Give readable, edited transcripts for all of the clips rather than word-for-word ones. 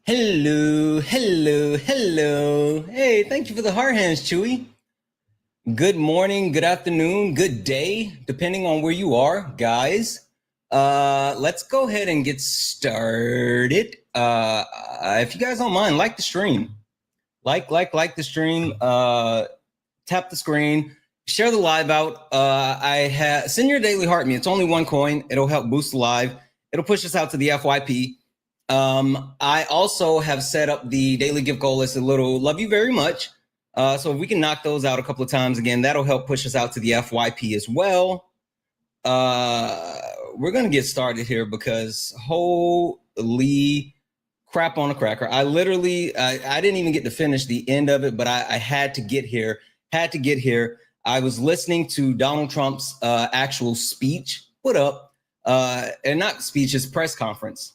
Hello, hello, hello. Hey, thank you for the heart hands, Chewy. Good morning, good afternoon, good day, depending on where you are, guys. Let's go ahead and get started. If you guys don't mind, like the stream. Like the stream. Tap the screen. Share the live out. Send your daily heart me. It's only $1. It'll help boost the live. It'll push us out to the FYP. I also have set up the daily gift goal as a little love you very much. So if we can knock those out a couple of times again, that'll help push us out to the FYP as well. We're going to get started here because holy crap on a cracker. I didn't even get to finish the end of it, but I had to get here. I was listening to Donald Trump's actual speech. What up? And not speech, his press conference.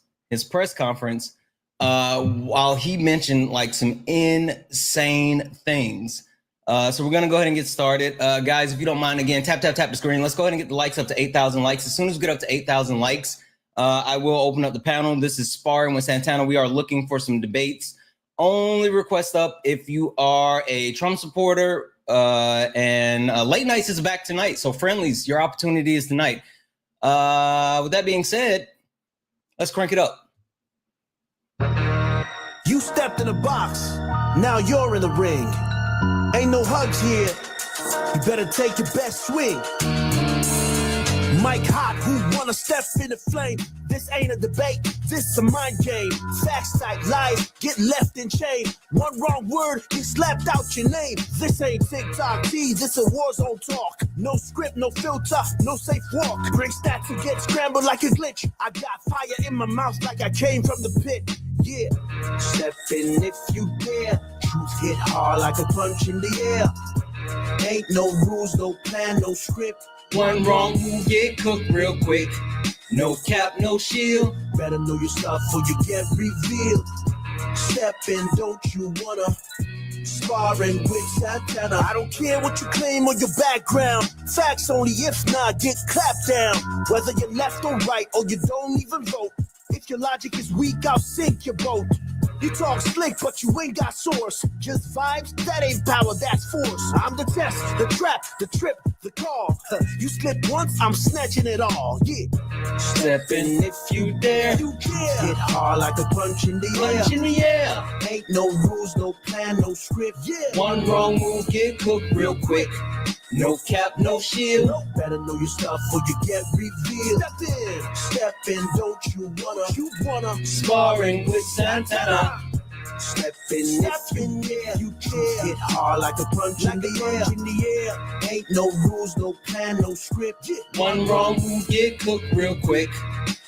While he mentioned like some insane things. So we're going to go ahead and get started. Guys, if you don't mind, again, tap the screen. Let's go ahead and get the likes up to 8,000 likes. As soon as we get up to 8,000 likes, I will open up the panel. This is Sparring with Santana. We are looking for some debates. Only request up if you are a Trump supporter, and late nights is back tonight. So friendlies, your opportunity is tonight. With that being said, let's crank it up. You stepped in the box, now you're in the ring. Ain't no hugs here, you better take your best swing. Mike Hot, who wanna step in the flame? This ain't a debate, this a mind game. Facts type lies, get left in chain. One wrong word, get slapped out your name. This ain't TikTok T, this a war zone talk. No script, no filter, no safe walk. Bring stats and get scrambled like a glitch. I got fire in my mouth like I came from the pit. Yeah, step in if you dare. Truth hit hard like a punch in the air. Ain't no rules, no plan, no script. One wrong move, get cooked real quick. No cap, no shield. Better know your stuff or you get revealed. Step in, don't you wanna? Sparring with Santana. I don't care what you claim or your background. Facts only, if not, get clapped down. Whether you're left or right or you don't even vote. If your logic is weak, I'll sink your boat. You talk slick, but you ain't got source. Just vibes, that ain't power, that's force. I'm the test, the trap, the trip, the call. You slip once, I'm snatching it all. Yeah. Step in if you dare. You care. Hit hard like a punch in the air. Ain't no rules, no plan, no script. Yeah. One wrong move, get cooked real quick. No cap, no shield. Better know your stuff or you get revealed. Step in, don't you wanna? Sparring with Santana. Step in, yeah. You care. Hit hard like a punch in the air. Ain't no rules, no plan, no script. Yeah. One wrong move, get cooked real quick.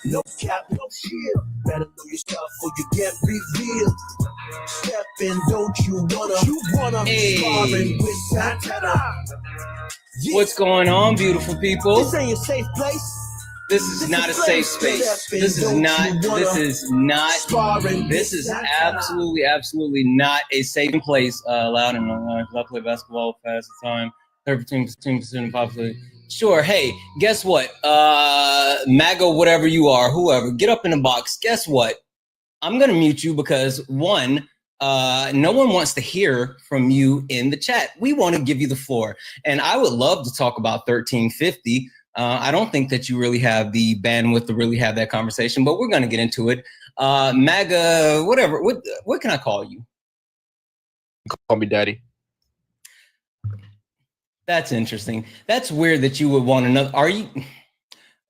No cap, no shield. Better know your stuff or you get revealed. Step in, don't you wanna? Hey. Sparring with Santana. Yeah. What's going on, beautiful people? This ain't a safe place. This is not a safe space. This is absolutely not a safe place. Loud and I play basketball past the time. 13% of population. Sure. Hey, guess what? MAGA, whatever you are, whoever, get up in the box. Guess what? I'm gonna mute you because one, no one wants to hear from you in the chat. We want to give you the floor, and I would love to talk about 1350. I don't think that you really have the bandwidth to really have that conversation, but we're going to get into it. MAGA, whatever. What can I call you? Call me daddy. That's interesting. That's weird that you would want another.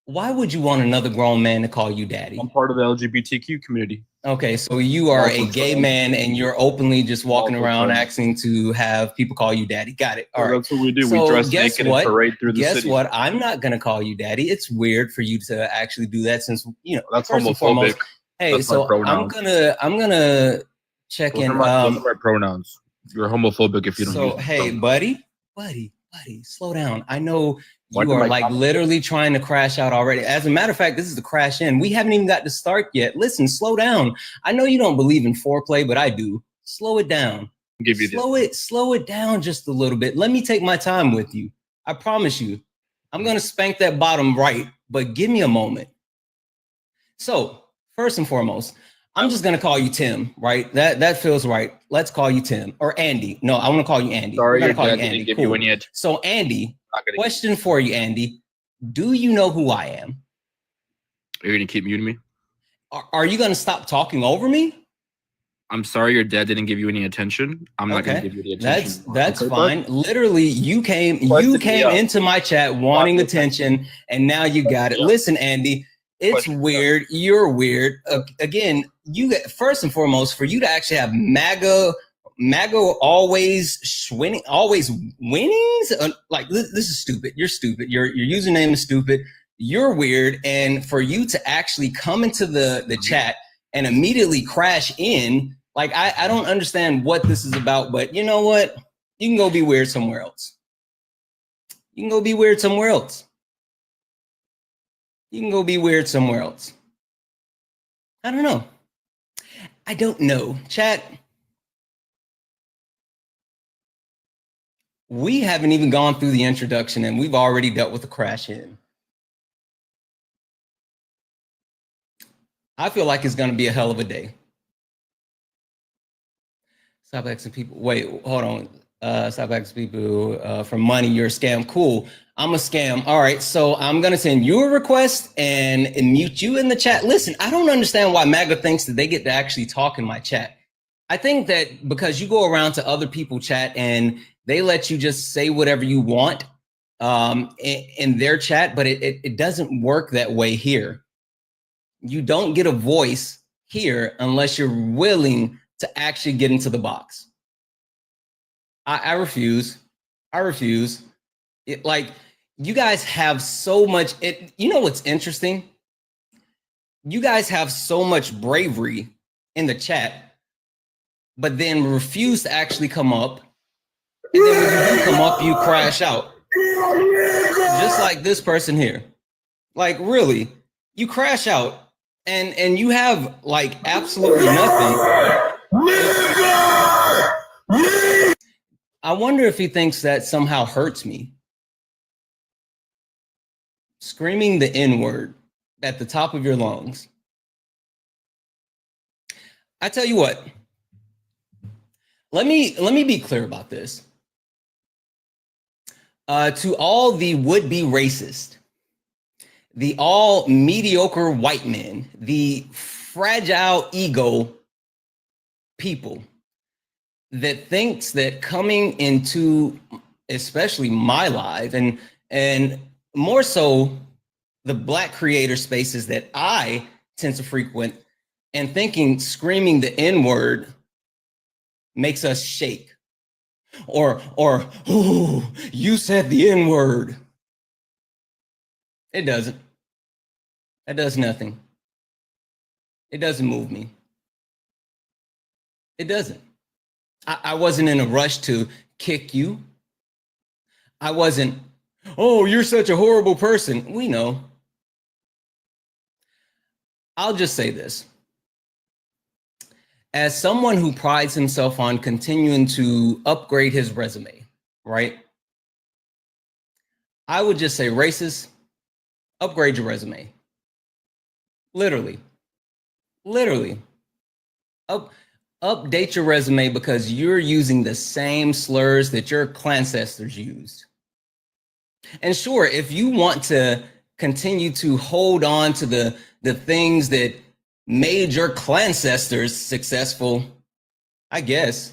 Why would you want another grown man to call you daddy? I'm part of the LGBTQ community. Okay, so you are a gay man and you're openly just walking around asking to have people call you daddy. Got it. All right. That's what we do. So we dress naked and parade through the city. Guess what? I'm not going to call you daddy. It's weird for you to actually do that since, you know, that's first homophobic. And foremost, hey, that's so I'm gonna check in. Those are my pronouns. You're homophobic if you don't use hey, buddy, slow down. I know you are like literally trying to crash out already. As a matter of fact, this is the crash in. We haven't even got to start yet. Listen, slow down. I know you don't believe in foreplay, but I do. Slow it down. Slow it down just a little bit. Let me take my time with you. I promise you. I'm gonna spank that bottom right, but give me a moment. So First and foremost, I'm just gonna call you Tim, right? That feels right. Let's call you Tim or Andy. No, I want to call you Andy. Sorry, We're your gonna call dad you Andy. didn't give Cool. you any attention. So Andy, Not gonna question for you, Andy. Do you know who I am? You're gonna keep muting me? Are you gonna stop talking over me? I'm sorry, your dad didn't give you any attention. I'm not gonna give you the attention. That's fine. Literally, you came into my chat wanting attention, and now you got it. Listen, Andy, it's weird. You're weird. Again, you get, first and foremost, for you to actually have MAGA always winning, winnings. Like this is stupid. You're stupid. Your username is stupid. You're weird, and for you to actually come into the chat and immediately crash in. Like, I don't understand what this is about, but you know what? You can go be weird somewhere else. You can go be weird somewhere else. You can go be weird somewhere else. I don't know. I don't know. Chat, we haven't even gone through the introduction and we've already dealt with the crash in. I feel like it's going to be a hell of a day. Stop asking people. Wait, hold on. Stop asking people for money. You're a scam. Cool. I'm a scam. All right. So I'm going to send you a request and mute you in the chat. Listen, I don't understand why MAGA thinks that they get to actually talk in my chat. I think that because you go around to other people chat and they let you just say whatever you want in their chat, but it doesn't work that way here. You don't get a voice here unless you're willing to actually get into the box. I refuse. I refuse. Like, you guys have so much, you know what's interesting? You guys have so much bravery in the chat, but then refuse to actually come up. And then when you do come up, you crash out. Just like this person here. Like, really, you crash out and you have like absolutely nothing. I wonder if he thinks that somehow hurts me. Screaming the N-word at the top of your lungs. I tell you what, let me be clear about this. To all the would-be racist, the all mediocre white men, the fragile ego people that thinks that coming into especially my live and more so the Black creator spaces that I tend to frequent and thinking screaming the N-word makes us shake or ooh, you said the N-word. It doesn't. That does nothing. It doesn't move me. It doesn't. I wasn't in a rush to kick you. I wasn't, oh, you're such a horrible person. We know. I'll just say this. As someone who prides himself on continuing to upgrade his resume, right? I would just say, racist, upgrade your resume. Literally. Update your resume because you're using the same slurs that your ancestors used. And sure, if you want to continue to hold on to the things that made your ancestors successful, I guess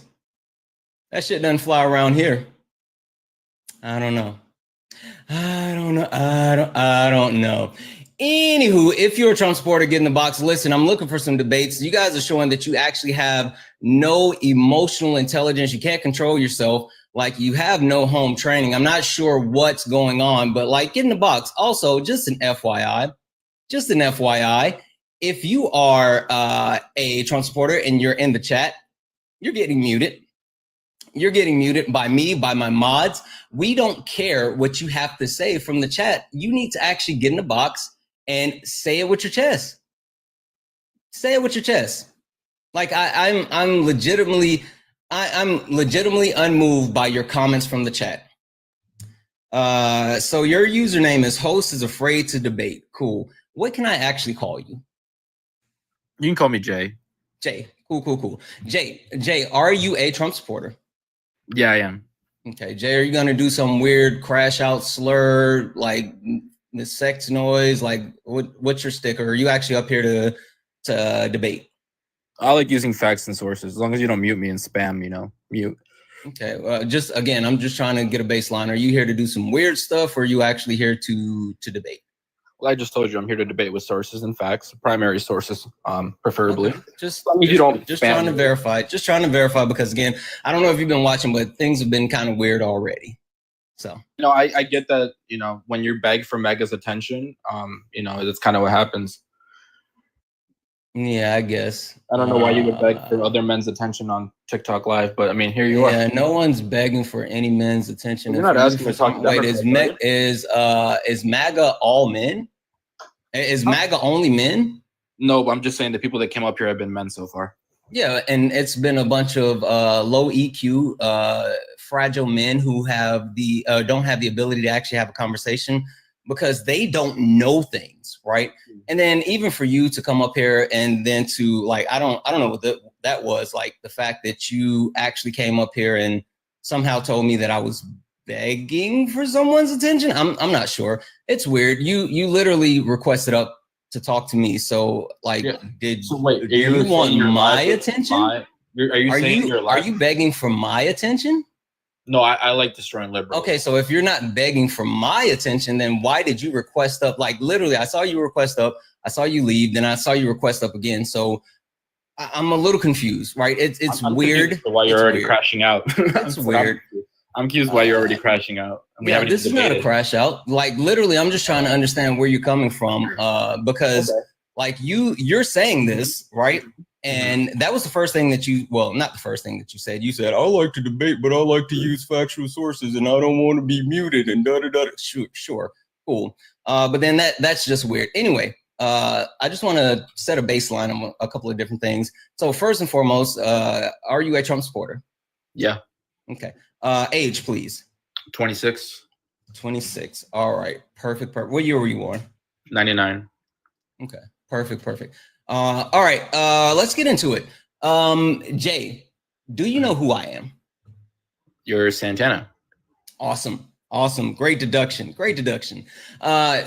that shit doesn't fly around here. I don't know. Anywho, if you're a Trump supporter, get in the box. Listen, I'm looking for some debates. You guys are showing that you actually have no emotional intelligence. You can't control yourself. Like, you have no home training. I'm not sure what's going on, but like, get in the box. Also, just an FYI, if you are a Trump supporter and you're in the chat, you're getting muted. You're getting muted by me, by my mods. We don't care what you have to say from the chat. You need to actually get in the box and say it with your chest. Say it with your chest. Like, I'm legitimately unmoved by your comments from the chat. So your username is host is afraid to debate. Cool. What can I actually call you? You can call me Jay. Jay. Cool. Jay, are you a Trump supporter? Yeah, I am. Okay, Jay, are you gonna do some weird crash out slur like the sex noise? Like, what's your sticker? Are you actually up here to debate? I like using facts and sources as long as you don't mute me and spam. Mute. Okay, just again, I'm just trying to get a baseline. Are you here to do some weird stuff, or are you actually here to debate? Well, I just told you I'm here to debate with sources and facts, primary sources, preferably. Okay. Just trying to verify. Just trying to verify because again, I don't know if you've been watching, but things have been kind of weird already. So I get that. When you beg for MAGA's attention, that's kind of what happens. Yeah, I guess. I don't know why you would beg for other men's attention on TikTok Live, but I mean, here you are. Yeah, no one's begging for any men's attention. You're not asking for something. Wait, is MAGA all men? Is MAGA only men? No, but I'm just saying the people that came up here have been men so far. Yeah, and it's been a bunch of low EQ, fragile men who have don't have the ability to actually have a conversation because they don't know things, right? And then even for you to come up here and then to like, I don't know what that was, like the fact that you actually came up here and somehow told me that I was begging for someone's attention. I'm not sure. It's weird. You literally requested up to talk to me. So like, do you want my attention? Are you begging for my attention? No, I like destroying liberals. Okay, so if you're not begging for my attention, then why did you request up? Like literally, I saw you request up, I saw you leave, then I saw you request up again. So I'm a little confused, right? It's weird. Why you're already crashing out? It's weird. I'm confused why you're already crashing out. Yeah, this is not a crash out. Like literally, I'm just trying to understand where you're coming from, because like you're saying this, right? And that was the first thing that not the first thing that you said. You said, I like to debate, but I like to use factual sources and I don't want to be muted and da-da-da. Sure, cool. But then that's just weird. Anyway, I just want to set a baseline on a couple of different things. So first and foremost, are you a Trump supporter? Yeah. Okay. Age, please. 26. 26. All right. Perfect. What year were you born? 99. Okay. Perfect. All right. Let's get into it. Jay, do you know who I am? You're Santana. Awesome. Great deduction. So I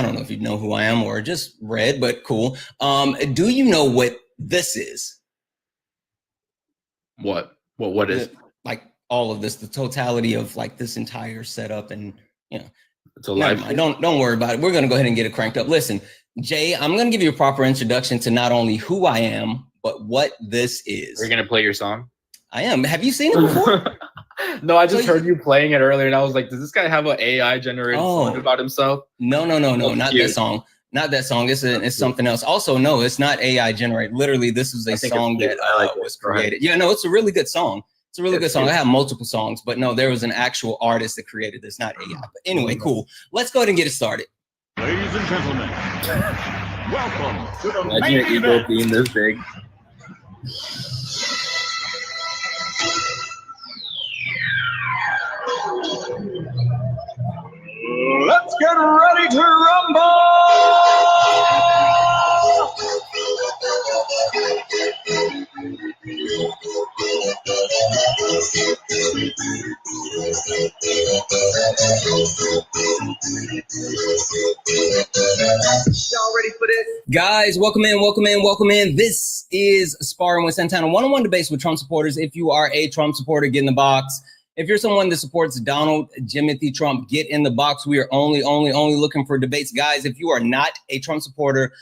don't know if you know who I am or just read, but cool. Do you know what this is? What is? Like all of this, the totality of like this entire setup and, it's a live. Don't worry about it. We're going to go ahead and get it cranked up. Listen, Jay, I'm going to give you a proper introduction to not only who I am, but what this is. Are you going to play your song? I am. Have you seen it before? No, I just heard you playing it earlier, and I was like, does this guy have an AI generated song about himself? No, not that song. Not that song. It's something else. Also, no, it's not AI generated. Literally, this is a song that was created. Yeah, no, it's a really good song. It's a really good song. I have multiple songs, but no, there was an actual artist that created this, not AI. But anyway, cool. Let's go ahead and get it started. Ladies and gentlemen, welcome to the main event. Ego being this big. Let's get ready to rumble! Y'all ready for this? Guys, welcome in. This is Sparring with Santana, one-on-one debates with Trump supporters. If you are a Trump supporter, get in the box. If you're someone that supports Donald Jimothy Trump, get in the box. We are only looking for debates. Guys, if you are not a Trump supporter,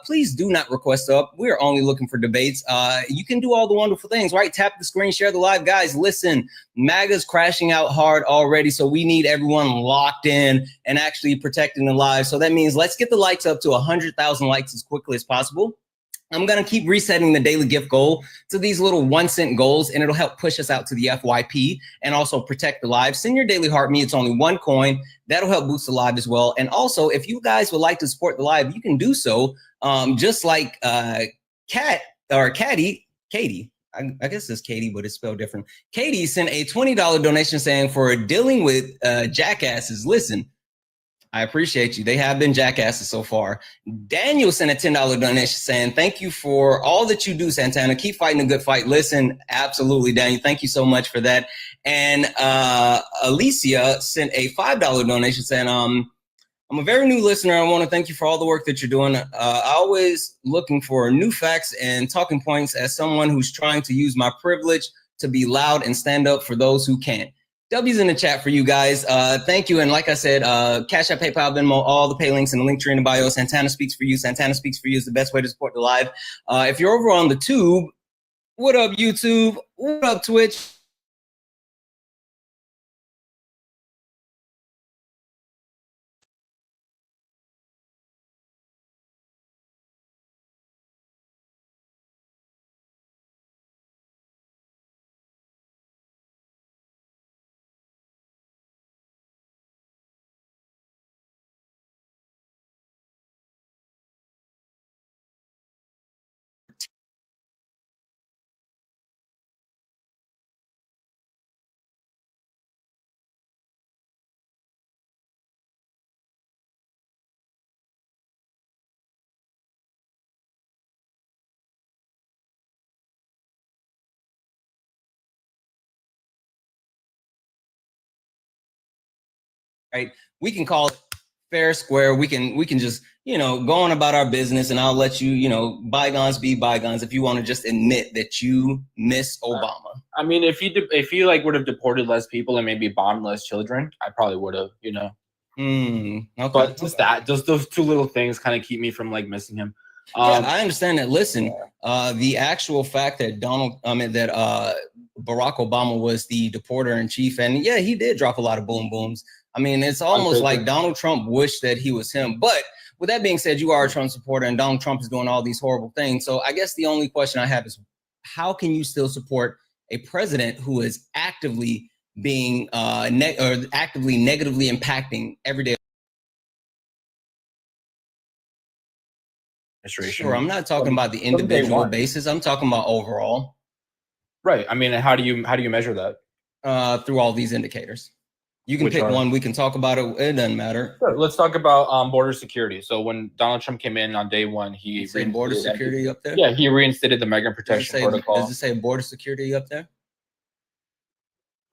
please do not request up. We are only looking for debates. You can do all the wonderful things, right? Tap the screen, share the live. Guys, listen, MAGA's crashing out hard already, so we need everyone locked in and actually protecting the live. So that means let's get the likes up to 100,000 likes as quickly as possible. I'm going to keep resetting the daily gift goal to these little 1-cent goals, and it'll help push us out to the FYP and also protect the live. Send your daily heart me. It's only 1 coin. That'll help boost the live as well. And also, if you guys would like to support the live, you can do so. Just like Katie, I guess it's Katie, but it's spelled different. Katie sent a $20 donation saying, for dealing with jackasses, listen, I appreciate you. They have been jackasses so far. Daniel sent a $10 donation saying, thank you for all that you do, Santana. Keep fighting a good fight. Listen, absolutely, Daniel. Thank you so much for that. And Alicia sent a $5 donation saying, I'm a very new listener. I want to thank you for all the work that you're doing. Always looking for new facts and talking points as someone who's trying to use my privilege to be loud and stand up for those who can't. W's in the chat for you guys. Thank you. And like I said, Cash App, PayPal, Venmo, all the pay links in the link tree in the bio. Santana Speaks for You. Santana Speaks for You is the best way to support the live. If you're over on the tube, what up, YouTube? What up, Twitch? Right? We can call it fair square. We can just, go on about our business, and I'll let you, bygones be bygones if you want to just admit that you miss Obama. I mean, if he like would have deported less people and maybe bombed less children, I probably would have, Okay. But just those two little things kind of keep me from like missing him. Yeah, I understand that. Listen, the actual fact that Barack Obama was the deporter in chief, and yeah, he did drop a lot of boom booms. I mean, it's almost like Donald Trump wished that he was him. But with that being said, you are a Trump supporter, and Donald Trump is doing all these horrible things. So I guess the only question I have is, how can you still support a president who is actively being actively negatively impacting everyday? Sure, I'm not talking about the individual basis. I'm talking about overall. Right. I mean, how do you measure that? Through all these indicators. You can pick one. We can talk about it. It doesn't matter. Sure. Let's talk about border security. So when Donald Trump came in on day one, he said border security up there. Yeah, he reinstated the migrant protection protocol. Does it say border security up there?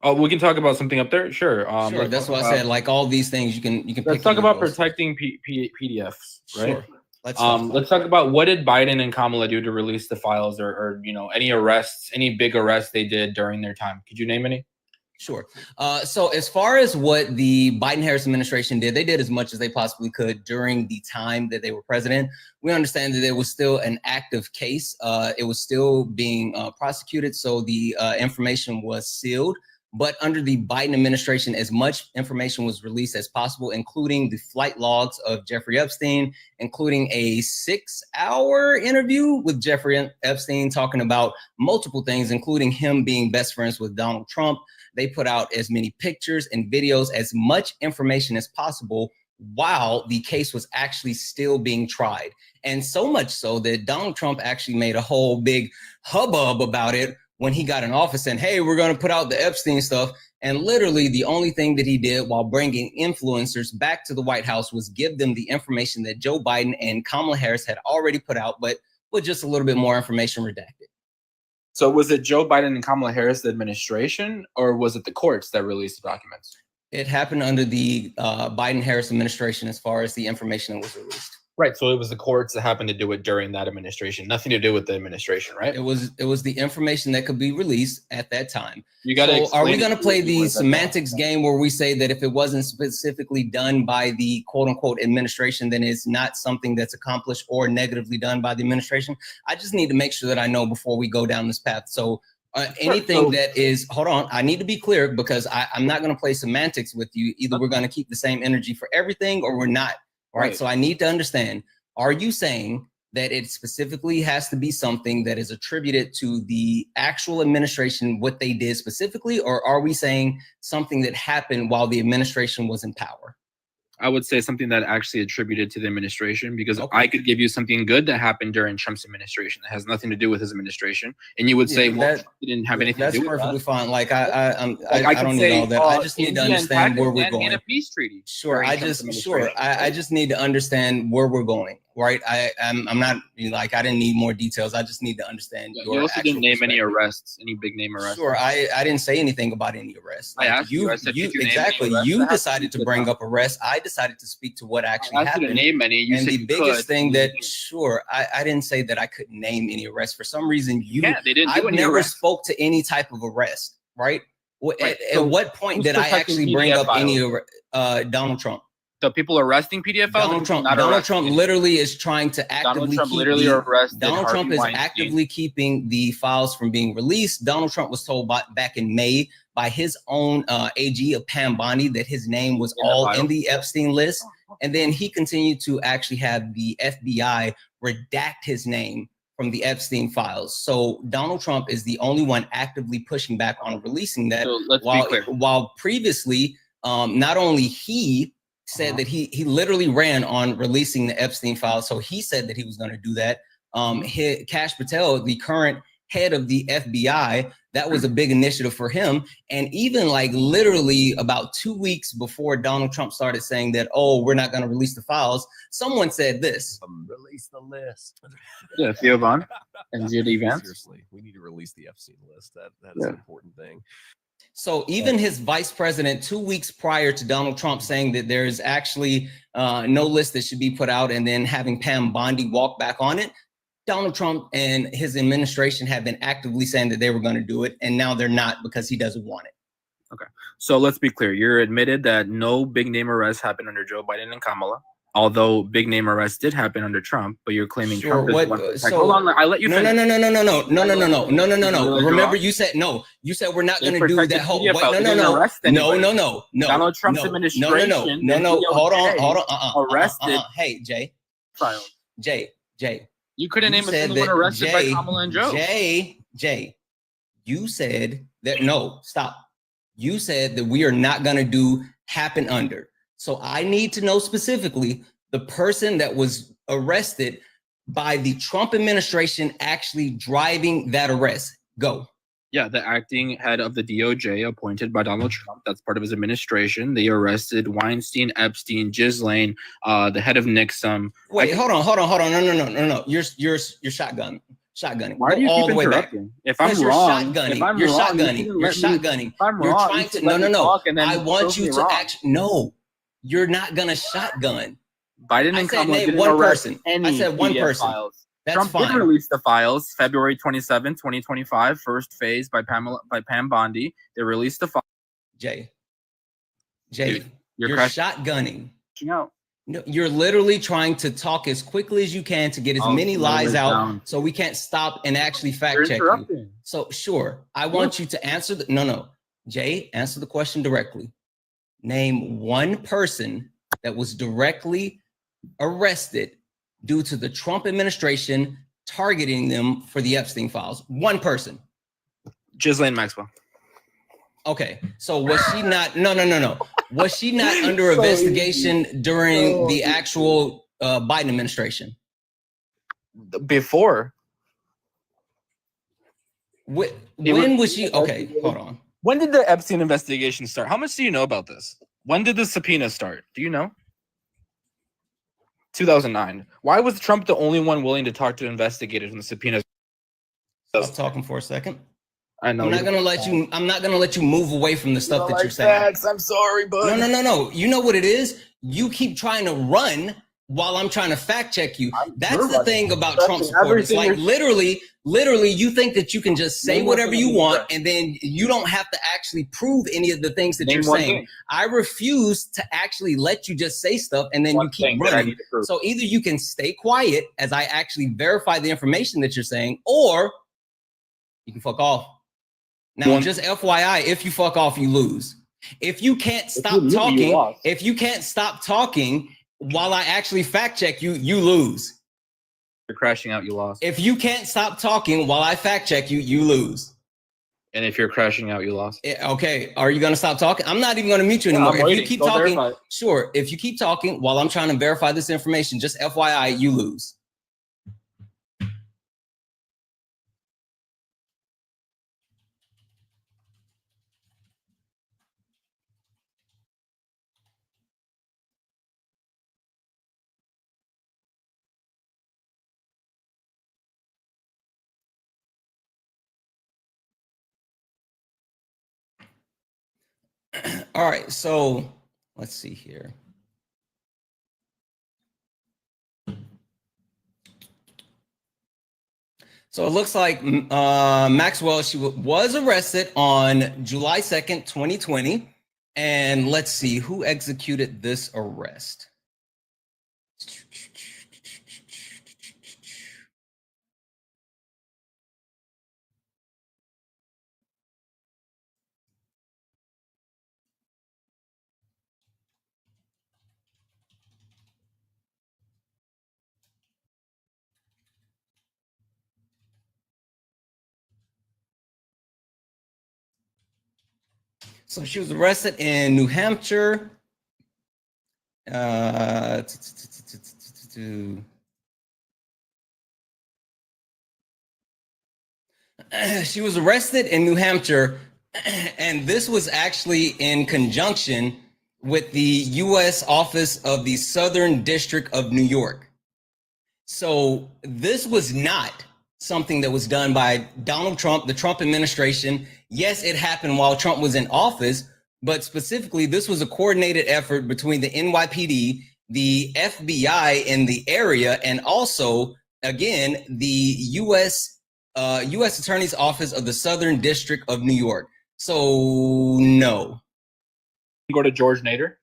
Oh, we can talk about something up there. Sure. Sure. That's what I said. Like all these things, you can. Let's talk about protecting PDFs. Right. Sure. Let's talk about what did Biden and Kamala do to release the files, or any arrests, any big arrests they did during their time. Could you name any? Sure. So as far as what the Biden-Harris administration did, they did as much as they possibly could during the time that they were president. We understand that there was still an active case. It was still being prosecuted, so the information was sealed. But under the Biden administration, as much information was released as possible, including the flight logs of Jeffrey Epstein, including a 6-hour interview with Jeffrey Epstein talking about multiple things, including him being best friends with Donald Trump. They put out as many pictures and videos, as much information as possible, while the case was actually still being tried. And so much so that Donald Trump actually made a whole big hubbub about it when he got in office, and hey, we're going to put out the Epstein stuff. And literally the only thing that he did while bringing influencers back to the White House was give them the information that Joe Biden and Kamala Harris had already put out, but with just a little bit more information redacted. So was it Joe Biden and Kamala Harris, the administration, or was it the courts that released the documents? It happened under the Biden-Harris administration as far as the information that was released. Right. So it was the courts that happened to do it during that administration. Nothing to do with the administration, right? It was the information that could be released at that time. You got to. So are we going to play the semantics game where we say that if it wasn't specifically done by the quote unquote administration, then it's not something that's accomplished or negatively done by the administration? I just need to make sure that I know before we go down this path. So anything that is, hold on, I need to be clear, because I'm not going to play semantics with you. Either we're going to keep the same energy for everything or we're not. Right. So I need to understand, are you saying that it specifically has to be something that is attributed to the actual administration, what they did specifically, or are we saying something that happened while the administration was in power? I would say something that actually attributed to the administration, because I could give you something good that happened during Trump's administration that has nothing to do with his administration, and you would say, well, Trump didn't have anything to do with that. That's perfectly fine. Like I don't say, need all that. I just need to understand where we're going. A peace treaty. Sure, I just need to understand where we're going. Right, I'm not like I didn't need more details. I just need to understand. You also didn't name any arrests, any big name arrests. Sure, I didn't say anything about any arrests. Like, I asked you. I said, you exactly. You decided to bring up arrests. I decided to speak to what actually happened. I didn't name any. You and said the biggest thing that I didn't say that I couldn't name any arrests. For some reason, they didn't. I never spoke to any type of arrest. Right. At what point did I actually bring up any Donald Trump? The people arresting PDF files. Donald Trump literally is trying to actively Donald Trump is actively keeping the files from being released. Donald Trump was told back in May by his own AG of Pam Bondi that his name was all in the Epstein list, and then he continued to actually have the FBI redact his name from the Epstein files. So Donald Trump is the only one actively pushing back on releasing that. So let's be clear. While previously, not only he said that he literally ran on releasing the Epstein files. So he said that he was going to do that. Kash Patel, the current head of the FBI, that was a big initiative for him. And even like literally about 2 weeks before Donald Trump started saying that, oh, we're not going to release the files, someone said this. Release the list. Yeah, Theo Vaughn and J.D. Vance. Seriously, we need to release the Epstein list. That is an important thing. So even his vice president, 2 weeks prior to Donald Trump saying that there's actually no list that should be put out, and then having Pam Bondi walk back on it, Donald Trump and his administration have been actively saying that they were going to do it, and now they're not because he doesn't want it. Okay. So let's be clear. You're admitted that no big name arrests happened under Joe Biden and Kamala, although big name arrests did happen under Trump, but you're claiming Trump is one. So, hold on, I let you finish. No. Remember, you said no. You said we're not going to do that whole. No. Donald Trump's administration. No. Hold on. Arrested. Hey, Jay. Jay. You couldn't name a single one arrested by Kamala and Joe. Jay. You said that no. Stop. You said that we are not going to do happen under. So I need to know specifically the person that was arrested by the Trump administration actually driving that arrest. Go. Yeah, the acting head of the DOJ appointed by Donald Trump. That's part of his administration. They arrested Weinstein, Epstein, Ghislaine, the head of Nixon. Wait, hold on. No. You're shotgunning. Why do you keep interrupting? If I'm wrong, you're shotgunning. If I'm wrong, you're trying to. No. I want you to actually. No, you're not gonna shotgun. Biden and Kamala didn't arrest any. I said one person. Files. That's Trump fine. did release the files February 27, 2025, first phase by Pam Bondi. They released the files. Jay, dude, you're shotgunning. Out. No, you're literally trying to talk as quickly as you can to get as many lies out so we can't stop and actually fact check you. So sure, I want you to answer no. Jay, answer the question directly. Name one person that was directly arrested due to the Trump administration targeting them for the Epstein files. One person. Ghislaine Maxwell. Okay, so was she not? No. Was she not under investigation during the actual Biden administration? Before. When was she? Okay, hold on. When did the Epstein investigation start? How much do you know about this? When did the subpoena start? Do you know? 2009. Why was Trump the only one willing to talk to investigators when the subpoena? Stop talking for a second. I know. I'm not gonna let you move away from the stuff that you're saying. Facts. I'm sorry, but no. You know what it is? You keep trying to run while I'm trying to fact check you. That's the thing about Trump supporters. Like literally, you think that you can just say whatever you want, and then you don't have to actually prove any of the things that you're saying. I refuse to actually let you just say stuff, and then you keep running. So either you can stay quiet as I actually verify the information that you're saying, or you can fuck off. Now, just FYI, if you fuck off, you lose. If you can't stop talking, while I actually fact check you, you lose. You're crashing out, you lost. If you can't stop talking while I fact check you, you lose. And if you're crashing out, you lost. Okay, are you going to stop talking? I'm not even going to mute you anymore. If you keep talking, sure. If you keep talking while I'm trying to verify this information, just FYI, you lose. All right, so let's see here. So it looks like Maxwell, she was arrested on July 2nd, 2020. And let's see who executed this arrest. So she was arrested in New Hampshire. She was arrested in New Hampshire, and this was actually in conjunction with the U.S. Office of the Southern District of New York. So this was not something that was done by Donald Trump, the Trump administration. Yes, it happened while Trump was in office, but specifically, this was a coordinated effort between the NYPD, the FBI in the area, and also, again, the U.S. Attorney's Office of the Southern District of New York. So, no. Go to George Nader.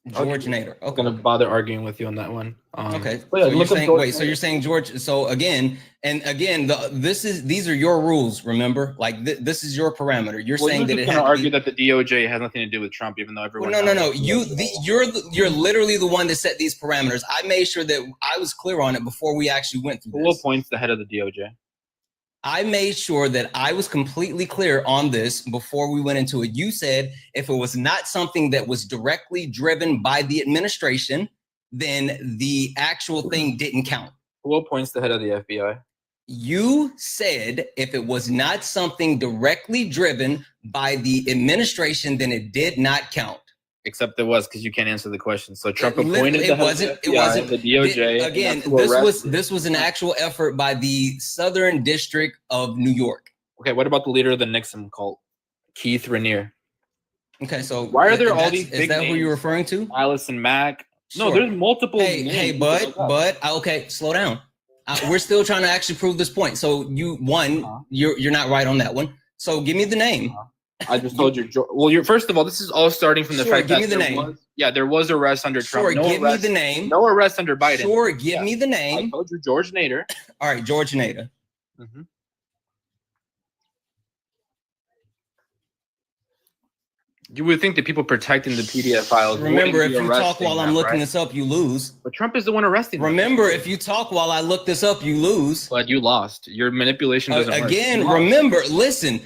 George Nader. Okay. I'm gonna bother arguing with you on that one. Okay. So you're saying, so you're saying George. So again, these are your rules. Remember, like this is your parameter. You're saying that it has to argue that the DOJ has nothing to do with Trump, even though everyone. No. You're literally the one that set these parameters. I made sure that I was clear on it before we actually went through. Who appoints the head of the DOJ? I made sure that I was completely clear on this before we went into it. You said if it was not something that was directly driven by the administration, then the actual thing didn't count. Who appoints the head of the FBI? You said if it was not something directly driven by the administration, then it did not count. Except it was, because you can't answer the question. So Trump appointed the DOJ. Again, this was an actual effort by the Southern District of New York. Okay, what about the leader of the Nixon cult, Keith Raniere? Okay, so why are there all these big names? Is that who you're referring to? Allison Mack. Sure. No, there's multiple names. Hey, but okay, slow down. We're still trying to actually prove this point. So you're not right on that one. So give me the name. I just told you. Well, first of all, this is all starting from the fact that there was arrest under Trump. Sure, give me the name. No arrest under Biden. Sure, give me the name. I told you George Nader. All right, George Nader. Mm-hmm. You would think that people protecting the PDF files. Remember, if you talk while I'm looking this up, you lose. But Trump is the one arresting them. Remember, if you talk while I look this up, you lose. But you lost. Your manipulation doesn't work. Again, remember, listen.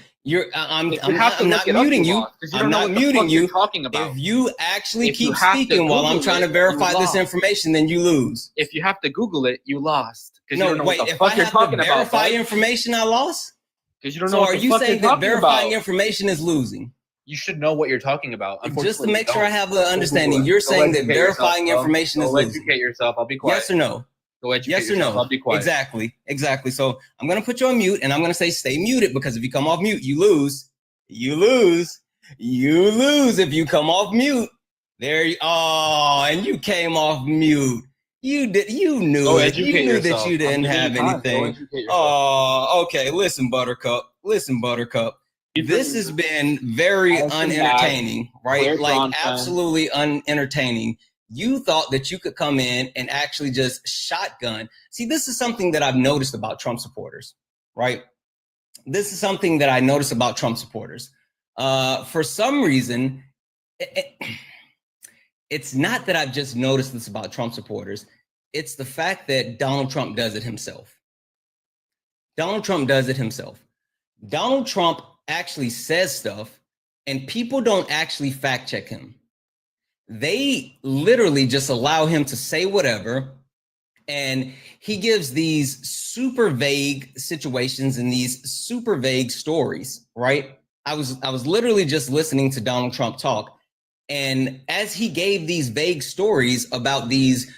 I'm not muting you. I'm not muting you. If you actually keep speaking while I'm trying to verify this information, then you lose. If you have to Google it, you lost. No, wait. If I have to verify information, I lost. Because you don't know. So are you saying that verifying information is losing? You should know what you're talking about. Just to make sure I have the understanding, you're saying that verifying information is losing. Educate yourself. I'll be quiet. Yes or no? Yes or no? I'll be quiet. Exactly. So I'm going to put you on mute, and I'm going to say stay muted, because if you come off mute, you lose. You lose if you come off mute. And you came off mute. You knew it. You knew that you didn't have anything. Oh, okay. Listen, Buttercup. This has been very unentertaining, right? Like absolutely unentertaining. You thought that you could come in and actually just shotgun. See, this is something that I've noticed about Trump supporters, right? This is something that I noticed about Trump supporters. For some reason, it's not that I've just noticed this about Trump supporters. It's the fact that Donald Trump does it himself. Donald Trump actually says stuff and people don't actually fact check him. They literally just allow him to say whatever. And he gives these super vague situations and these super vague stories, right? I was literally just listening to Donald Trump talk. And as he gave these vague stories about these,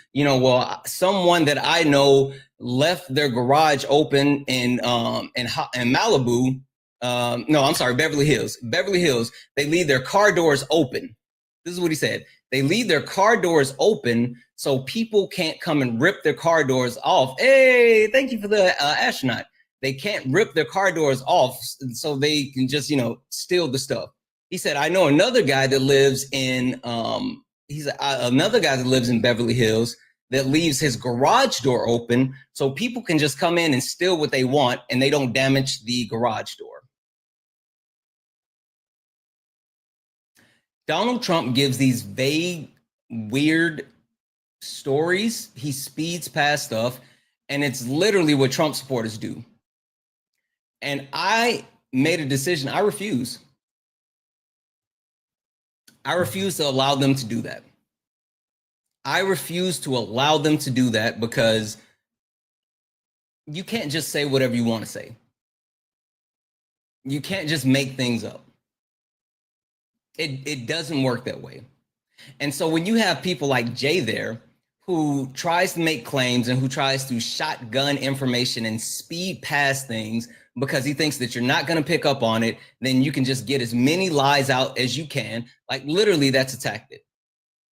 someone that I know left their garage open in Malibu. No, I'm sorry, Beverly Hills. Beverly Hills, they leave their car doors open. This is what he said. They leave their car doors open so people can't come and rip their car doors off. Hey, thank you for the astronaut. They can't rip their car doors off so they can just, steal the stuff. He said, I know another guy that lives in Beverly Hills that leaves his garage door open so people can just come in and steal what they want and they don't damage the garage door. Donald Trump gives these vague, weird stories. He speeds past stuff, and it's literally what Trump supporters do. And I made a decision. I refuse. I refuse to allow them to do that. I refuse to allow them to do that because you can't just say whatever you want to say. You can't just make things up. It doesn't work that way. And so when you have people like Jay there who tries to make claims and who tries to shotgun information and speed past things because he thinks that you're not going to pick up on it, then you can just get as many lies out as you can. Like literally that's a tactic.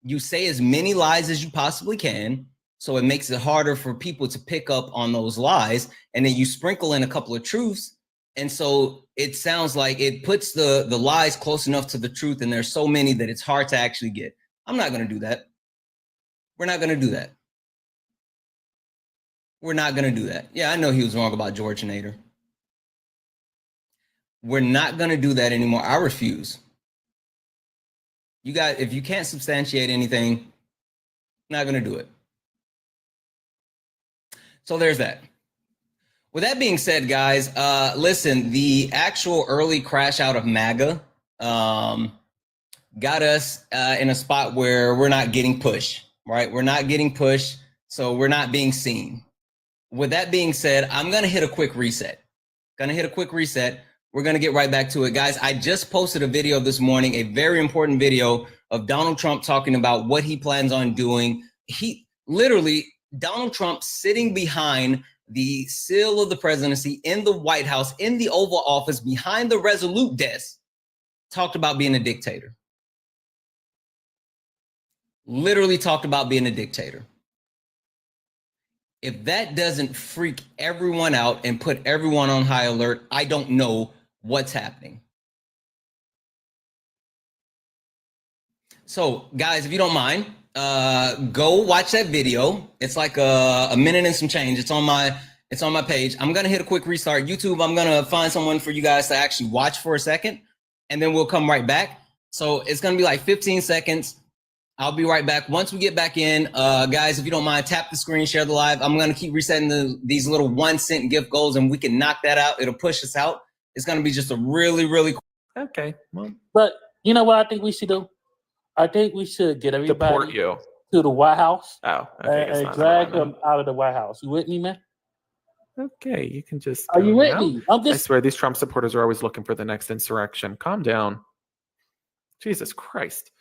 You say as many lies as you possibly can, so it makes it harder for people to pick up on those lies. And then you sprinkle in a couple of truths. And so it sounds like it puts the lies close enough to the truth. And there's so many that it's hard to actually get. I'm not going to do that. We're not going to do that. We're not going to do that. Yeah, I know he was wrong about George Nader. We're not going to do that anymore. I refuse. If you can't substantiate anything, not going to do it. So there's that. With that being said, guys, listen, the actual early crash out of MAGA got us in a spot where we're not getting pushed, right? We're not getting pushed, so we're not being seen. With that being said, I'm going to hit a quick reset. We're going to get right back to it, guys. I just posted a video this morning, a very important video of Donald Trump talking about what he plans on doing. Donald Trump sitting behind the seal of the presidency in the White House, in the Oval Office, behind the Resolute desk, talked about being a dictator. Literally talked about being a dictator. If that doesn't freak everyone out and put everyone on high alert, I don't know what's happening. So, guys, if you don't mind, go watch that video. It's like a minute and some change. It's on my page. I'm gonna hit a quick restart. YouTube, I'm gonna find someone for you guys to actually watch for a second, and then we'll come right back. So it's gonna be like 15 seconds. I'll be right back. Once we get back in, guys, if you don't mind, tap the screen, share the live. I'm gonna keep resetting these little 1-cent gift goals, and we can knock that out. It'll push us out. It's gonna be just a really, really cool. Okay. Well, but you know what I think we should do? I think we should get everybody to the White House and drag them out of the White House. You with me, man? Okay, you can just. Are you with me? I swear, these Trump supporters are always looking for the next insurrection. Calm down. Jesus Christ.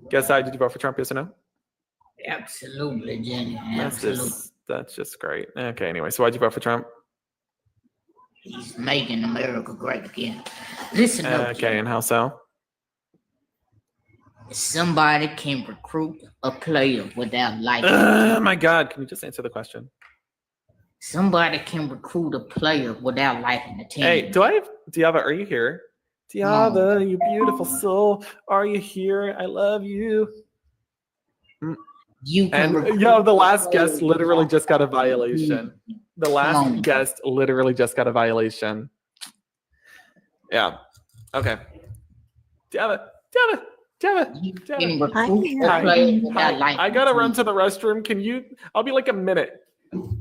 Guess did you vote for Trump? Yes or no? Absolutely, Jenny. That's just great. Okay, anyway, so why'd you vote for Trump? He's making America great again. Listen. Okay, and how so? Somebody can recruit a player without liking. Oh my God! Can you just answer the question? Somebody can recruit a player without liking the team. Hey, Diava, are you here? Diava, you beautiful soul, are you here? I love you. You can the last guest literally just got a violation. The last guest literally just got a violation. Yeah. Okay. Diava. I gotta run to the restroom. I'll be like a minute.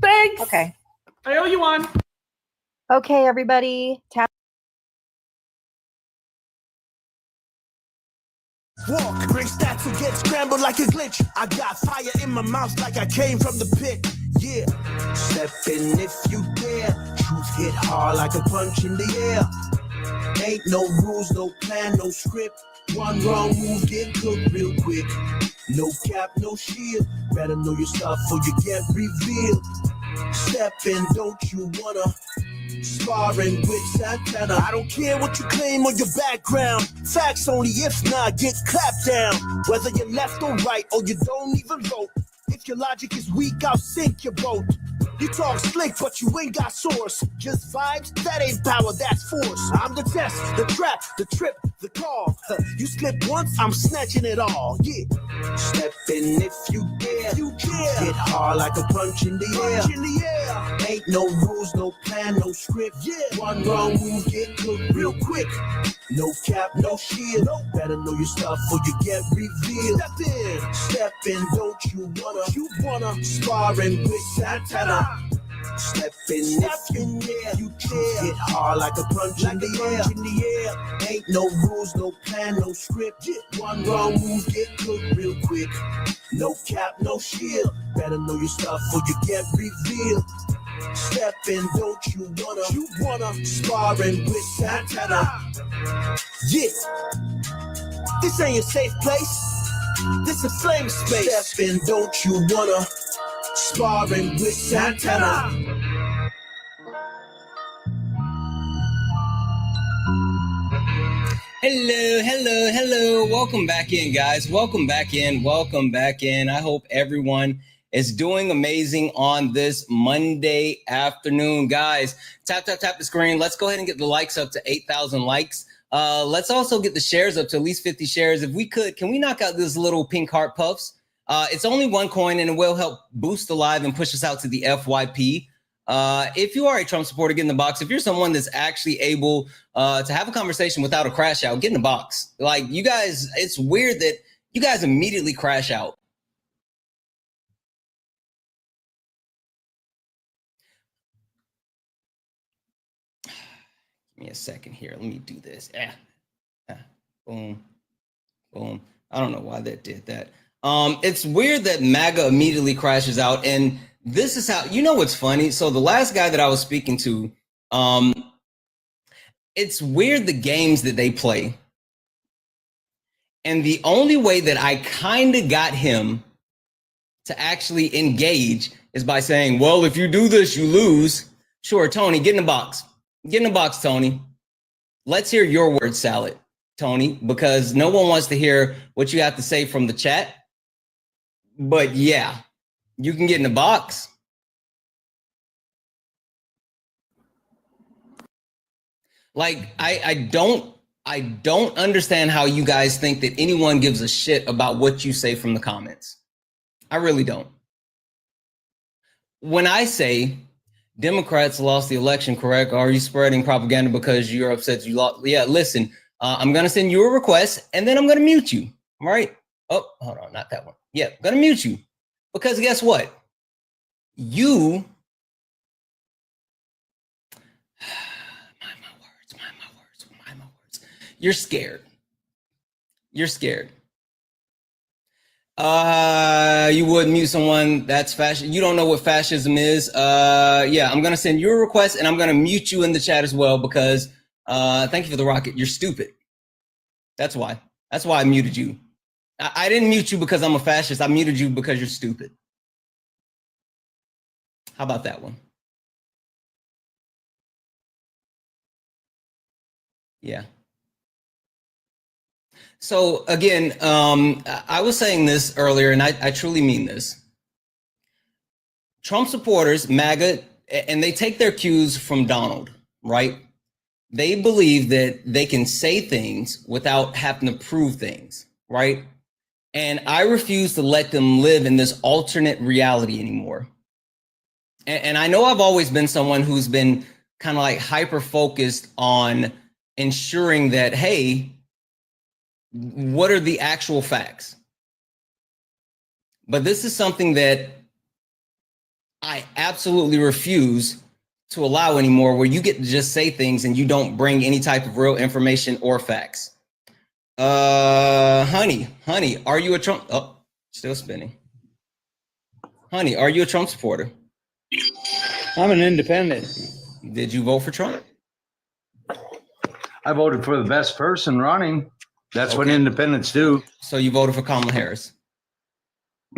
Thanks. Okay. I owe you one. Okay, everybody. Walk, bring stats will get scrambled like a glitch. I got fire in my mouth like I came from the pit. Yeah, step in if you dare. Truth hit hard like a punch in the air. Ain't no rules, no plan, no script. One wrong move, get cooked real quick. No cap, no shield. Better know your stuff or you get revealed. Step in, don't you wanna? Sparring with Santana. I don't care what you claim or your background. Facts only, if not, get clapped down. Whether you're left or right or you don't even vote. If your logic is weak, I'll sink your boat. You talk slick, but you ain't got source. Just vibes, that ain't power, that's force. I'm the test, the trap, the trip, the call. You slip once, I'm snatching it all. Yeah. Step in if you dare. You care. Hit hard like a punch in the air. Ain't no rules, no plan, no script. Yeah. One wrong move, get cooked real quick. No cap, no shield. No. Better know your stuff or you get revealed. Step in, don't you wanna? You wanna sparring with Santana. Step in if you dare. You care. Hit hard like a punch in the air. Ain't no rules, no plan, no script. Yeah. One wrong move, get cooked real quick. No cap, no shield. Better know your stuff or you get revealed. Step in, don't you wanna? You wanna sparring with Santana. Yeah, this ain't a safe place. This a flame space. Step in, don't you wanna? Sparring with Santana. Hello. Welcome back in, guys. Welcome back in. I hope everyone is doing amazing on this Monday afternoon. Guys, tap the screen. Let's go ahead and get the likes up to 8,000 likes. Let's also get the shares up to at least 50 shares. If we could, can we knock out this little pink heart puffs? It's only one coin and it will help boost the live and push us out to the FYP. If you are a Trump supporter, get in the box. If you're someone that's actually able to have a conversation without a crash out, get in the box. Like, you guys, it's weird that you guys immediately crash out. Give me a second here. Let me do this. Boom. I don't know why that did that. It's weird that MAGA immediately crashes out. And this is how, you know what's funny? So the last guy that I was speaking to, it's weird the games that they play. And the only way that I kind of got him to actually engage is by saying, well, if you do this, you lose. Sure, Tony, get in the box. Get in the box, Tony. Let's hear your word salad, Tony, because no one wants to hear what you have to say from the chat. But yeah, you can get in the box. Like, I don't understand how you guys think that anyone gives a shit about what you say from the comments. I really don't. When I say Democrats lost the election, correct? Are you spreading propaganda because you're upset you lost? Yeah, listen, I'm going to send you a request and then I'm going to mute you. All right. Oh, hold on. Not that one. Yeah, I'm going to mute you because guess what? You, mind my words. You're scared. You would mute someone that's fascist. You don't know what fascism is. Yeah, I'm going to send you a request and I'm going to mute you in the chat as well because thank you for the rocket. You're stupid. That's why I muted you. I didn't mute you because I'm a fascist. I muted you because you're stupid. How about that one? Yeah. So again, I was saying this earlier, and I truly mean this. Trump supporters, MAGA, and they take their cues from Donald, right? They believe that they can say things without having to prove things, right? And I refuse to let them live in this alternate reality anymore. And I know I've always been someone who's been kind of like hyper-focused on ensuring that, hey, what are the actual facts? But this is something that I absolutely refuse to allow anymore where you get to just say things and you don't bring any type of real information or facts. Honey, are you a Trump? Oh, still spinning. Honey, are you a Trump supporter? I'm an independent. Did you vote for Trump? I voted for the best person running. That's what independents do. So you voted for Kamala Harris?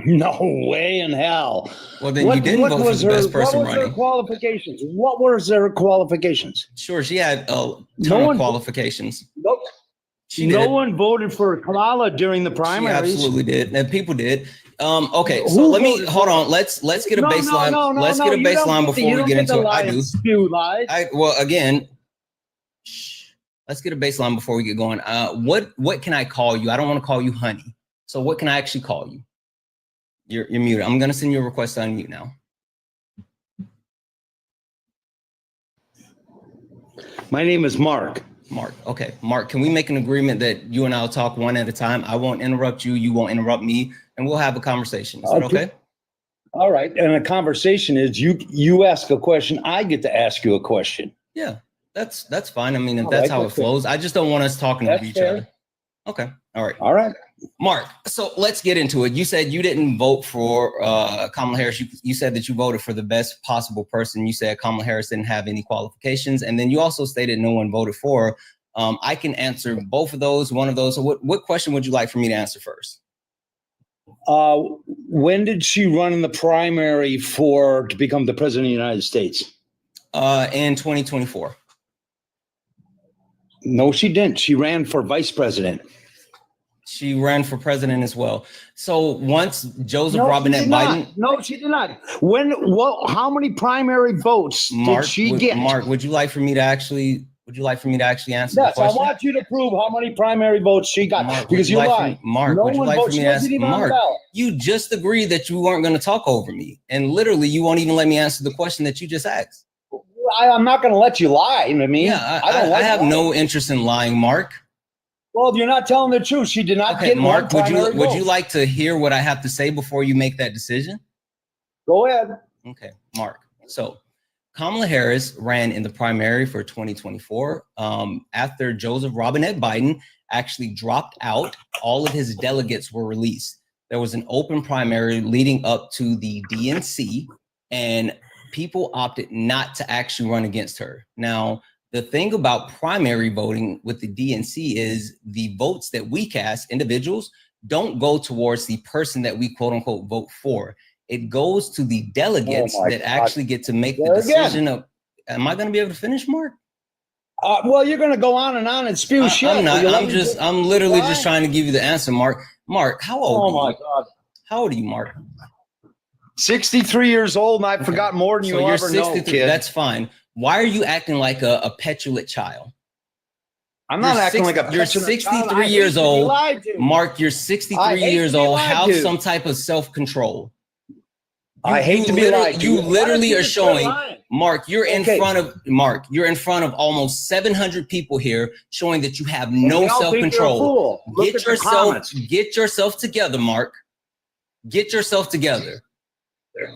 No way in hell. Well, then you didn't vote for the best person running. What was their qualifications? Sure, she had a ton of qualifications. No one voted for Kamala during the primaries. She absolutely did, and people did. Okay, so let me hold on. Let's get a baseline. Let's get a baseline before we get into it. I do. Well, again, let's get a baseline before we get going. What can I call you? I don't want to call you honey. So what can I actually call you? You're muted. I'm gonna send you a request to unmute now. My name is Mark. Mark. Okay, Mark. Can we make an agreement that you and I'll talk one at a time? I won't interrupt you. You won't interrupt me, and we'll have a conversation. Is that okay? All right. And a conversation is you ask a question, I get to ask you a question. Yeah, that's fine. I mean, if that's how it flows. I just don't want us talking over each other. Okay. All right. All right. Mark, so let's get into it. You said you didn't vote for Kamala Harris. You said that you voted for the best possible person. You said Kamala Harris didn't have any qualifications. And then you also stated no one voted for her. I can answer both of those, one of those. So what question would you like for me to answer first? When did she run in the primary to become the president of the United States? In 2024. No, she didn't. She ran for vice president. She ran for president as well. So once Joseph Robinette Biden. No, she did not. How many primary votes did she get? Mark, would you like for me to actually answer yes, the question? I want you to prove how many primary votes she got. Mark, because you lied. Mark, would you like for me to ask? Mark, you just agreed that you weren't going to talk over me. And literally, you won't even let me answer the question that you just asked. I'm not going to let you lie. I mean, yeah, I have no interest in lying, Mark. Well, if you're not telling the truth, she did not get Mark, would you like to hear what I have to say before you make that decision? Go ahead. Okay, Mark. So Kamala Harris ran in the primary for 2024 after Joseph Robinette Biden actually dropped out. All of his delegates were released. There was an open primary leading up to the DNC, and people opted not to actually run against her. Now, the thing about primary voting with the DNC is the votes that we cast, individuals, don't go towards the person that we quote unquote vote for. It goes to the delegates that actually get to make the decision of, am I going to be able to finish, Mark? Well, you're going to go on and spew shit. I'm not. I'm literally just trying to give you the answer, Mark. Mark, how old are you? God. How old are you, Mark? 63 years old, and I forgot more than you'll ever know, kid. That's fine. Why are you acting like a petulant child? I'm not acting like a petulant child. You're 63 years old. Mark, you're 63 years old. Have some type of self-control. I hate to be lied to. You literally are showing, Mark, you're in front of almost 700 people here showing that you have no self-control. Get yourself together, Mark. Get yourself together.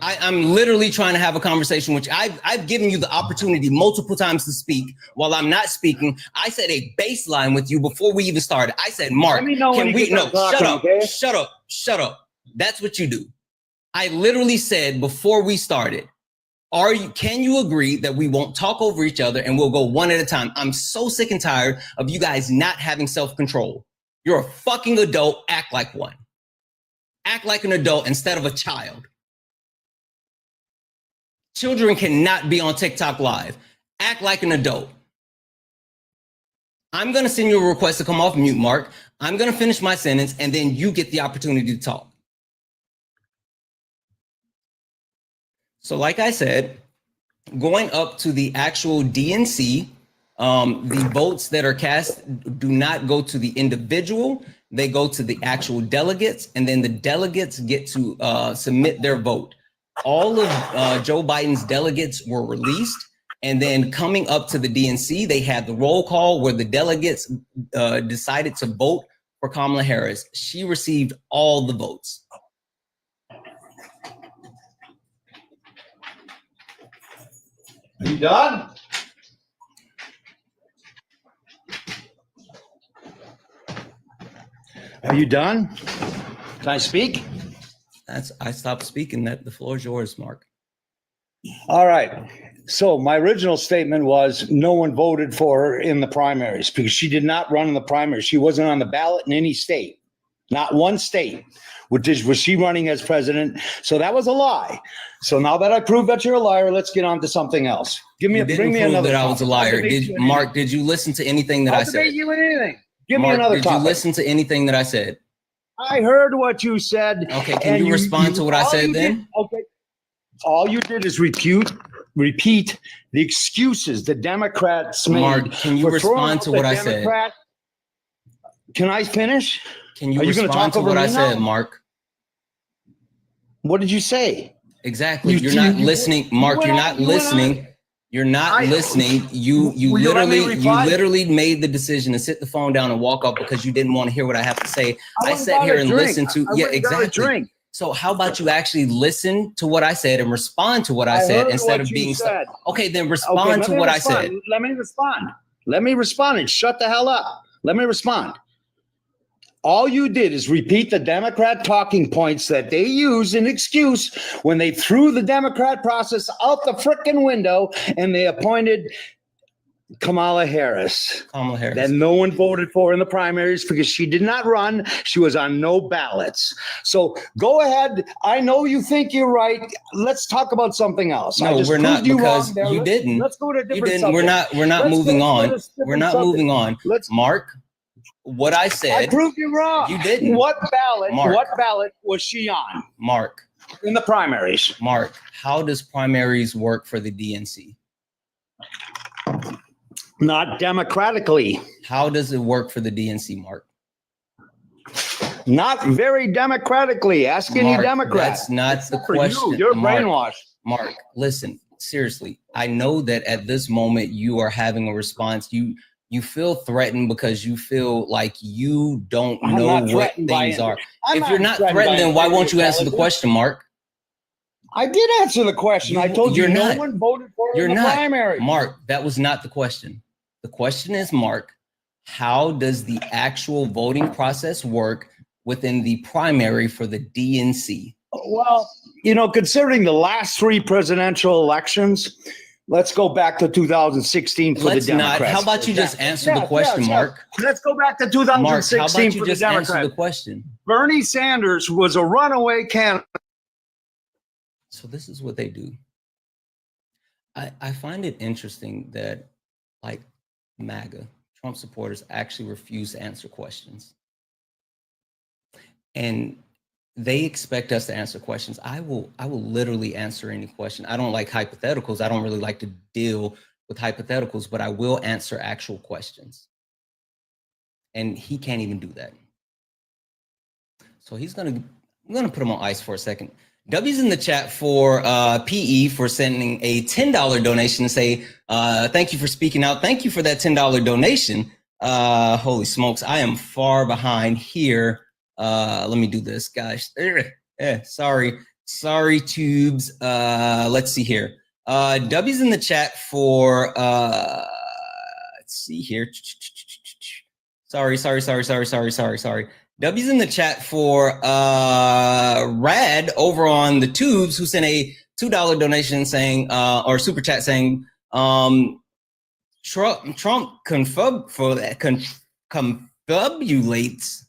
I'm literally trying to have a conversation, which I've given you the opportunity multiple times to speak. While I'm not speaking, I said a baseline with you before we even started. I said, Mark, shut up. That's what you do. I literally said before we started, can you agree that we won't talk over each other and we'll go one at a time? I'm so sick and tired of you guys not having self-control. You're a fucking adult. Act like one. Act like an adult instead of a child. Children cannot be on TikTok Live. Act like an adult. I'm going to send you a request to come off mute, Mark. I'm going to finish my sentence, and then you get the opportunity to talk. So like I said, going up to the actual DNC, the votes that are cast do not go to the individual. They go to the actual delegates, and then the delegates get to submit their vote. All of Joe Biden's delegates were released. And then coming up to the DNC, they had the roll call where the delegates decided to vote for Kamala Harris. She received all the votes. Are you done? Are you done? Can I speak? I stopped speaking. That the floor is yours, Mark. All right. So my original statement was no one voted for her in the primaries because she did not run in the primaries. She wasn't on the ballot in any state, not one state. Was she running as president? So that was a lie. So now that I proved that you're a liar, let's get on to something else. Bring me another. That I was a liar. Mark? Did you listen to anything that I said? I'll debate you in anything. Give Mark, me another topic. Did you listen to anything that I said? I heard what you said. Okay, can you respond to what I said then? Okay. All you did is repeat the excuses the Democrats made. Mark, can you respond to what I said? Can I finish? Can you respond to what I said, Mark? What did you say? Exactly. You're not listening, Mark. You're not listening. You're not listening. You literally made the decision to sit the phone down and walk off because you didn't want to hear what I have to say. I sat here and listened to. Yeah, exactly. So how about you actually listen to what I said and respond to what I said instead of being stuck? Okay, then respond to what I said. Let me respond. Let me respond and shut the hell up. Let me respond. All you did is repeat the Democrat talking points that they used in excuse when they threw the Democrat process out the frickin' window and they appointed Kamala Harris. That no one voted for in the primaries because she did not run. She was on no ballots. So go ahead. I know you think you're right. Let's talk about something else. No, we're not, because you didn't. Let's go to a different subject. We're not moving on. We're not moving on. Mark, what I said. I proved you wrong. You didn't. What ballot? Mark, what ballot was she on? Mark. In the primaries. Mark, how does primaries work for the DNC? Not democratically. How does it work for the DNC, Mark? Not very democratically. Ask any Democrat. That's not the question. You're brainwashed. Mark, listen, seriously. I know that at this moment you are having a response. You feel threatened because you feel like you don't know what things are. If you're not threatened, then why won't you answer the question, Mark? I did answer the question. I told you no one voted for her in the primary. Mark, that was not the question. The question is, Mark, how does the actual voting process work within the primary for the DNC? Well, considering the last three presidential elections, let's go back to 2016 for the Democrats. How about you just answer the question, Mark? Let's go back to 2016 Mark, how about you for just the Democrats. answer the question? Bernie Sanders was a runaway candidate. So this is what they do. I find it interesting that, like, MAGA, Trump supporters actually refuse to answer questions. And they expect us to answer questions. I will literally answer any question. I don't like hypotheticals. I don't really like to deal with hypotheticals, but I will answer actual questions. And he can't even do that. So I'm gonna put him on ice for a second. W's in the chat for PE for sending a $10 donation to say, thank you for speaking out. Thank you for that $10 donation. Holy smokes, I am far behind here. Let me do this, guys. Sorry, tubes. Let's see here. W's in the chat for, let's see here. Sorry. W's in the chat for Rad over on the tubes, who sent a $2 donation saying, or super chat saying, Trump confabulates.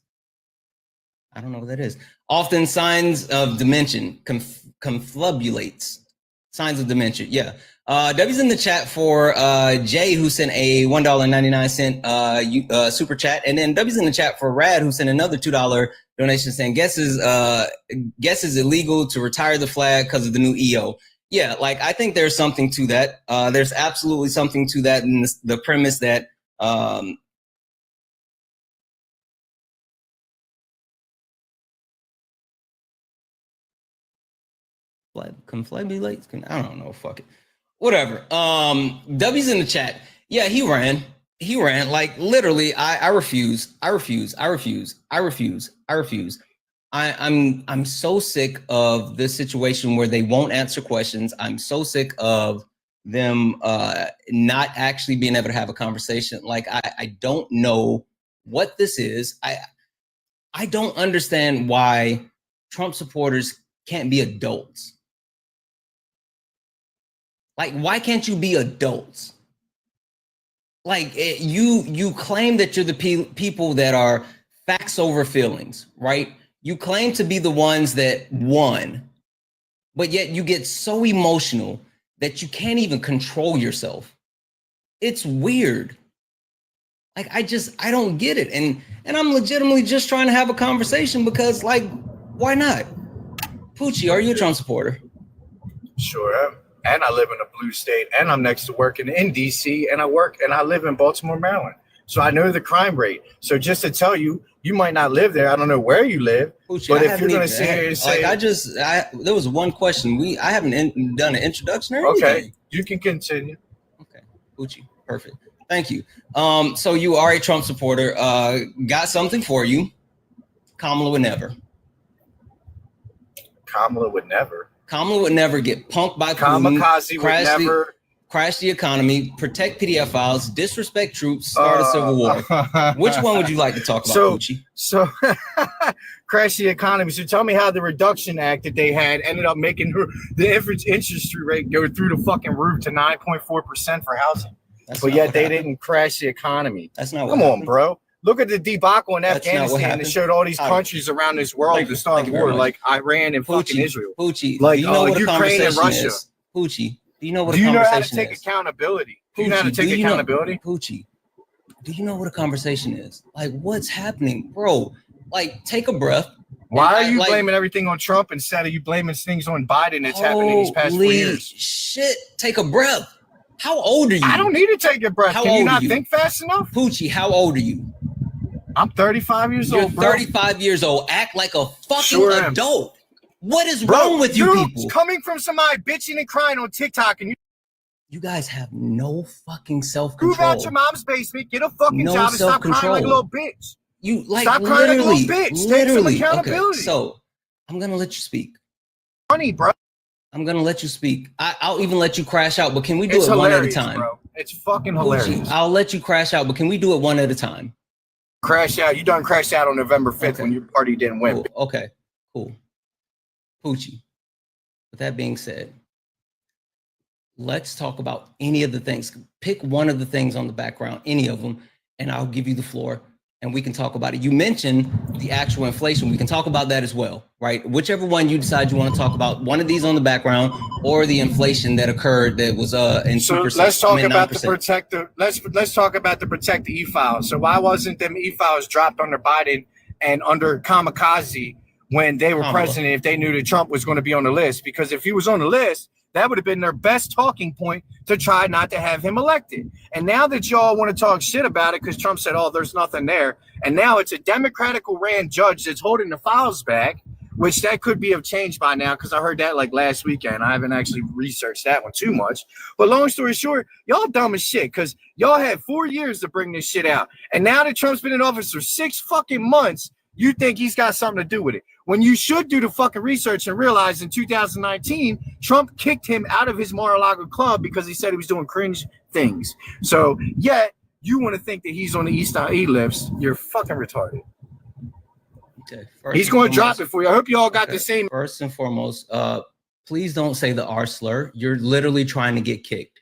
I don't know what that is. Often signs of dementia. Confabulates. Signs of dementia. Yeah. W's in the chat for Jay, who sent a $1.99 super chat, and then W's in the chat for Rad, who sent another $2 donation saying guess is illegal to retire the flag because of the new EO. Yeah, like I think there's something to that. There's absolutely something to that in the premise that confabulates. I don't know. Fuck it. Whatever. W's in the chat. Yeah, he ran. Like literally, I refuse. I'm so sick of this situation where they won't answer questions. I'm so sick of them not actually being able to have a conversation. Like, I don't know what this is. I don't understand why Trump supporters can't be adults. Like, why can't you be adults? Like, you claim that you're the people that are facts over feelings, right? You claim to be the ones that won, but yet you get so emotional that you can't even control yourself. It's weird. Like, I don't get it. And I'm legitimately just trying to have a conversation because, like, why not? Poochie, are you a Trump supporter? Sure am. And I live in a blue state, and I'm next to working in DC, and I live in Baltimore, Maryland. So I know the crime rate. So just to tell you, you might not live there. I don't know where you live, Poochie, but if you're going to sit here and say, there was one question. I haven't done an introduction or anything. Okay, you can continue. Okay, Poochie, perfect. Thank you. So you are a Trump supporter. Got something for you. Kamala would never. Kamala would never. Kamala would never get punked by Kamikaze would never crash the economy, protect PDF files, disrespect troops, start a civil war. Which one would you like to talk about, Poochie? So crash the economy. So tell me how the Reduction Act that they had ended up making the average interest rate go through the fucking roof to 9.4% for housing. But yet they didn't crash the economy. That's not what Come happened. on, bro. Look at the debacle in Afghanistan that showed all these countries around this world to start war, like Iran and fucking Israel. Poochie, like do you know what Ukraine and Russia. Is? Poochie, do you know what do a you know conversation how to take is? accountability? Poochie, do you know how to take accountability? Poochie, do you know what a conversation is? Like, what's happening, bro? Like, take a breath. Why are you blaming everything on Trump instead of you blaming things on Biden that's happened in these past 4 years? Shit, take a breath. How old are you? I don't need to take a breath. How Can you old not are you? think fast enough? Poochie, how old are you? I'm 35 years old, bro. You're 35 years old. Act like a fucking adult. What is wrong with you people? Coming from somebody bitching and crying on TikTok, and you guys have no fucking self-control. Move out your mom's basement, get a fucking job, and stop crying like a little bitch. You like stop crying like a little bitch. Take some accountability. Okay, so I'm gonna let you speak. Funny, bro. I'm gonna let you speak. I'll even let you crash out, but can we do it one at a time? Bro. It's fucking hilarious. I'll let you crash out, but can we do it one at a time? Crash out. You done crashed out on November 5th when your party didn't win. Cool. Okay, cool. Poochie, with that being said, let's talk about any of the things. Pick one of the things on the background, any of them, and I'll give you the floor and we can talk about it. You mentioned the actual inflation. We can talk about that as well, right? Whichever one you decide you want to talk about, one of these on the background or the inflation that occurred that was in 2%. So let's talk about the protect the let's talk about the protect the e-files. So why wasn't them e-files dropped under Biden and under Kamikaze when they were president if they knew that Trump was going to be on the list? Because if he was on the list, that would have been their best talking point to try not to have him elected. And now that y'all want to talk shit about it because Trump said, oh, there's nothing there. And now it's a Democratical ran judge that's holding the files back, which that could be of change by now because I heard that like last weekend. I haven't actually researched that one too much. But long story short, y'all dumb as shit because y'all had 4 years to bring this shit out. And now that Trump's been in office for 6 fucking months, you think he's got something to do with it. When you should do the fucking research and realize in 2019, Trump kicked him out of his Mar-a-Lago club because he said he was doing cringe things. So yet you want to think that he's on the East E list. You're fucking retarded. Okay. He's going to drop it for you. I hope you all got the same. First and foremost, please don't say the R slur. You're literally trying to get kicked.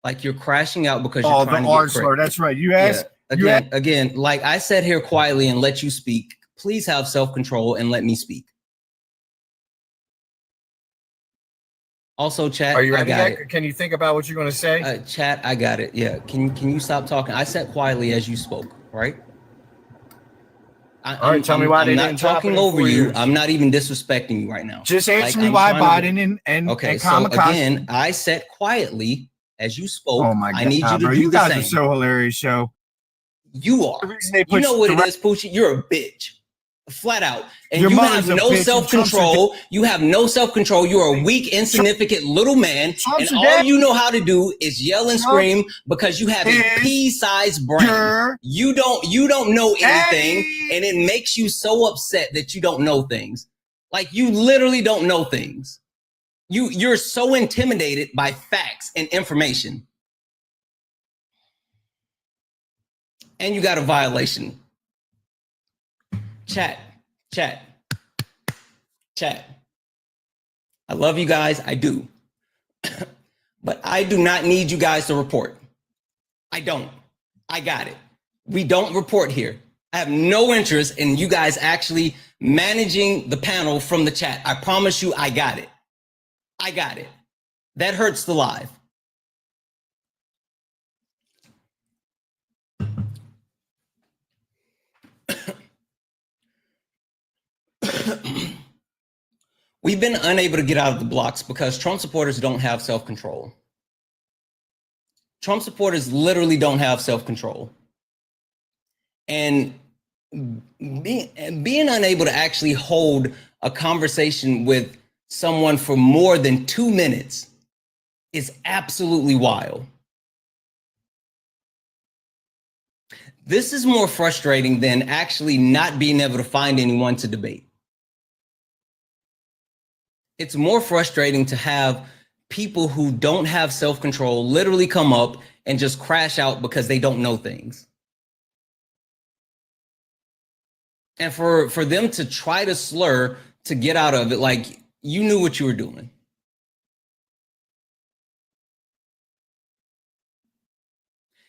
Like you're crashing out because you're trying to get R slur. That's right. You asked. Yeah. Again, like I sat here quietly and let you speak. Please have self-control and let me speak. Also, chat. Are you ready yet? Can you think about what you're going to say? Chat, I got it. Yeah. Can you stop talking? I sat quietly as you spoke, right? All right. Tell me why they didn't drop it in 4 years. I'm not talking over you. I'm not even disrespecting you right now. Just answer me why Biden and okay. So again, I sat quietly as you spoke. Oh my God! I need you to do you the guys same. Are so hilarious, show. You are. You know what it is, Poochie? You're a bitch. Flat out. And Your you have mother's a no bitch. self-control. You have no self-control. You're a weak, insignificant little man. Trump's and all you know how to do is yell and scream because you have a pea-sized brain. You don't know anything, and it makes you so upset that you don't know things. Like you literally don't know things. You're so intimidated by facts and information. And you got a violation. Chat. I love you guys. I do. But I do not need you guys to report. I don't. I got it. We don't report here. I have no interest in you guys actually managing the panel from the chat. I promise you, I got it. I got it. That hurts the live. We've been unable to get out of the blocks because Trump supporters don't have self-control. Trump supporters literally don't have self-control. And being unable to actually hold a conversation with someone for more than 2 minutes is absolutely wild. This is more frustrating than actually not being able to find anyone to debate. It's more frustrating to have people who don't have self-control literally come up and just crash out because they don't know things. And for them to try to slur to get out of it, like you knew what you were doing.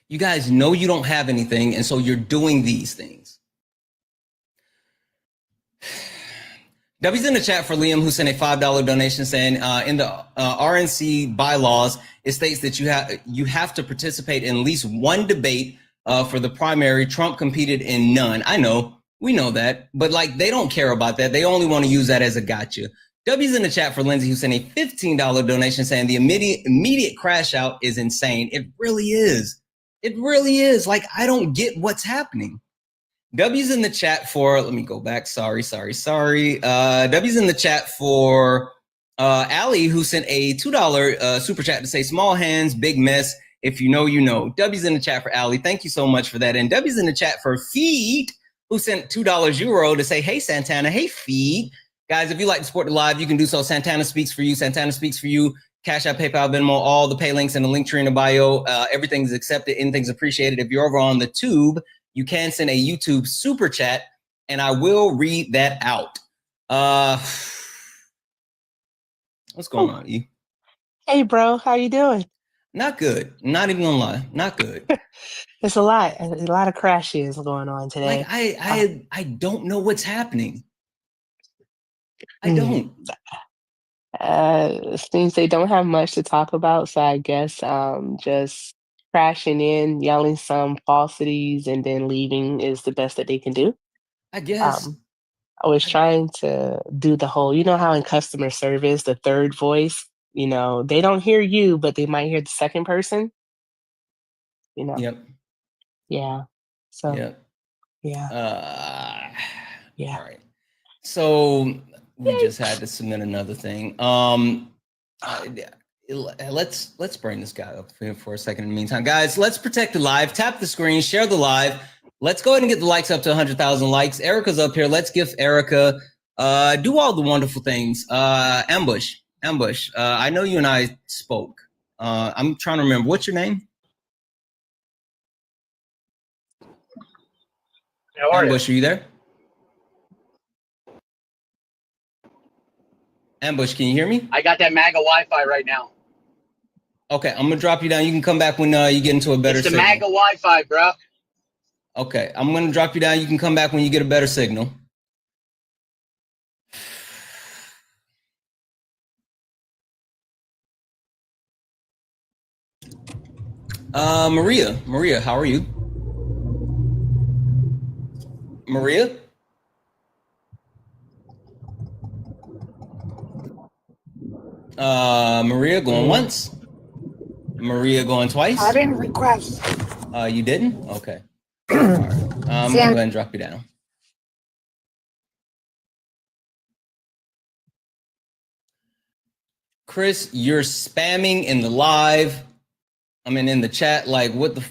You guys know you don't have anything, and so you're doing these things. W's in the chat for Liam, who sent a $5 donation saying, in the RNC bylaws, it states that you have to participate in at least one debate for the primary. Trump competed in none. I know, we know that, but like they don't care about that. They only want to use that as a gotcha. W's in the chat for Lindsay, who sent a $15 donation saying the immediate crash out is insane. It really is. It really is. Like, I don't get what's happening. W's in the chat for, let me go back. Sorry. W's in the chat for Ali, who sent a $2 super chat to say, small hands, big mess. If you know, you know. W's in the chat for Ali. Thank you so much for that. And W's in the chat for Feed, who sent $2 euro to say, hey, Santana. Hey, Feed. Guys, if you like to support the live, you can do so. Santana speaks for you. Santana speaks for you. Cash App, PayPal, Venmo, all the pay links in the link tree in the bio. Everything's accepted. Anything's appreciated. If you're over on the tube, you can send a YouTube super chat, and I will read that out. What's going on, E? Hey, bro. How you doing? Not good. Not even gonna lie. Not good. It's a lot of crashes going on today. Like I don't know what's happening. I don't. Seems they don't have much to talk about, so I guess just crashing in, yelling some falsities, and then leaving is the best that they can do. I guess. I was trying to do the whole, you know how in customer service, the third voice, you know, they don't hear you, but they might hear the second person. You know. Yep. Yeah. So. Yep. Yeah. Yeah. All right. So we just had to submit another thing. Let's bring this guy up for a second in the meantime. Guys, let's protect the live. Tap the screen, share the live. Let's go ahead and get the likes up to 100,000 likes. Erica's up here. Let's give Erica, do all the wonderful things. Ambush. I know you and I spoke. I'm trying to remember. What's your name? How are Ambush, are you there? Ambush, can you hear me? I got that MAGA Wi-Fi right now. Okay, I'm gonna drop you down. You can come back when you get into a better signal. It's the MAGA Wi-Fi, bro. Okay, I'm gonna drop you down. You can come back when you get a better signal. Maria, how are you? Maria? Maria going once. Maria going twice. I didn't request. You didn't? Okay. All right. I'm gonna go ahead and drop you down. Chris, you're spamming in the live. I mean, in the chat. Like, what the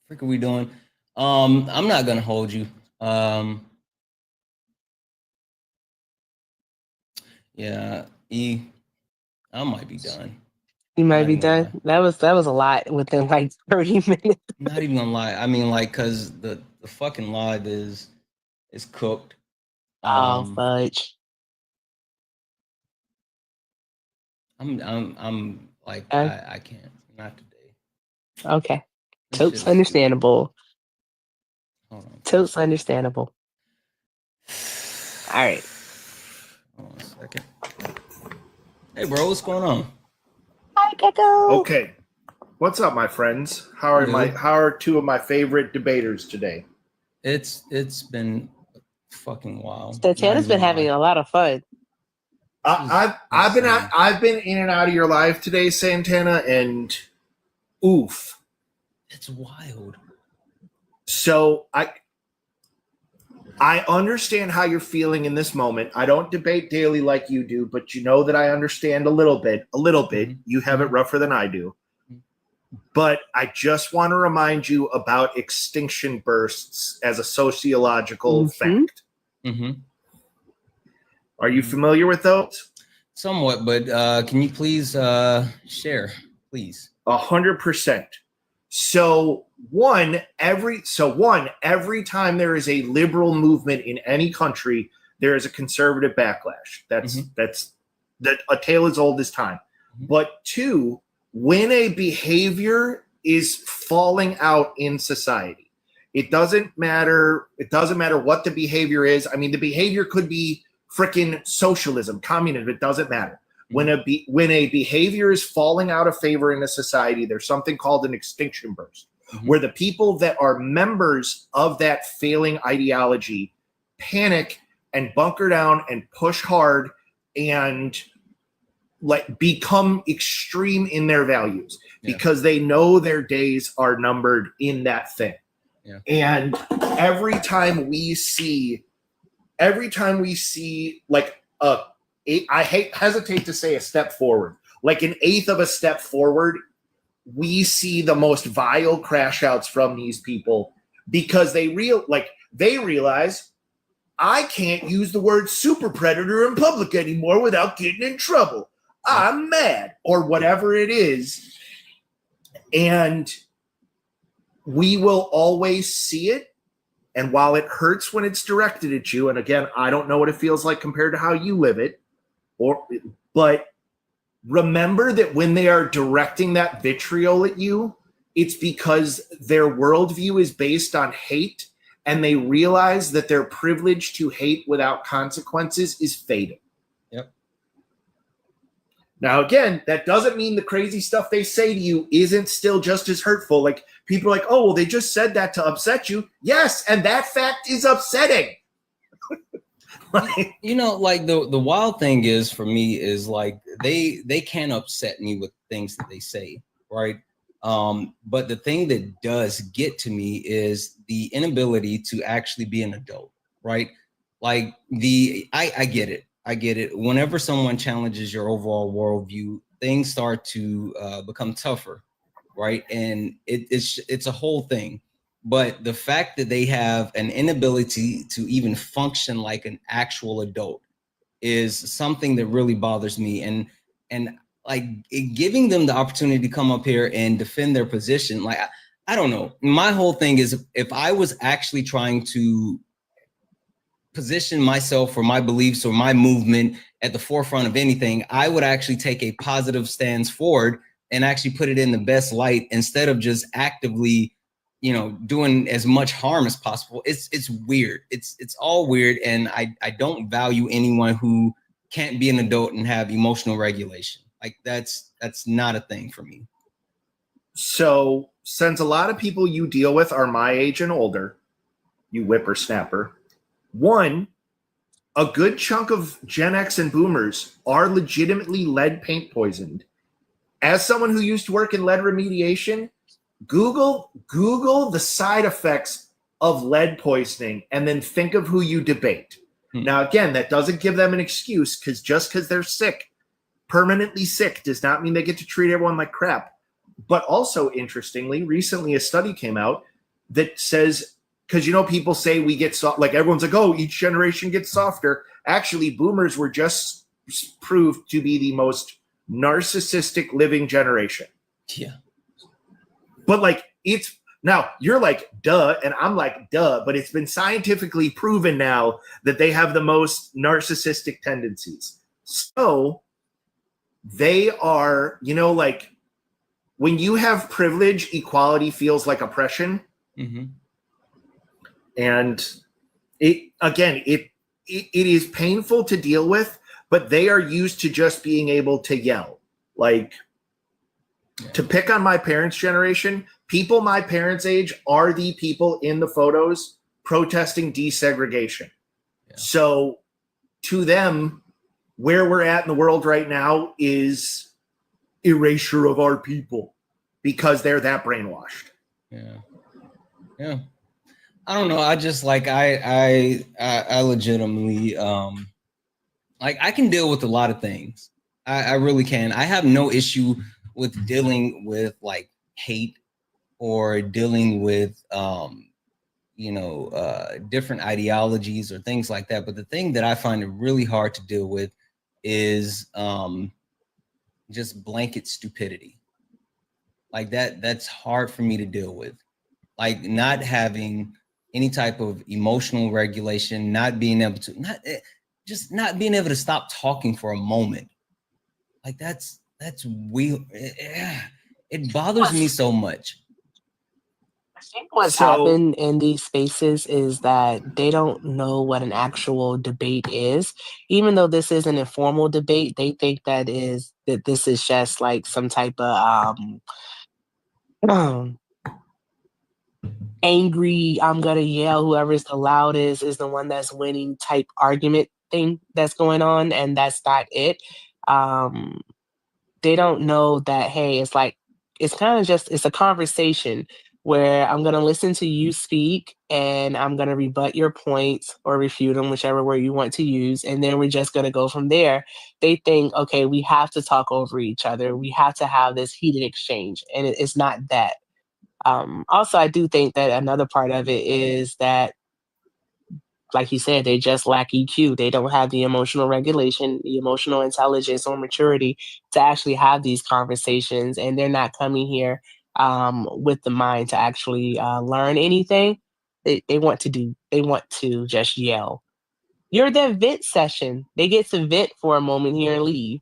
frick are we doing? I'm not gonna hold you. Yeah, E. I might be done. You might be done. That was a lot within like 30 minutes. Not even gonna lie. I mean, like, cause the fucking live is cooked. Fudge. I'm like, I can't. Not today. Okay. Totes understandable. Totes understandable. All right. Hold on a second. Hey, bro, what's going on? Hi, Gecko. Okay. What's up, my friends? How are two of my favorite debaters today? It's been fucking wild. Santana's been having a lot of fun. I've been in and out of your life today, Santana, and oof. It's wild. So I understand how you're feeling in this moment. I don't debate daily like you do, but you know that I understand a little bit. Mm-hmm. You have it rougher than I do. But I just want to remind you about extinction bursts as a sociological fact. Mm-hmm. Are you familiar with those? Somewhat, but can you please share, please? 100%. So every time there is a liberal movement in any country, there is a conservative backlash. That's a tale as old as time. Mm-hmm. But two, when a behavior is falling out in society, it doesn't matter what the behavior is. I mean, the behavior could be freaking socialism, communism, it doesn't matter. When a behavior is falling out of favor in a society, there's something called an extinction burst, where the people that are members of that failing ideology panic and bunker down and push hard and like become extreme in their values because they know their days are numbered in that thing. Yeah. And every time we see like I hesitate to say a step forward, like an eighth of a step forward, we see the most vile crash outs from these people because they realize I can't use the word super predator in public anymore without getting in trouble. I'm mad or whatever it is. And we will always see it. And while it hurts when it's directed at you, and again, I don't know what it feels like compared to how you live it, but remember that when they are directing that vitriol at you, it's because their worldview is based on hate, and they realize that their privilege to hate without consequences is fading. Yep. Now, again, that doesn't mean the crazy stuff they say to you isn't still just as hurtful. Like, people are like, oh, well, they just said that to upset you. Yes, and that fact is upsetting. You know, like the wild thing is for me is like they can upset me with things that they say, right? But the thing that does get to me is the inability to actually be an adult, right? Like I get it. I get it. Whenever someone challenges your overall worldview, things start to become tougher, right? And it's a whole thing. But the fact that they have an inability to even function like an actual adult is something that really bothers me. And like giving them the opportunity to come up here and defend their position, like I don't know. My whole thing is if I was actually trying to position myself or my beliefs or my movement at the forefront of anything, I would actually take a positive stance forward and actually put it in the best light instead of just actively, you know, doing as much harm as possible. It's weird. It's all weird. And I don't value anyone who can't be an adult and have emotional regulation. Like that's not a thing for me. So since a lot of people you deal with are my age and older, you whippersnapper, one, a good chunk of Gen X and boomers are legitimately lead paint poisoned. As someone who used to work in lead remediation, Google the side effects of lead poisoning and then think of who you debate. Now, again, that doesn't give them an excuse because just because they're sick, permanently sick, does not mean they get to treat everyone like crap. But also, interestingly, recently a study came out that says, because, you know, people say we get soft, like everyone's like, oh, each generation gets softer. Actually, boomers were just proved to be the most narcissistic living generation. Yeah. But like, it's now you're like, duh, and I'm like, duh, but it's been scientifically proven now that they have the most narcissistic tendencies. So they are, like when you have privilege, equality feels like oppression. Mm-hmm. And it is painful to deal with, but they are used to just being able to yell. Like, to pick on my parents' generation, people my parents' age are the people in the photos protesting desegregation. Yeah. So to them, where we're at in the world right now is erasure of our people because they're that brainwashed. Yeah. Yeah. I don't know. I just like, I legitimately, like I can deal with a lot of things. I really can. I have no issue with dealing with like hate or dealing with, different ideologies or things like that. But the thing that I find it really hard to deal with is just blanket stupidity. Like that's hard for me to deal with. Like not having any type of emotional regulation, not being able to, not being able to stop talking for a moment. Like that's weird. It bothers me so much. I think what's happened in these spaces is that they don't know what an actual debate is. Even though this is an informal debate, they think that this is just like some type of angry, I'm gonna yell, whoever's the loudest is the one that's winning type argument thing that's going on, and that's not it. They don't know that, hey, it's like, it's kind of just, it's a conversation where I'm gonna listen to you speak and I'm gonna rebut your points or refute them, whichever word you want to use, and then we're just gonna go from there. They think, okay, we have to talk over each other. We have to have this heated exchange, and it's not that. Also, I do think that another part of it is that, like you said, they just lack EQ. They don't have the emotional regulation, the emotional intelligence or maturity to actually have these conversations. And they're not coming here with the mind to actually learn anything. They want to just yell. You're their vent session. They get to vent for a moment here and leave.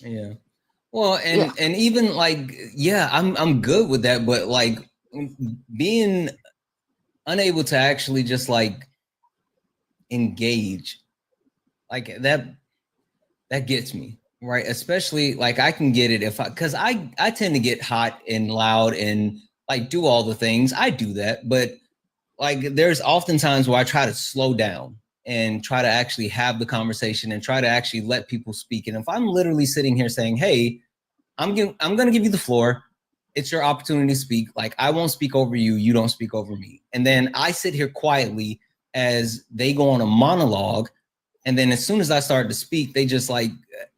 Yeah. Well, and even like, I'm good with that, but like being unable to actually just like engage, like that gets me, right? Especially like I can get it because I tend to get hot and loud and like do all the things. I do that, but like there's often times where I try to slow down and try to actually have the conversation and try to actually let people speak. And if I'm literally sitting here saying, hey, I'm going to give you the floor. It's your opportunity to speak. Like, I won't speak over you. You don't speak over me. And then I sit here quietly as they go on a monologue. And then as soon as I start to speak, they just like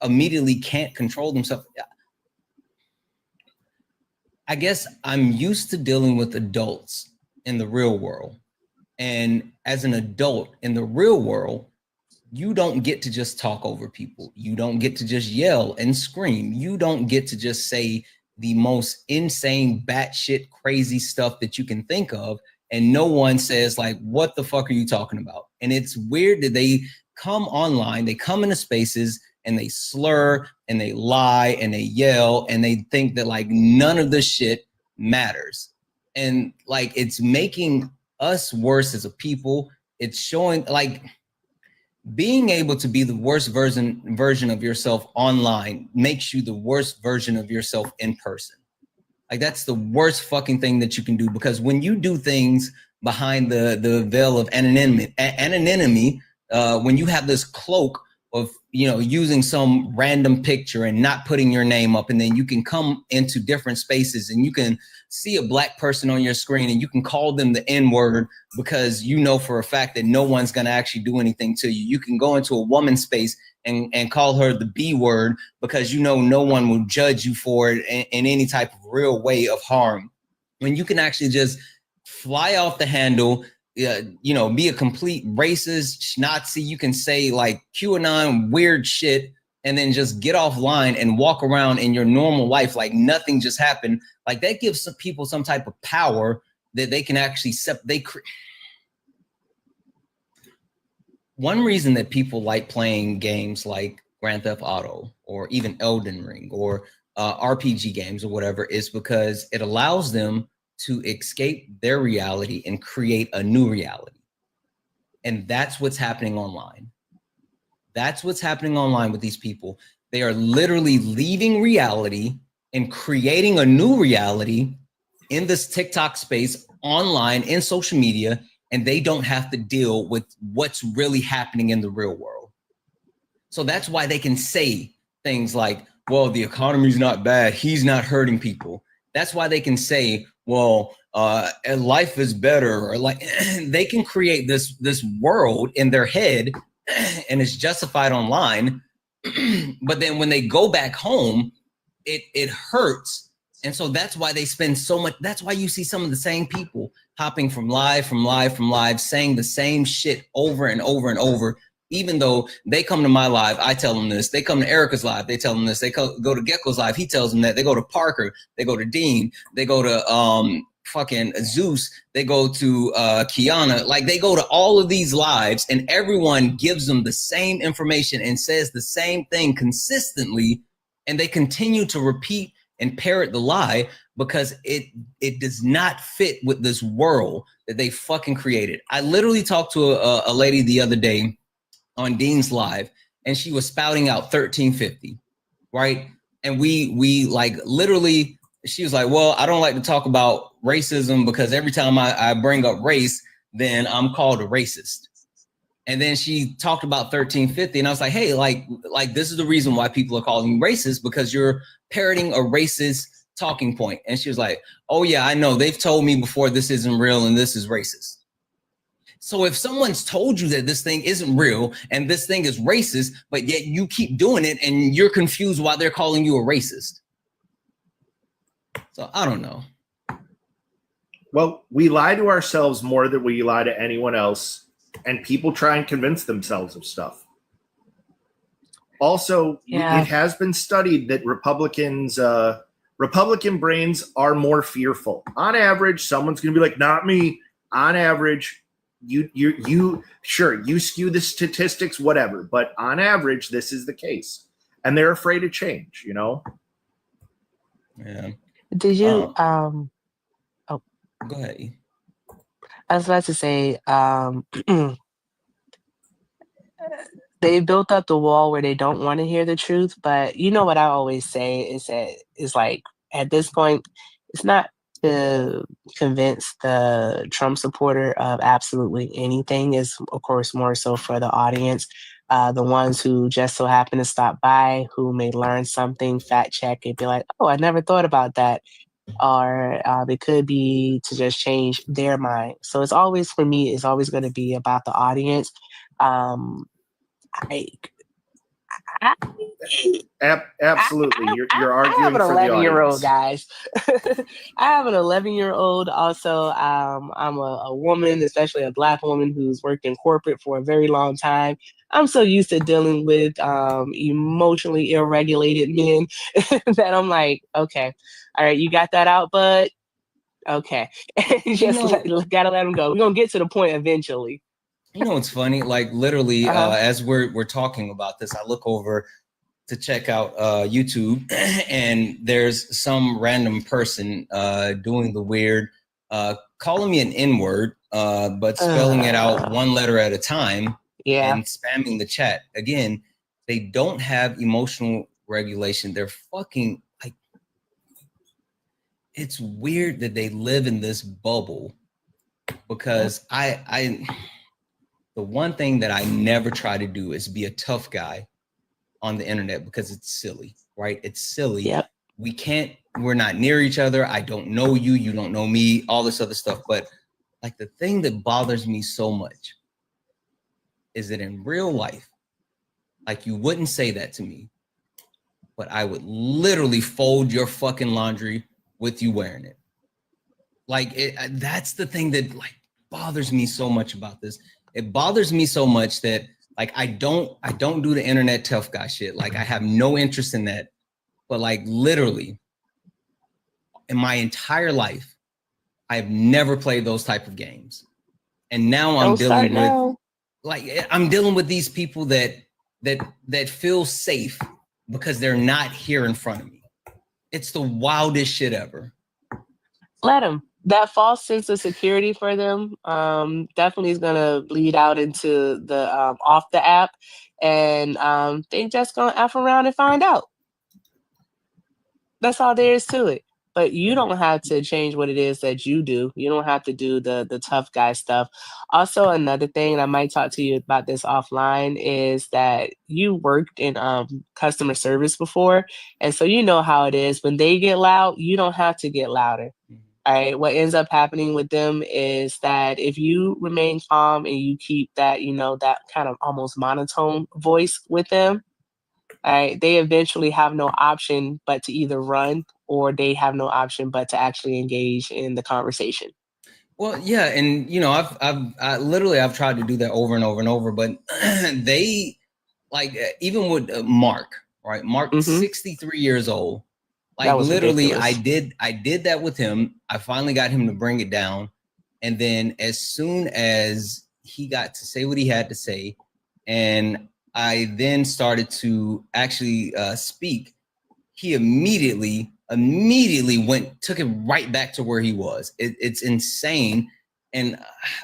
immediately can't control themselves. I guess I'm used to dealing with adults in the real world. And as an adult in the real world, you don't get to just talk over people. You don't get to just yell and scream. You don't get to just say the most insane, batshit crazy stuff that you can think of. And no one says like, what the fuck are you talking about? And it's weird that they come online, they come into spaces and they slur and they lie and they yell and they think that like none of this shit matters. And like, it's making us worse as a people. It's showing like, being able to be the worst version of yourself online makes you the worst version of yourself in person. Like that's the worst fucking thing that you can do, because when you do things behind the veil of anonymity, when you have this cloak of, using some random picture and not putting your name up, and then you can come into different spaces and you can see a black person on your screen and you can call them the N-word because you know for a fact that no one's going to actually do anything to you. You can go into a woman's space and call her the B word because no one will judge you for it in any type of real way of harm. When you can actually just fly off the handle, be a complete racist Nazi. You can say like QAnon weird shit and then just get offline and walk around in your normal life like nothing just happened. Like that gives some people some type of power that they can actually one reason that people like playing games like Grand Theft Auto or even Elden Ring or RPG games or whatever is because it allows them to escape their reality and create a new reality. And that's what's happening online. That's what's happening online with these people. They are literally leaving reality and creating a new reality in this TikTok space, online, in social media, and they don't have to deal with what's really happening in the real world. So that's why they can say things like, well, the economy's not bad, he's not hurting people. That's why they can say, well, life is better, or like they can create this world in their head and it's justified online. But then when they go back home, it hurts. And so that's why they spend so much. That's why you see some of the same people hopping from live, saying the same shit over and over and over. Even though they come to my live, I tell them this. They come to Erica's live, they tell them this. They go to Gecko's live, he tells them that. They go to Parker, they go to Dean, they go to fucking Zeus, they go to Kiana. Like they go to all of these lives, and everyone gives them the same information and says the same thing consistently, and they continue to repeat and parrot the lie because it does not fit with this world that they fucking created. I literally talked to a lady the other day on Dean's live, and she was spouting out 1350, right? And we like literally, she was like, well, I don't like to talk about racism because every time I bring up race, then I'm called a racist. And then she talked about 1350, and I was like, hey, like this is the reason why people are calling you racist, because you're parroting a racist talking point. And she was like, oh yeah, I know, they've told me before this isn't real and this is racist. So if someone's told you that this thing isn't real and this thing is racist, but yet you keep doing it and you're confused why they're calling you a racist. So I don't know. Well, we lie to ourselves more than we lie to anyone else, and people try and convince themselves of stuff. Also, it has been studied that Republican brains are more fearful. On average, someone's going to be like, not me. On average, you sure, you skew the statistics, whatever, but on average, this is the case, and they're afraid of change, you know? Yeah. Did you, Go ahead. I was about to say, they built up the wall where they don't want to hear the truth, but you know what I always say is that it's like, at this point, it's not to convince the Trump supporter of absolutely anything. Is of course more so for the audience, the ones who just so happen to stop by, who may learn something, fact check, and be like, oh, I never thought about that. Or it could be to just change their mind. So it's always, for me, it's always going to be about the audience. Absolutely. You're arguing I have an for the 11-year-old, audience. guys. I have an 11-year-old. Also, I'm a woman, especially a Black woman who's worked in corporate for a very long time. I'm so used to dealing with emotionally ill-regulated men that I'm like, okay, all right, you got that out, bud? Okay. Gotta let them go. We're going to get to the point eventually. You know what's funny? Like literally, as we're talking about this, I look over to check out YouTube, and there's some random person doing the weird, calling me an N-word, but spelling it out one letter at a time, and spamming the chat. Again, they don't have emotional regulation. They're fucking like, it's weird that they live in this bubble, because the one thing that I never try to do is be a tough guy on the internet, because it's silly, right? It's silly. Yep. We're not near each other. I don't know you. You don't know me, all this other stuff. But like the thing that bothers me so much is that in real life, like you wouldn't say that to me, but I would literally fold your fucking laundry with you wearing it. Like that's the thing that like bothers me so much about this. It bothers me so much that Like I don't do the internet tough guy shit. Like I have no interest in that. But like literally in my entire life, I've never played those type of games. And now I'm dealing with like I'm dealing with these people that feel safe because they're not here in front of me. It's the wildest shit ever. Let them. That false sense of security for them definitely is going to bleed out into the off the app, and they just going to F around and find out. That's all there is to it. But you don't have to change what it is that you do. You don't have to do the tough guy stuff. Also, another thing, and I might talk to you about this offline, is that you worked in customer service before. And so you know how it is. When they get loud, you don't have to get louder. All right. What ends up happening with them is that if you remain calm and you keep that, that kind of almost monotone voice with them, they eventually have no option but to either run, or they have no option but to actually engage in the conversation. Well, yeah, and I've tried to do that over and over and over, but they like even with Mark, right? Mark, 63 years old. Like literally, ridiculous. I did that with him. I finally got him to bring it down, and then as soon as he got to say what he had to say, and I then started to actually speak, he immediately took it right back to where he was. It's insane. And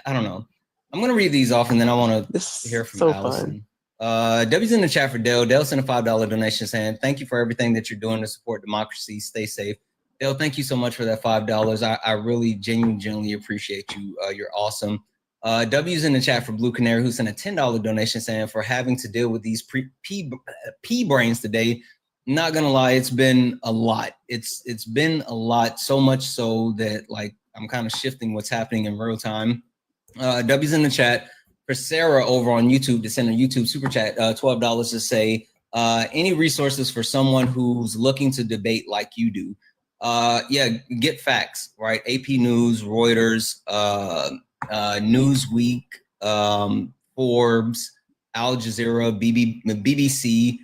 I don't know. I'm going to read these off and then I want to hear from Allison. W's in the chat for Dale. Dale sent a $5 donation saying, thank you for everything that you're doing to support democracy. Stay safe. Dale, thank you so much for that $5. I really genuinely appreciate you. You're awesome. W's in the chat for Blue Canary, who sent a $10 donation saying, for having to deal with these pea brains today. Not gonna lie, it's been a lot. It's been a lot, so much so that like I'm kind of shifting what's happening in real time. W's in the chat for Sarah over on YouTube to send a YouTube super chat, $12 to say, any resources for someone who's looking to debate like you do. Yeah, get facts, right? AP News, Reuters, Newsweek, Forbes, Al Jazeera, BBC,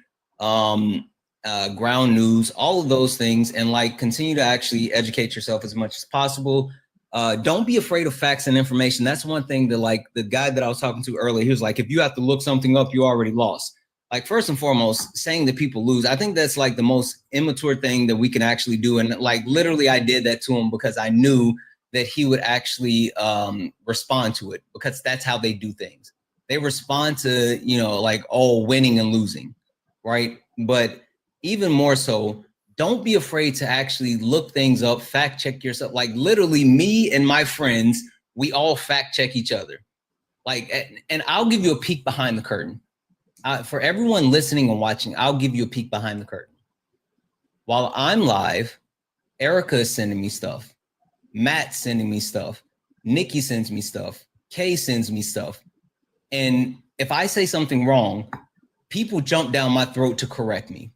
Ground News, all of those things, and like continue to actually educate yourself as much as possible. Don't be afraid of facts and information. That's one thing that like the guy that I was talking to earlier, he was like, if you have to look something up, you already lost. Like first and foremost, saying that people lose, I think that's like the most immature thing that we can actually do. And like literally I did that to him because I knew that he would actually respond to it, because that's how they do things. They respond to, like, oh, winning and losing, right? But even more so, don't be afraid to actually look things up, fact check yourself. Like literally me and my friends, we all fact check each other. Like, and I'll give you a peek behind the curtain. For everyone listening and watching, I'll give you a peek behind the curtain. While I'm live, Erica is sending me stuff. Matt's sending me stuff. Nikki sends me stuff. Kay sends me stuff. And if I say something wrong, people jump down my throat to correct me.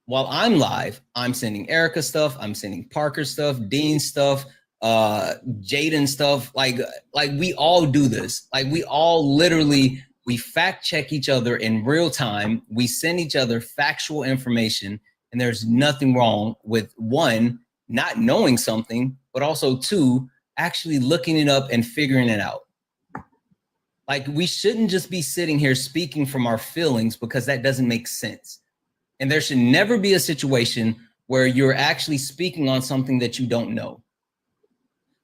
While I'm live, I'm sending Erica stuff. I'm sending Parker stuff, Dean stuff, Jaden stuff. Like we all do this. Like we all literally, we fact check each other in real time. We send each other factual information, and there's nothing wrong with one, not knowing something, but also two, actually looking it up and figuring it out. Like we shouldn't just be sitting here speaking from our feelings, because that doesn't make sense. And there should never be a situation where you're actually speaking on something that you don't know.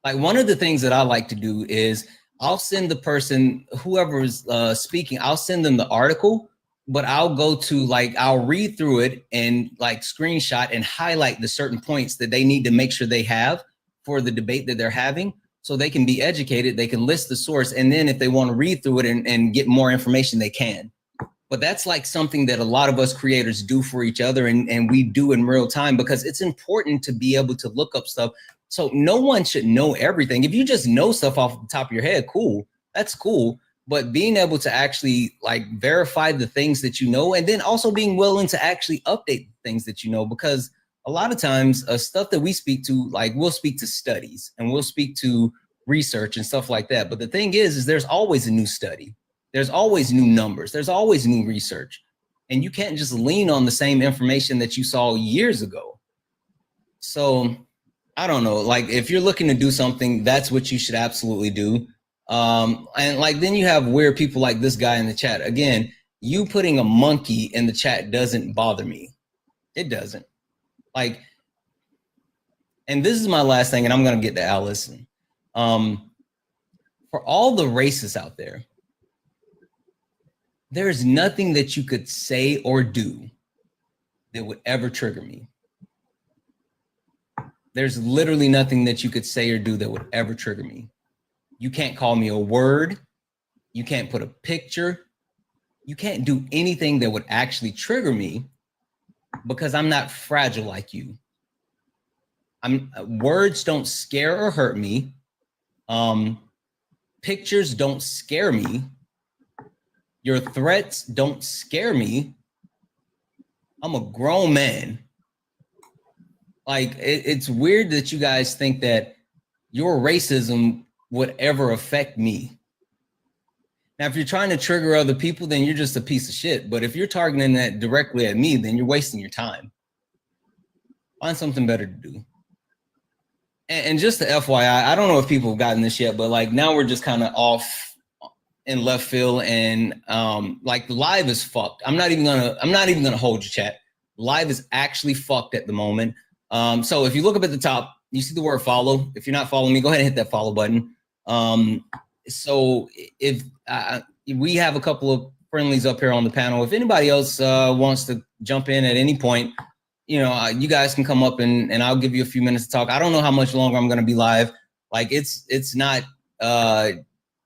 Like one of the things that I like to do is I'll send the person, whoever is speaking, I'll send them the article, but I'll go to like, I'll read through it and like screenshot and highlight the certain points that they need to make sure they have for the debate that they're having, so they can be educated, they can list the source, and then if they want to read through it and get more information, they can. But that's like something that a lot of us creators do for each other, and we do in real time, because it's important to be able to look up stuff. So no one should know everything. If you just know stuff off the top of your head, cool, that's cool. But being able to actually like verify the things that you know, and then also being willing to actually update things that you know, because a lot of times stuff that we speak to, like we'll speak to studies and we'll speak to research and stuff like that. But the thing is there's always a new study. There's always new numbers. There's always new research. And you can't just lean on the same information that you saw years ago. So I don't know, like if you're looking to do something, that's what you should absolutely do. And like, then you have weird people like this guy in the chat. Again, you putting a monkey in the chat doesn't bother me. It doesn't. Like, and this is my last thing, and I'm going to get to Allison. For all the racists out there, there's nothing that you could say or do that would ever trigger me. There's literally nothing that you could say or do that would ever trigger me. You can't call me a word. You can't put a picture. You can't do anything that would actually trigger me because I'm not fragile like you. Words don't scare or hurt me. Pictures don't scare me. Your threats don't scare me. I'm a grown man. Like, it's weird that you guys think that your racism would ever affect me. Now, if you're trying to trigger other people, then you're just a piece of shit. But if you're targeting that directly at me, then you're wasting your time. Find something better to do. And just the FYI, I don't know if people have gotten this yet, but like now we're just kind of off in left field, and like live is fucked. I'm not even gonna hold you, chat. Live is actually fucked at the moment. So if you look up at the top, you see the word follow. If you're not following me, go ahead and hit that follow button. So if we have a couple of friendlies up here on the panel, if anybody else wants to jump in at any point, you know, you guys can come up and I'll give you a few minutes to talk. I don't know how much longer I'm going to be live. Like it's not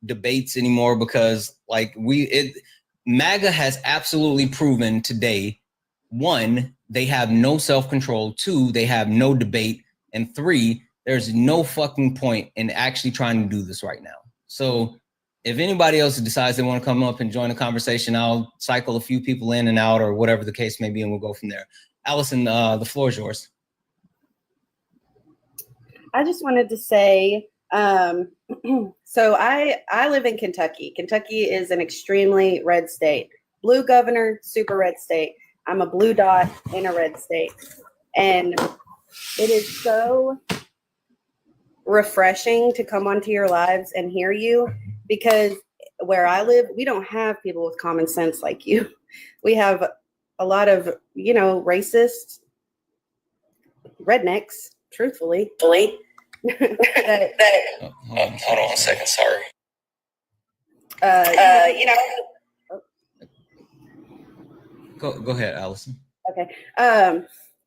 debates anymore because like MAGA has absolutely proven today, 1, they have no self-control, 2, they have no debate, and 3, there's no fucking point in actually trying to do this right now. So if anybody else decides they want to come up and join the conversation, I'll cycle a few people in and out or whatever the case may be, and we'll go from there. Allison, the floor is yours. I just wanted to say, so I live in Kentucky. Kentucky is an extremely red state. Blue governor, super red state. I'm a blue dot in a red state. And it is so refreshing to come onto your lives and hear you, because where I live, we don't have people with common sense like you. We have a lot of, you know, racist rednecks, truthfully. Hold on a second, sorry. You know. Go ahead, Allison. Okay.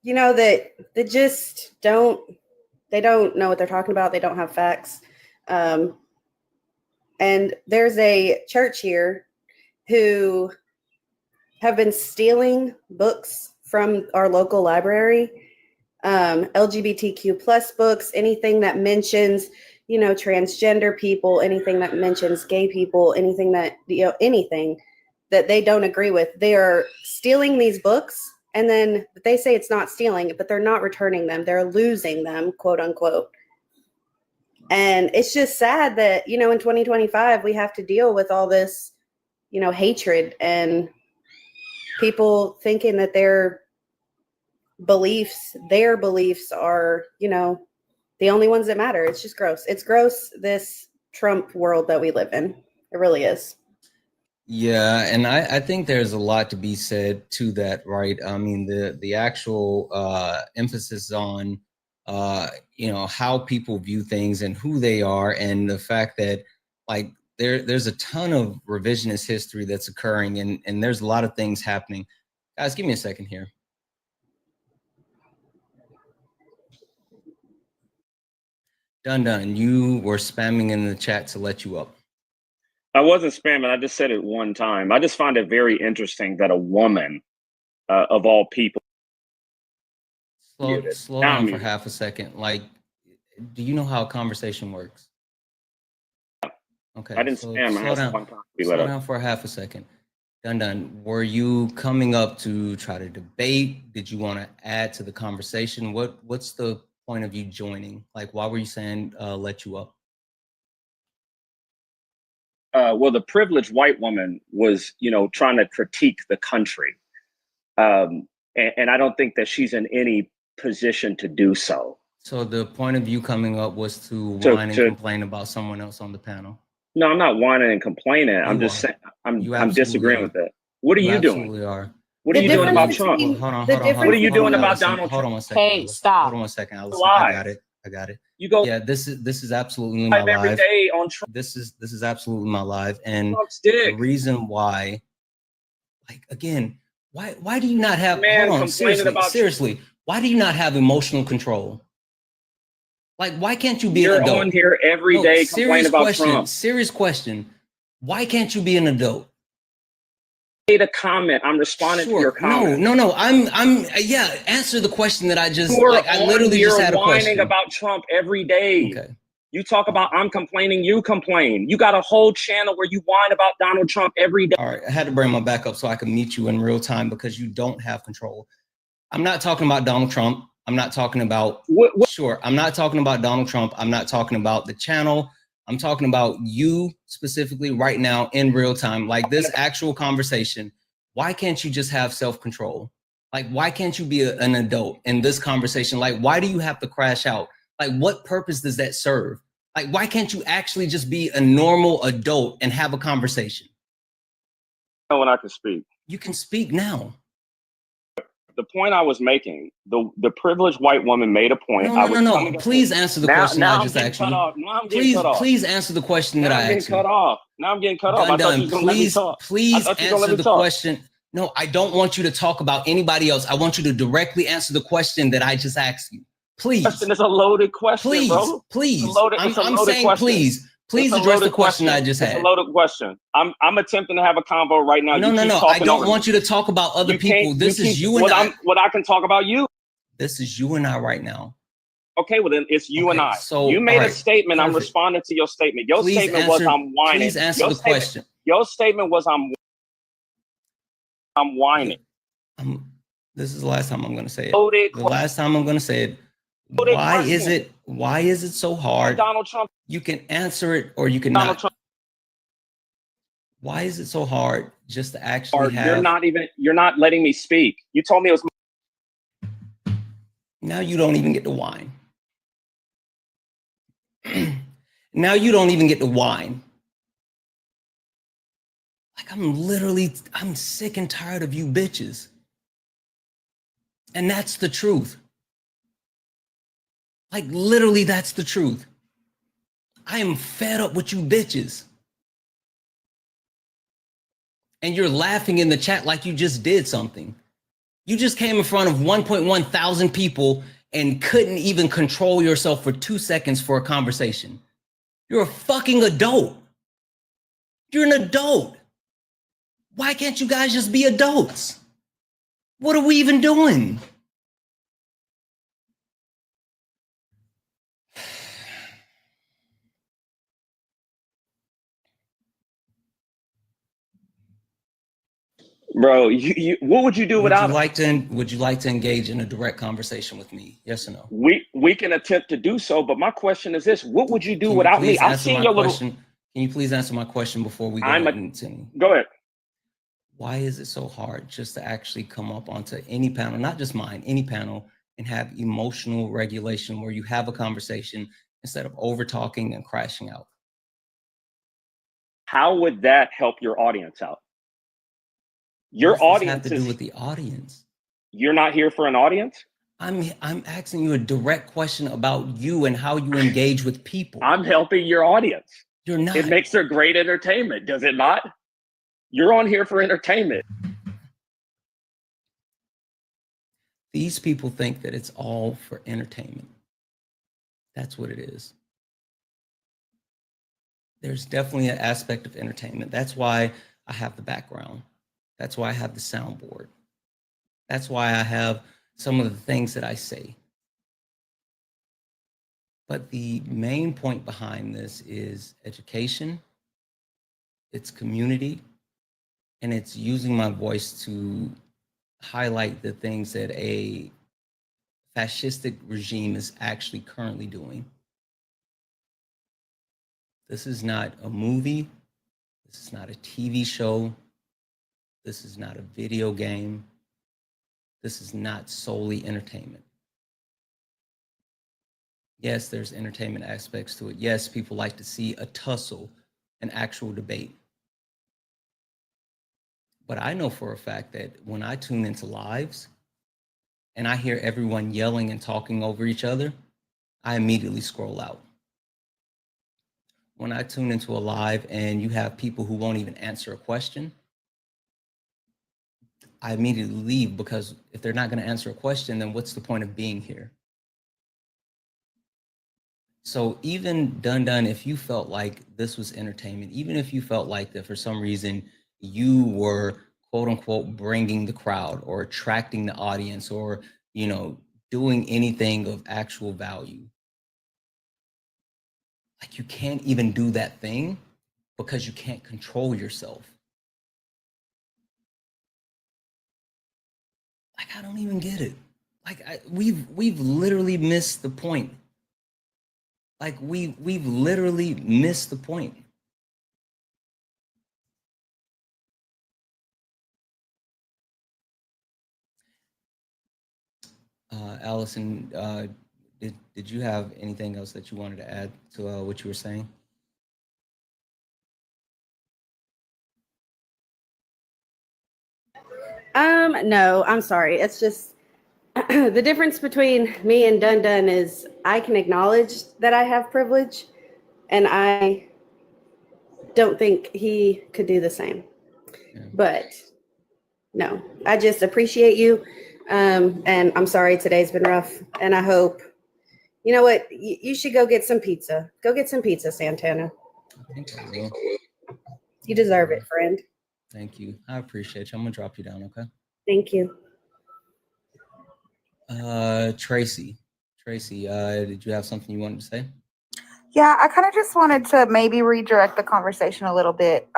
You know, that they just don't know what they're talking about. They don't have facts. And there's a church here who have been stealing books from our local library, LGBTQ plus books, anything that mentions, you know, transgender people, anything that mentions gay people, anything that, you know, anything that they don't agree with. They are stealing these books, and then they say it's not stealing, but they're not returning them. They're losing them, quote unquote. And it's just sad that, you know, in 2025, we have to deal with all this, you know, hatred and people thinking that their beliefs are, you know, the only ones that matter. It's just gross. It's gross, this Trump world that we live in. It really is. Yeah, and I think there's a lot to be said to that, right? I mean, the actual emphasis on, you know, how people view things and who they are, and the fact that, like, there's a ton of revisionist history that's occurring, and there's a lot of things happening. Guys, give me a second here. Dun, you were spamming in the chat to let you up. I wasn't spamming. I just said it one time. I just find it very interesting that a woman, of all people. Slow down for half a second. Like, do you know how a conversation works? Okay. I didn't spam. Slow down for half a second. Dun, were you coming up to try to debate? Did you want to add to the conversation? What's the point of you joining? Like, why were you saying let you up? the privileged white woman was, trying to critique the country. And I don't think that she's in any position to do so. So the point of you coming up was to whine and complain about someone else on the panel. No, I'm not whining and complaining. I'm just saying I'm disagreeing with it. What are you doing? Absolutely are. What are you doing about Trump? Hold on. What are you doing about Donald Trump? Hold on one second. Hey, stop. Hold on 1 second. I got it. You go. Yeah, this is absolutely my live. Every day on Trump. This is absolutely my live, and the reason why, like, again, why do you not have? Hold on, seriously, why do you not have emotional control? Like, why can't you be an adult? You're on here every day complaining about Trump. Serious question. Why can't you be an adult? Made a comment. I'm responding to your comment. No. I'm answer the question that I just I literally just had a question. Whining about Trump every day. Okay. You talk about I'm complaining, you complain. You got a whole channel where you whine about Donald Trump every day. All right, I had to bring my back up so I could meet you in real time because you don't have control. I'm not talking about Donald Trump. I'm not talking about Sure. I'm not talking about Donald Trump. I'm not talking about the channel. I'm talking about you specifically right now in real time, like this actual conversation. Why can't you just have self-control? Like, why can't you be an adult in this conversation? Like, why do you have to crash out? Like, what purpose does that serve? Like, why can't you actually just be a normal adult and have a conversation? When I can speak. You can speak now. The point I was making, the privileged white woman made a point. No. Please answer the question I just asked you. Please answer the question that I asked you. Now I'm getting cut off. Please answer the question. No, I don't want you to talk about anybody else. I want you to directly answer the question that I just asked you. Please. It's a loaded question, bro. Please. I'm saying please. Please address the question I just had. It's a loaded question. I'm attempting to have a convo right now. No. I don't want you to talk about other people. This is you and I. What I can talk about you. This is you and I right now. Okay, well then it's you and I. So you made a statement. Perfect. I'm responding to your statement. Your statement was I'm whining. Please answer the question. Your statement was I'm whining. This is the last time I'm going to say it. The last time I'm going to say it. Why is it so hard? Donald Trump. You can answer it or you cannot. Why is it so hard just to actually have? You're not letting me speak. You told me it was. Now you don't even get to whine. Now you don't even get to whine. Like, I'm sick and tired of you bitches. And that's the truth. Like, literally, that's the truth. I am fed up with you bitches. And you're laughing in the chat like you just did something. You just came in front of 1.1 thousand people and couldn't even control yourself for 2 seconds for a conversation. You're a fucking adult. You're an adult. Why can't you guys just be adults? What are we even doing? Bro, what would you do without? Would you like to engage in a direct conversation with me? Yes or no? We can attempt to do so, but my question is this: what would you do without me? I've seen your question. Can you please answer my question before we go? Go ahead. Why is it so hard just to actually come up onto any panel, not just mine, any panel, and have emotional regulation where you have a conversation instead of over talking and crashing out? How would that help your audience out? Your audience have to do with the audience. You're not here for an audience? I'm asking you a direct question about you and how you engage with people. I'm helping your audience. You're not. It makes for great entertainment, does it not? You're on here for entertainment. These people think that it's all for entertainment. That's what it is. There's definitely an aspect of entertainment. That's why I have the background. That's why I have the soundboard. That's why I have some of the things that I say. But the main point behind this is education, it's community, and it's using my voice to highlight the things that a fascistic regime is actually currently doing. This is not a movie. This is not a TV show. This is not a video game. This is not solely entertainment. Yes, there's entertainment aspects to it. Yes, people like to see a tussle, an actual debate. But I know for a fact that when I tune into lives and I hear everyone yelling and talking over each other, I immediately scroll out. When I tune into a live and you have people who won't even answer a question, I immediately leave, because if they're not going to answer a question, then what's the point of being here? So even Dun, if you felt like this was entertainment, even if you felt like that for some reason you were quote unquote bringing the crowd or attracting the audience or, you know, doing anything of actual value, like you can't even do that thing because you can't control yourself. Like, I don't even get it. Like, we've literally missed the point. Like we've literally missed the point. Allison, did you have anything else that you wanted to add to what you were saying? No, I'm sorry. It's just the difference between me and Dun is I can acknowledge that I have privilege, and I don't think he could do the same. Yeah. But no, I just appreciate you. And I'm sorry today's been rough. And I hope, you know what, you should go get some pizza. Go get some pizza, Santana. I think I will. You deserve it, friend. Thank you. I appreciate you. I'm gonna drop you down, okay? Thank you. Tracy, did you have something you wanted to say? Yeah, I kind of just wanted to maybe redirect the conversation a little bit.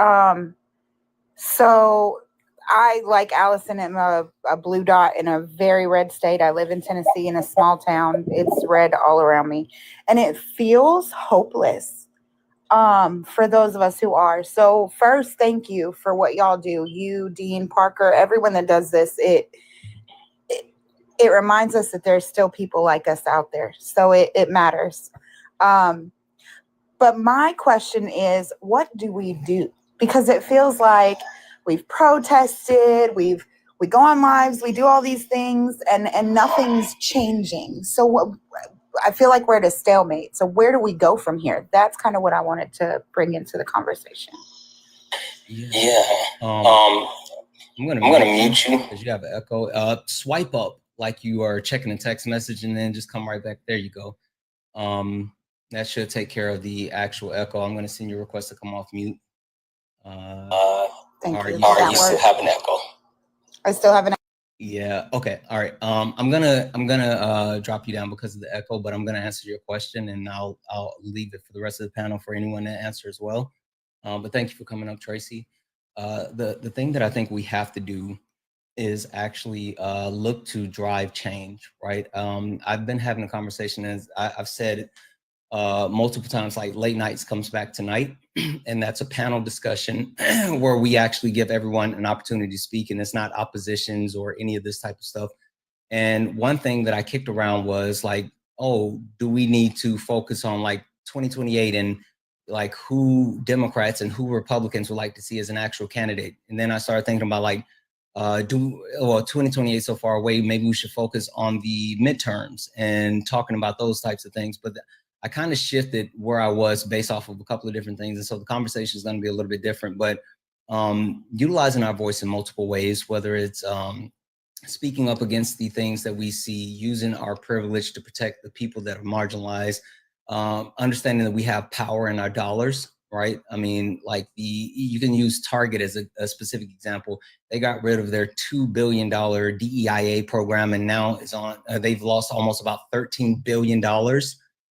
So I, like Allison, am a blue dot in a very red state. I live in Tennessee in a small town. It's red all around me. And it feels hopeless for those of us who are. So first, thank you for what y'all do. You, Dean, Parker, everyone that does this. It reminds us that there's still people like us out there. So it matters. But my question is, what do we do? Because it feels like we've protested, we go on lives, we do all these things, and nothing's changing. So I feel like we're at a stalemate. So where do we go from here? That's kind of what I wanted to bring into the conversation. Yeah. I'm gonna mute you because you have an echo. Swipe up like you are checking a text message, and then just come right back. There you go. That should take care of the actual echo. I'm going to send you a request to come off mute. Thank you. You still have an echo. I still have an echo. Yeah. Okay. All right. I'm gonna drop you down because of the echo, but I'm gonna answer your question, and I'll leave it for the rest of the panel for anyone to answer as well. But thank you for coming up, Tracy. The thing that I think we have to do is actually look to drive change, right? I've been having a conversation, as I've said multiple times, like late nights comes back tonight, and that's a panel discussion where we actually give everyone an opportunity to speak, and it's not oppositions or any of this type of stuff. And one thing that I kicked around was like, oh, do we need to focus on like 2028 and like who Democrats and who Republicans would like to see as an actual candidate? And then I started thinking about like, 2028 so far away, maybe we should focus on the midterms and talking about those types of things. But I kind of shifted where I was based off of a couple of different things. And so the conversation is going to be a little bit different, but utilizing our voice in multiple ways, whether it's speaking up against the things that we see, using our privilege to protect the people that are marginalized, understanding that we have power in our dollars, right? I mean, like you can use Target as a specific example. They got rid of their $2 billion DEIA program, and now they've lost almost about $13 billion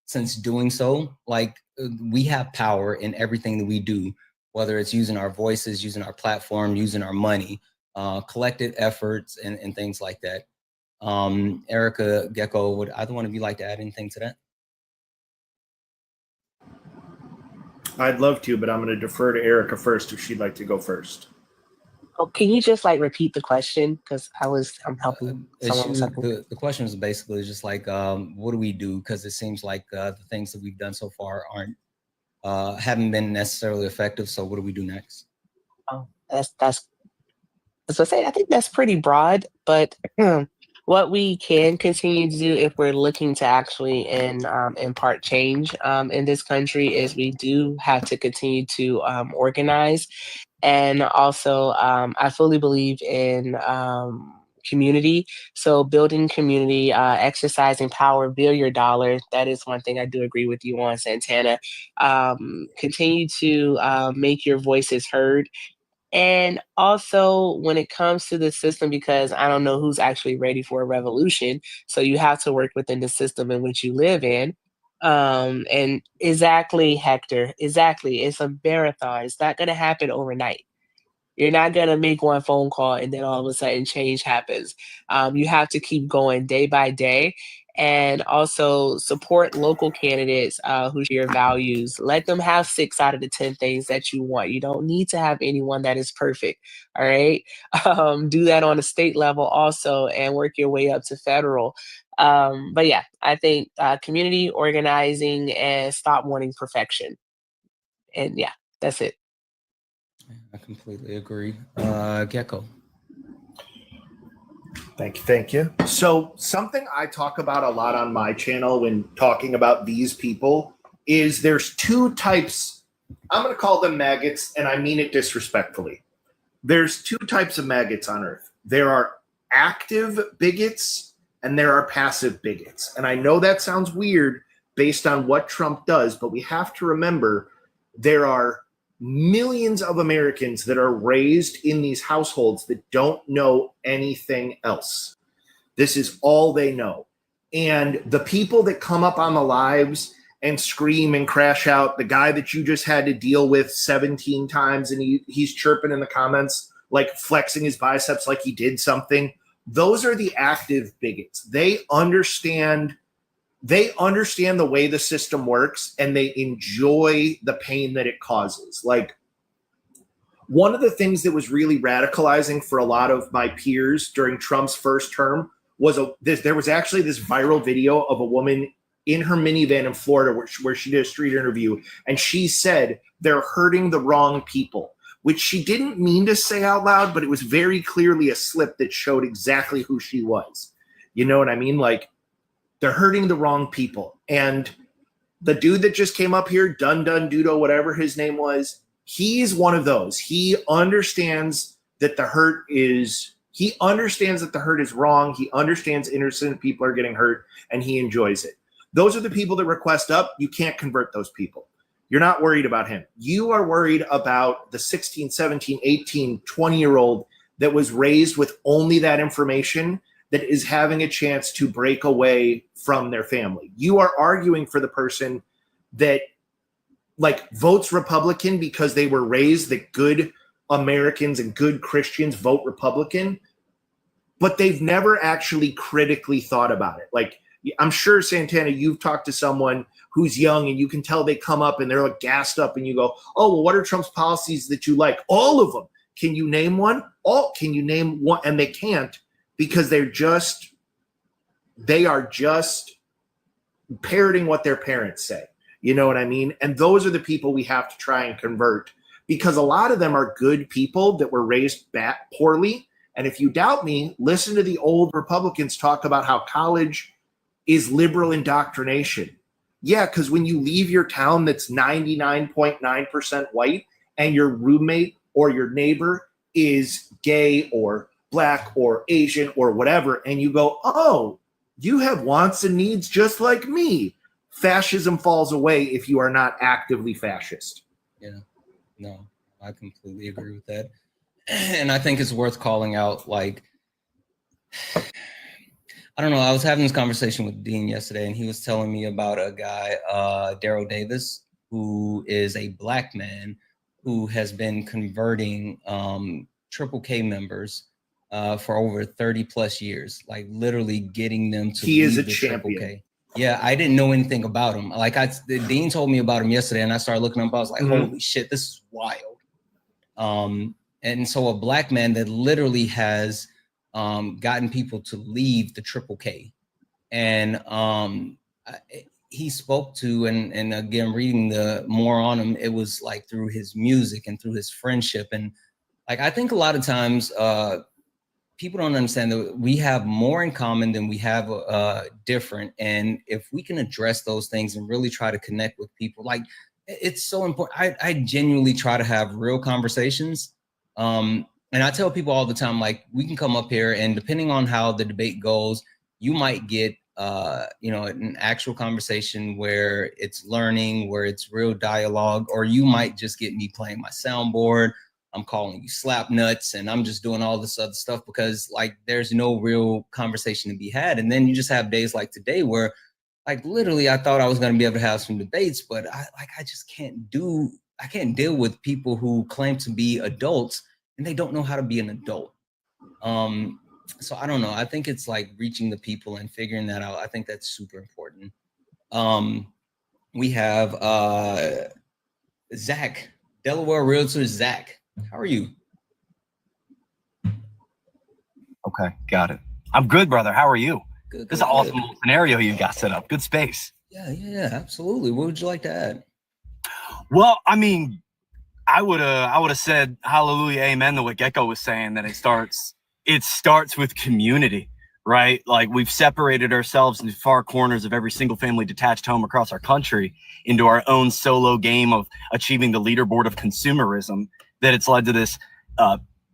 since doing so. Like, we have power in everything that we do, whether it's using our voices, using our platform, using our money, collective efforts, and things like that. Erica, Gecko, would either one of you like to add anything to that? I'd love to, but I'm going to defer to Erica first if she'd like to go first. Oh, can you just like repeat the question? Because I'm helping someone with something. The question is basically just like, what do we do? Because it seems like the things that we've done so far haven't been necessarily effective. So what do we do next? Oh, that's what I say. I think that's pretty broad, but what we can continue to do if we're looking to actually impart change in this country is we do have to continue to organize. And also, I fully believe in community. So building community, exercising power via your dollar. That is one thing I do agree with you on, Santana. Continue to make your voices heard. And also, when it comes to the system, because I don't know who's actually ready for a revolution, so you have to work within the system in which you live in. And exactly, Hector, exactly. It's a marathon. It's not going to happen overnight. You're not going to make one phone call and then all of a sudden change happens. You have to keep going day by day, and also support local candidates who share your values. Let them have 6 out of the 10 things that you want. You don't need to have anyone that is perfect. All right. Do that on a state level also and work your way up to federal. But yeah, I think community organizing and stop wanting perfection. And yeah, that's it. I completely agree. Gecko. Thank you. So something I talk about a lot on my channel when talking about these people is there's 2 types. I'm going to call them maggots, and I mean it disrespectfully. There's 2 types of maggots on Earth. There are active bigots and there are passive bigots. And I know that sounds weird based on what Trump does, but we have to remember there are millions of Americans that are raised in these households that don't know anything else. This is all they know. And the people that come up on the lives and scream and crash out, the guy that you just had to deal with 17 times and he's chirping in the comments, like flexing his biceps like he did something, those are the active bigots. They understand the way the system works and they enjoy the pain that it causes. Like, one of the things that was really radicalizing for a lot of my peers during Trump's first term was there was actually this viral video of a woman in her minivan in Florida where she did a street interview, and she said they're hurting the wrong people, which she didn't mean to say out loud, but it was very clearly a slip that showed exactly who she was. You know what I mean? Like, they're hurting the wrong people. And the dude that just came up here, Dun Dudo, whatever his name was, he's one of those. He understands that the hurt is wrong. He understands innocent people are getting hurt, and he enjoys it. Those are the people that request up. You can't convert those people. You're not worried about him. You are worried about the 16, 17, 18, 20-year-old that was raised with only that information, that is having a chance to break away from their family. You are arguing for the person that like votes Republican because they were raised that good Americans and good Christians vote Republican, but they've never actually critically thought about it. Like, I'm sure, Santana, you've talked to someone who's young and you can tell they come up and they're like gassed up and you go, oh, well, what are Trump's policies that you like? All of them. Can you name one? Can you name one? And they can't, because they are just parroting what their parents say. You know what I mean? And those are the people we have to try and convert, because a lot of them are good people that were raised back poorly. And if you doubt me, listen to the old Republicans talk about how college is liberal indoctrination. Yeah, because when you leave your town that's 99.9% white and your roommate or your neighbor is gay or Black or Asian or whatever, and you go, oh, you have wants and needs just like me. Fascism falls away if you are not actively fascist. Yeah, no, I completely agree with that. And I think it's worth calling out, like, I don't know, I was having this conversation with Dean yesterday, and he was telling me about a guy, Daryl Davis, who is a Black man who has been converting Triple K members for over 30 plus years, like literally getting them to he is a the champion. Triple K. Yeah, I didn't know anything about him. Like Dean told me about him yesterday, and I started looking up. I was like, holy shit, this is wild. And so a black man that literally has gotten people to leave the Triple K, and he spoke to, and again, reading the more on him, it was like through his music and through his friendship. And like, I think a lot of times people don't understand that we have more in common than we have different. And if we can address those things and really try to connect with people, like, it's so important. I genuinely try to have real conversations. And I tell people all the time, like, we can come up here and depending on how the debate goes, you might get, an actual conversation where it's learning, where it's real dialogue, or you might just get me playing my soundboard. I'm calling you slap nuts, and I'm just doing all this other stuff because, like, there's no real conversation to be had. And then you just have days like today where, like, literally I thought I was going to be able to have some debates, but I just can't deal with people who claim to be adults and they don't know how to be an adult. So I don't know. I think it's like reaching the people and figuring that out. I think that's super important. We have Zach, Delaware Realtor Zach. How are you? Okay, got it. I'm good, brother. How are you? Good. This is an awesome little scenario you got set up. Good space. Yeah, absolutely. What would you like to add? Well, I mean, I would have said hallelujah, amen to what Gecko was saying, that it starts with community, right? Like, we've separated ourselves into far corners of every single family detached home across our country into our own solo game of achieving the leaderboard of consumerism, that it's led to this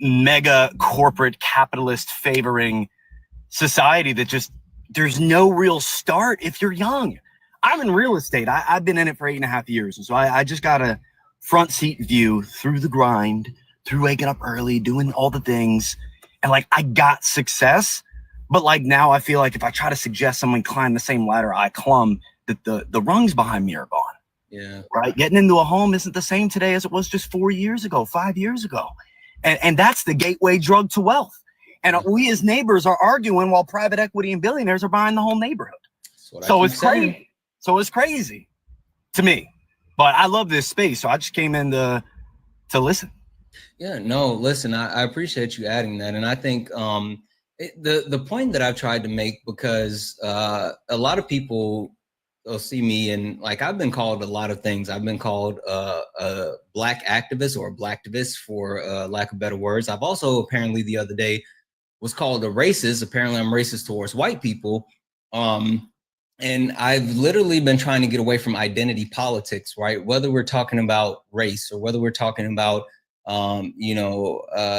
mega corporate capitalist favoring society that just, there's no real start if you're young. I'm in real estate. I've been in it for 8.5 years. And so I just got a front seat view through the grind, through waking up early, doing all the things. And like, I got success, but like now I feel like if I try to suggest someone climb the same ladder I clumb, that the rungs behind me are gone. Yeah. Right. Getting into a home isn't the same today as it was just 4 years ago, 5 years ago. And that's the gateway drug to wealth. And we as neighbors are arguing while private equity and billionaires are buying the whole neighborhood. So it's crazy. So it's crazy to me. But I love this space. So I just came in to listen. Yeah, no, listen, I appreciate you adding that. And I think the point that I've tried to make, because a lot of people will see me and like, I've been called a lot of things. I've been called a black activist or a blacktivist, for lack of better words. I've also apparently the other day was called a racist. Apparently I'm racist towards white people. And I've literally been trying to get away from identity politics, right? Whether we're talking about race or whether we're talking about,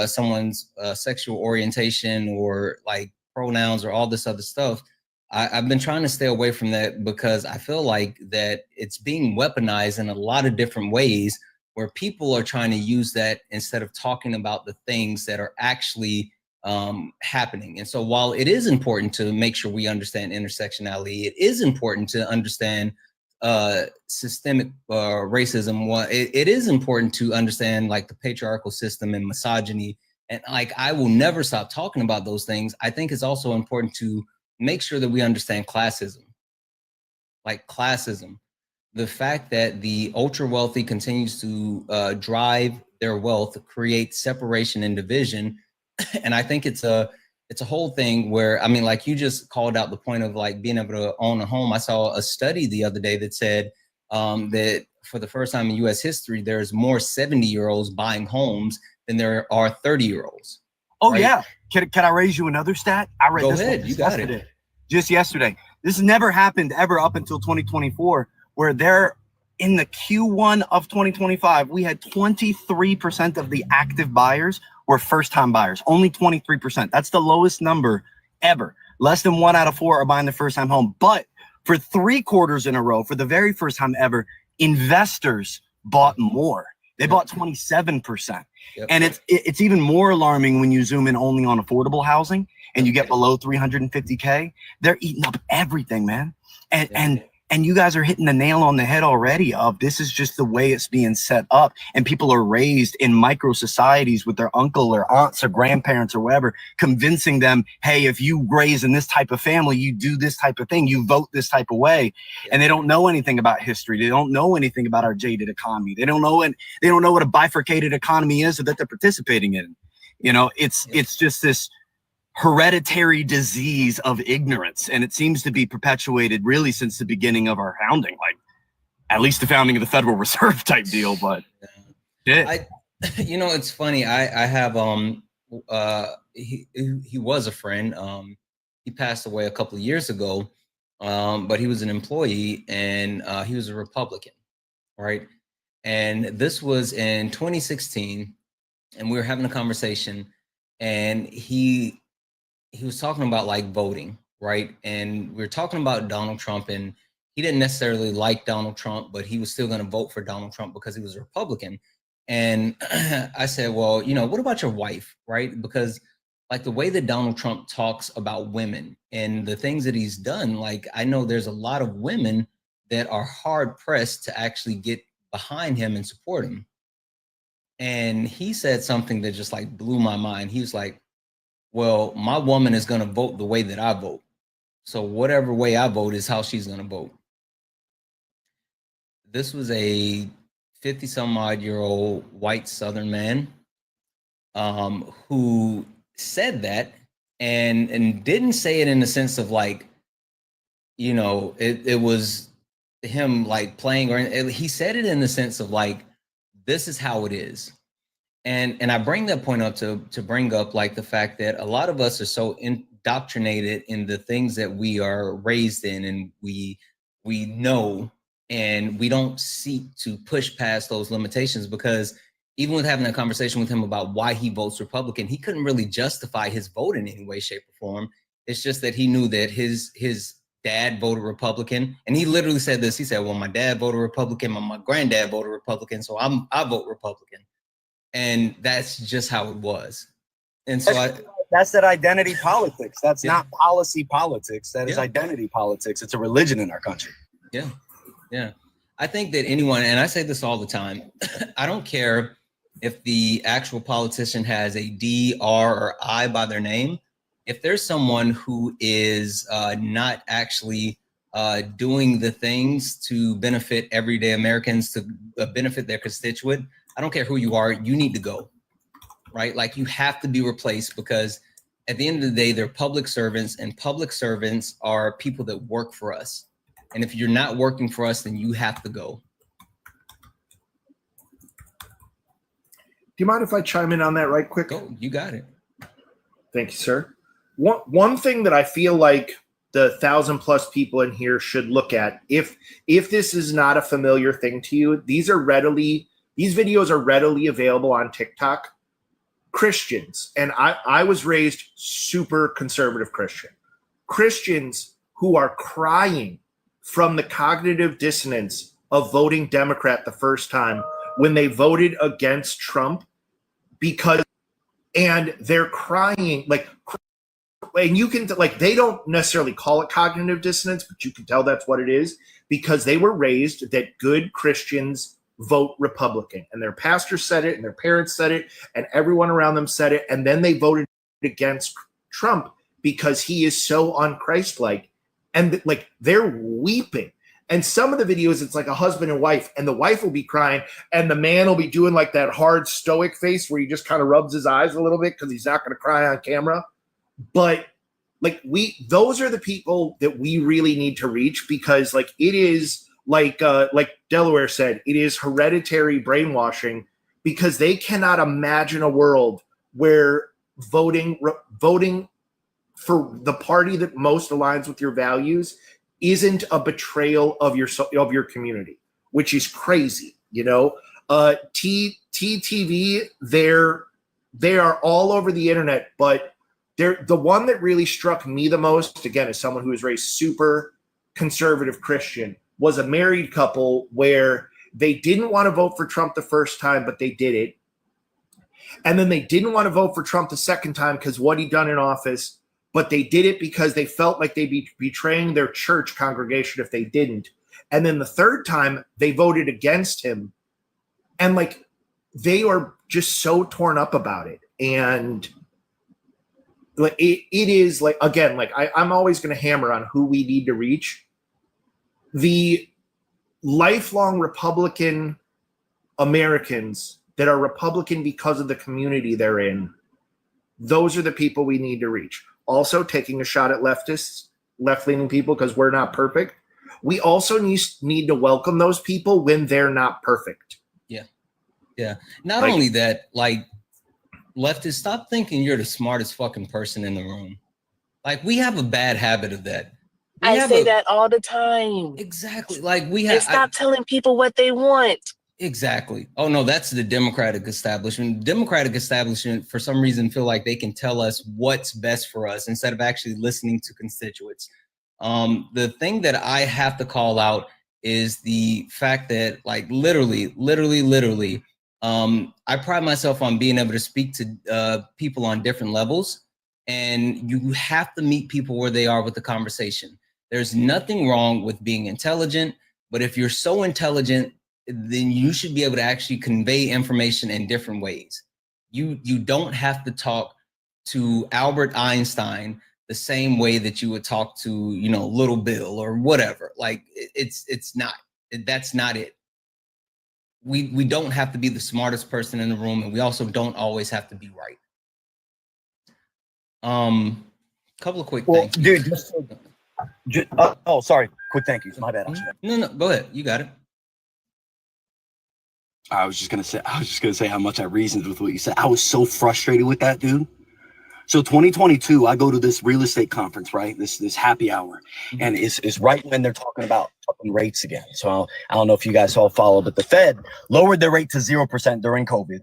someone's sexual orientation or like pronouns or all this other stuff. I've been trying to stay away from that because I feel like that it's being weaponized in a lot of different ways where people are trying to use that instead of talking about the things that are actually happening. And so while it is important to make sure we understand intersectionality, it is important to understand systemic racism. It is important to understand like the patriarchal system and misogyny. And like, I will never stop talking about those things. I think it's also important to make sure that we understand classism. Like classism, the fact that the ultra wealthy continues to drive their wealth, create separation and division. And I think it's a whole thing where, I mean, like you just called out the point of like being able to own a home. I saw a study the other day that said that for the first time in US history, there's more 70-year-olds buying homes than there are 30-year-olds. Oh, right? Yeah. Can I raise you another stat? I read this ahead. You got it. Just yesterday. This never happened ever up until 2024, where there in the Q1 of 2025, we had 23% of the active buyers were first-time buyers. Only 23%. That's the lowest number ever. Less than 1 out of 4 are buying their first-time home. But for 3 quarters in a row, for the very first time ever, investors bought more. They bought 27%. Yep. And it's even more alarming when you zoom in only on affordable housing and you get below 350K. They're eating up everything, man. And And you guys are hitting the nail on the head already of this is just the way it's being set up. And people are raised in micro societies with their uncle or aunts or grandparents or whatever, convincing them, hey, if you raise in this type of family, you do this type of thing, you vote this type of way. And they don't know anything about history. They don't know anything about our jaded economy. They don't know what a bifurcated economy is that they're participating in. It's just this hereditary disease of ignorance, and it seems to be perpetuated really since the beginning of our founding, like at least the founding of the Federal Reserve type deal. But it's funny. I have he was a friend. He passed away a couple of years ago, but he was an employee, and he was a Republican, right? And this was in 2016, and we were having a conversation, and he was talking about like voting, right? And we were talking about Donald Trump, and he didn't necessarily like Donald Trump, but he was still going to vote for Donald Trump because he was a Republican. And I said, well, what about your wife, right? Because like the way that Donald Trump talks about women and the things that he's done, like I know there's a lot of women that are hard pressed to actually get behind him and support him. And he said something that just like blew my mind. He was like, well, my woman is going to vote the way that I vote. So whatever way I vote is how she's going to vote. This was a 50-some-odd-year-old white Southern man who said that and didn't say it in the sense of like, it was him like playing, or he said it in the sense of like, this is how it is. And I bring that point up to bring up like the fact that a lot of us are so indoctrinated in the things that we are raised in, and we know, and we don't seek to push past those limitations, because even with having a conversation with him about why he votes Republican, he couldn't really justify his vote in any way, shape, or form. It's just that he knew that his dad voted Republican, and he literally said this. He said, well, my dad voted Republican, my granddad voted Republican, so I vote Republican. And that's just how it was. And so that's that identity politics. That's not policy politics. That is identity politics. It's a religion in our country. Yeah. Yeah. I think that anyone, and I say this all the time, I don't care if the actual politician has a D, R, or I by their name. If there's someone who is not actually doing the things to benefit everyday Americans, to benefit their constituent, I don't care who you are, you need to go, right? Like you have to be replaced, because at the end of the day, they're public servants, and public servants are people that work for us. And if you're not working for us, then you have to go. Do you mind if I chime in on that right quick? Go, you got it. Thank you, sir. One thing that I feel like the 1,000+ people in here should look at, if this is not a familiar thing to you, these videos are readily available on TikTok. Christians, and I was raised super conservative Christian. Christians who are crying from the cognitive dissonance of voting Democrat the first time when they voted against Trump, and they're crying like, and you can like, they don't necessarily call it cognitive dissonance, but you can tell that's what it is, because they were raised that good Christians vote Republican, and their pastor said it, and their parents said it, and everyone around them said it, and then they voted against Trump because he is so un-Christ-like, and like they're weeping. And some of the videos, it's like a husband and wife, and the wife will be crying, and the man will be doing like that hard stoic face where he just kind of rubs his eyes a little bit because he's not going to cry on camera. But like those are the people that we really need to reach, because like it is like Delaware said, it is hereditary brainwashing, because they cannot imagine a world where voting for the party that most aligns with your values isn't a betrayal of your community, which is crazy. TTV, they are all over the internet, but the one that really struck me the most, again, as someone who was raised super conservative Christian, was a married couple where they didn't want to vote for Trump the first time, but they did it. And then they didn't want to vote for Trump the second time because what he'd done in office, but they did it because they felt like they'd be betraying their church congregation if they didn't. And then the third time they voted against him. And like, they are just so torn up about it. And like, it is like, again, like I'm always going to hammer on who we need to reach. The lifelong Republican Americans that are Republican because of the community they're in, those are the people we need to reach. Also, taking a shot at leftists, left-leaning people, because we're not perfect. We also need to welcome those people when they're not perfect. Yeah. Not only that, like, leftists, stop thinking you're the smartest fucking person in the room. Like, we have a bad habit of that. I say that all the time. Exactly. Like, we have. And stop telling people what they want. Exactly. Oh no, that's the Democratic establishment. The Democratic establishment, for some reason, feel like they can tell us what's best for us instead of actually listening to constituents. The thing that I have to call out is the fact that, like, literally, I pride myself on being able to speak to people on different levels, and you have to meet people where they are with the conversation. There's nothing wrong with being intelligent, but if you're so intelligent, then you should be able to actually convey information in different ways. You don't have to talk to Albert Einstein the same way that you would talk to, you know, Little Bill or whatever. Like, that's not it. We don't have to be the smartest person in the room, and we also don't always have to be right. Couple of quick things. Dude, sorry. Quick thank yous. My bad. No, go ahead. You got it. I was just gonna say how much I reasoned with what you said. I was so frustrated with that, dude. So 2022, I go to this real estate conference, right? This happy hour, and it's right when they're talking about upping rates again. So I don't know if you guys all follow, but the Fed lowered their rate to 0% during COVID,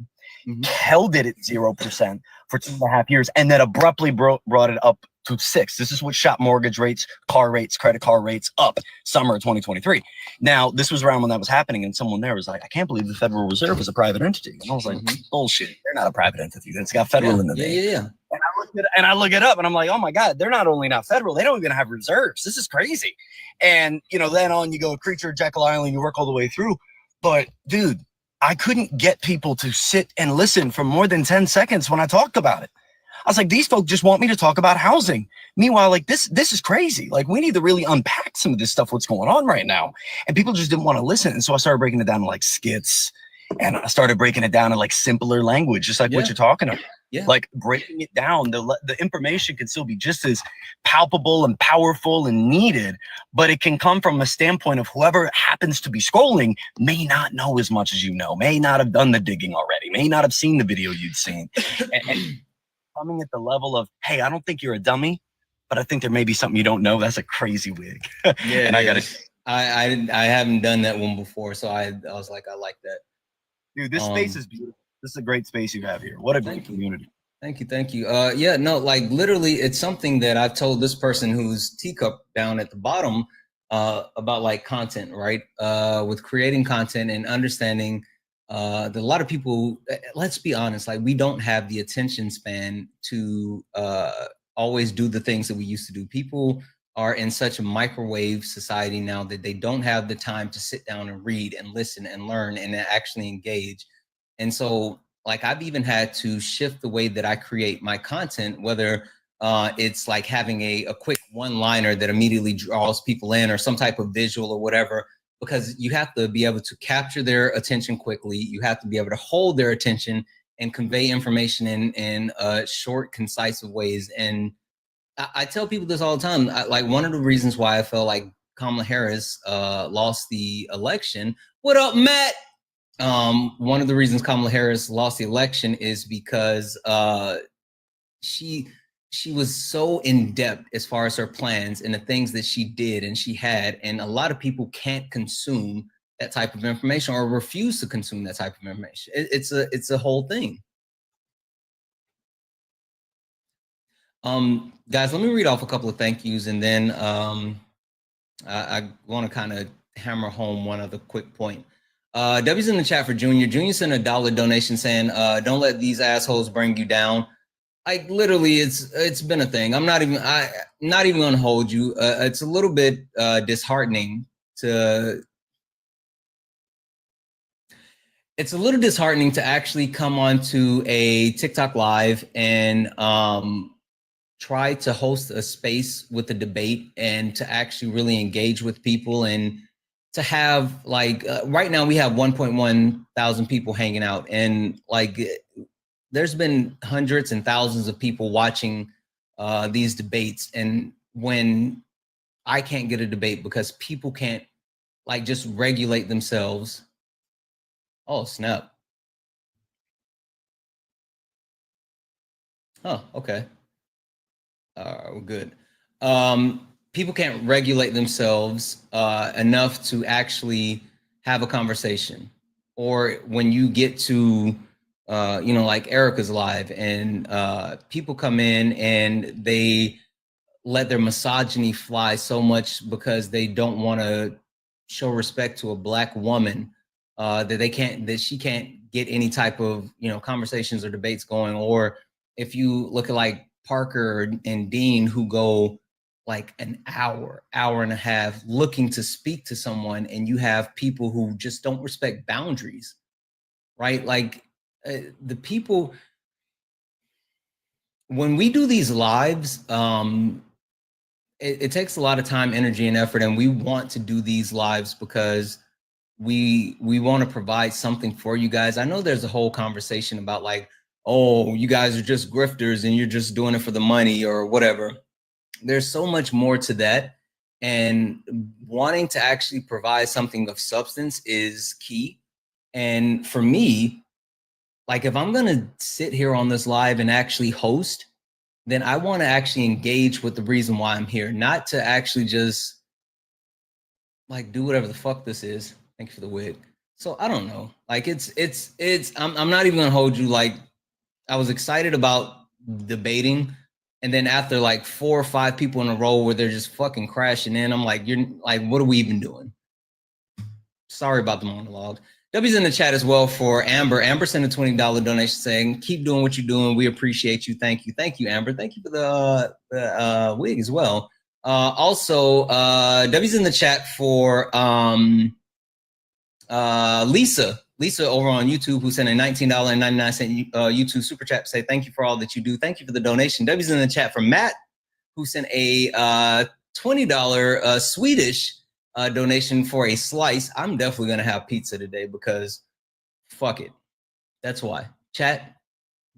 held it at 0% for 2.5 years, and then abruptly brought it up to 6%. This is what shot mortgage rates, car rates, credit card rates up summer of 2023. Now, this was around when that was happening, and someone there was like, I can't believe the Federal Reserve is a private entity. And I was like, bullshit. They're not a private entity. It's got federal in the name. Yeah. And I look it up, and I'm like, oh my God, they're not only not federal, they don't even have reserves. This is crazy. And, you know, then on you go, Creature, Jekyll Island, you work all the way through. But, dude, I couldn't get people to sit and listen for more than 10 seconds when I talked about it. I was like, these folks just want me to talk about housing. Meanwhile, like, this is crazy. Like, we need to really unpack some of this stuff, what's going on right now. And people just didn't want to listen. And so I started breaking it down to like skits, and I started breaking it down to like simpler language, just like what you're talking about. Yeah. Like breaking it down, the information can still be just as palpable and powerful and needed, but it can come from a standpoint of whoever happens to be scrolling may not know as much as you know, may not have done the digging already, may not have seen the video you'd seen. And coming at the level of, hey, I don't think you're a dummy, but I think there may be something you don't know. That's a crazy wig. Yeah, and I haven't done that one before, so I was like, I like that. Dude, this space is beautiful. This is a great space you have here. What a great community. Thank you. Yeah, no, like literally, it's something that I've told this person who's teacup down at the bottom about like content, right? With creating content and understanding that a lot of people, let's be honest, like we don't have the attention span to always do the things that we used to do. People are in such a microwave society now that they don't have the time to sit down and read and listen and learn and actually engage. And so, like, I've even had to shift the way that I create my content, whether it's like having a quick one-liner that immediately draws people in or some type of visual or whatever, because you have to be able to capture their attention quickly. You have to be able to hold their attention and convey information in short, concise ways. And I tell people this all the time. Like, one of the reasons why I felt like Kamala Harris lost the election. What up, Matt? One of the reasons Kamala Harris lost the election is because she was so in depth as far as her plans and the things that she did and she had, and a lot of people can't consume that type of information or refuse to consume that type of information. It's a whole thing. Guys, let me read off a couple of thank yous, and then I want to kind of hammer home one other quick point. W's in the chat for Junior. Junior sent a $1 donation saying, don't let these assholes bring you down. Like, literally, it's been a thing. I'm not even gonna hold you. It's a little bit disheartening it's a little disheartening to actually come onto a TikTok live and try to host a space with a debate and to actually really engage with people and to have like right now we have 1.1 thousand people hanging out, and like there's been hundreds and thousands of people watching these debates, and when I can't get a debate because people can't like just regulate themselves. Oh snap. Oh, okay. We're good. People can't regulate themselves enough to actually have a conversation. Or when you get to, like Erica's live and people come in and they let their misogyny fly so much because they don't want to show respect to a Black woman that she can't get any type of, conversations or debates going. Or if you look at like Parker and Dean, who go like an hour and a half looking to speak to someone, and you have people who just don't respect boundaries, right? Like the people, when we do these lives, it takes a lot of time, energy, and effort, and we want to do these lives because we want to provide something for you guys. I know there's a whole conversation about like, oh, you guys are just grifters and you're just doing it for the money or whatever. There's so much more to that. And wanting to actually provide something of substance is key. And for me, like if I'm going to sit here on this live and actually host, then I want to actually engage with the reason why I'm here, not to actually just like do whatever the fuck this is. Thank you for the wig. So I don't know. Like I'm not even gonna hold you. Like I was excited about debating, and then after like 4 or 5 people in a row where they're just fucking crashing in, I'm like, you're like, what are we even doing? Sorry about the monologue. W's in the chat as well for Amber. Amber sent a $20 donation saying, keep doing what you're doing. We appreciate you. Thank you. Thank you, Amber. Thank you for the wig as well. Also, W's in the chat for Lisa. Lisa over on YouTube, who sent a $19.99 YouTube super chat to say thank you for all that you do. Thank you for the donation. W's in the chat for Matt, who sent a $20 Swedish donation for a slice. I'm definitely gonna have pizza today because fuck it. That's why. Chat,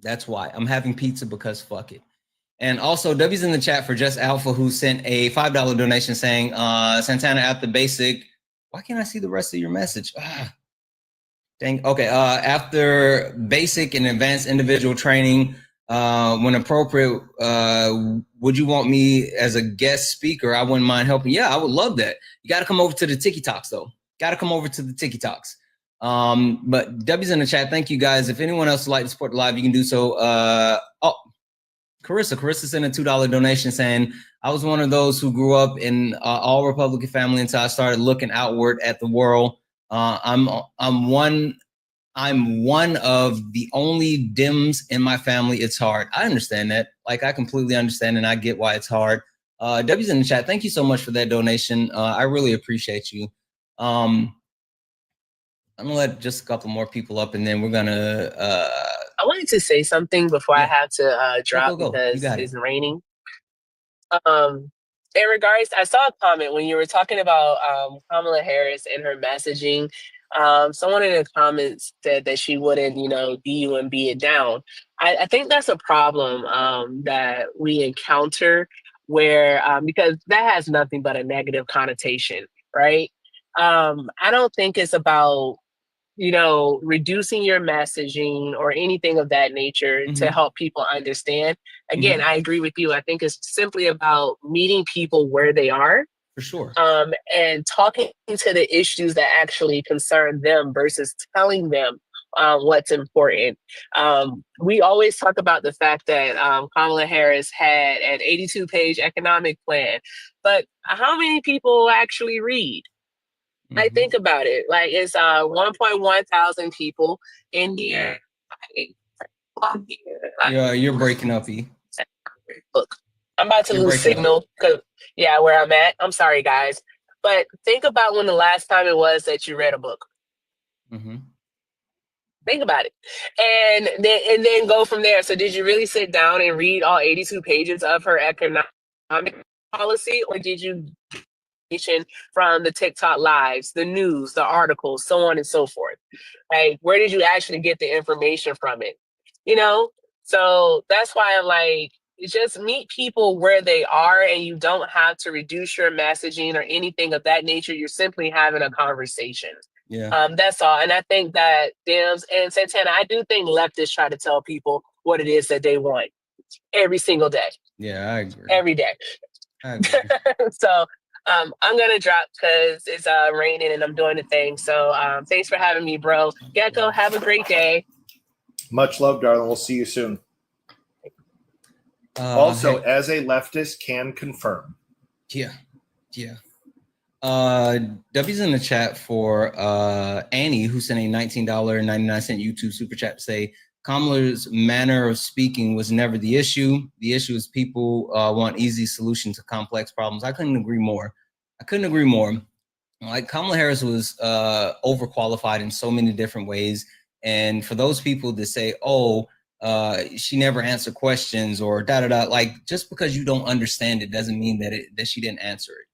that's why. I'm having pizza because fuck it. And also W's in the chat for Just Alpha, who sent a $5 donation saying Santana after basic. Why can't I see the rest of your message? Dang. Okay. After basic and advanced individual training, when appropriate, would you want me as a guest speaker? I wouldn't mind helping. Yeah, I would love that. You got to come over to the Tiki Talks though. Got to come over to the Tiki Talks. But W's in the chat. Thank you guys. If anyone else would like to support the live, you can do so. Carissa sent a $2 donation saying, I was one of those who grew up in all Republican family until I started looking outward at the world. I'm one of the only Dems in my family. It's hard. I understand that. Like, I completely understand, and I get why it's hard. W's in the chat. Thank you so much for that donation. I really appreciate you. I'm gonna let just a couple more people up, and then we're gonna. I wanted to say something before I have to drop because it's raining. In regards, I saw a comment when you were talking about Kamala Harris and her messaging. Someone in the comments said that she wouldn't, DU and be it down. I think that's a problem that we encounter where, because that has nothing but a negative connotation, right? I don't think it's about, reducing your messaging or anything of that nature to help people understand. Again, I agree with you. I think it's simply about meeting people where they are. For sure. And talking to the issues that actually concern them versus telling them what's important. We always talk about the fact that Kamala Harris had an 82-page economic plan, but how many people actually read? I think about it. Like it's 1.1 thousand people in here. Yeah, you're breaking up, E. Look, I'm about to lose signal because where I'm at. I'm sorry, guys. But think about when the last time it was that you read a book. Mm-hmm. Think about it. And then go from there. So did you really sit down and read all 82 pages of her economic policy, or did you from the TikTok lives, the news, the articles, so on and so forth? Like, where did you actually get the information from it? You know? So that's why I'm like, just meet people where they are, and you don't have to reduce your messaging or anything of that nature. You're simply having a conversation. Yeah. That's all. And I think that Dems and Santana, I do think leftists try to tell people what it is that they want every single day. Yeah, I agree. Every day. I agree. So I'm gonna drop because it's raining and I'm doing the thing. So thanks for having me, bro. Gecko, have a great day. Much love, darling. We'll see you soon. Also, as a leftist, can confirm. Yeah. W's in the chat for Annie, who sent a $19.99 YouTube super chat to say Kamala's manner of speaking was never the issue. The issue is people want easy solutions to complex problems. I couldn't agree more. Like, Kamala Harris was overqualified in so many different ways. And for those people that say, oh, she never answered questions or da-da-da, like, just because you don't understand it doesn't mean that she didn't answer it.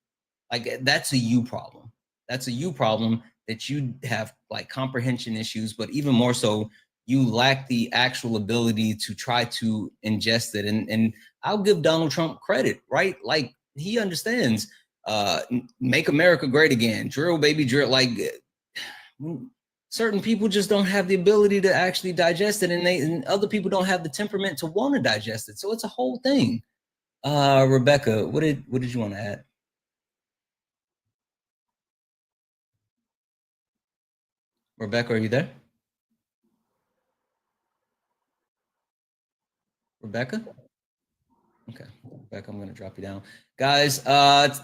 Like, that's a you problem. That's a you problem, that you have like comprehension issues, but even more so, you lack the actual ability to try to ingest it. And I'll give Donald Trump credit, right? Like, he understands, make America great again, drill, baby, drill. Like, certain people just don't have the ability to actually digest it, and other people don't have the temperament to want to digest it. So it's a whole thing. Rebecca, what did you want to add? Rebecca, are you there? Rebecca? Okay, Rebecca, I'm going to drop you down. Guys,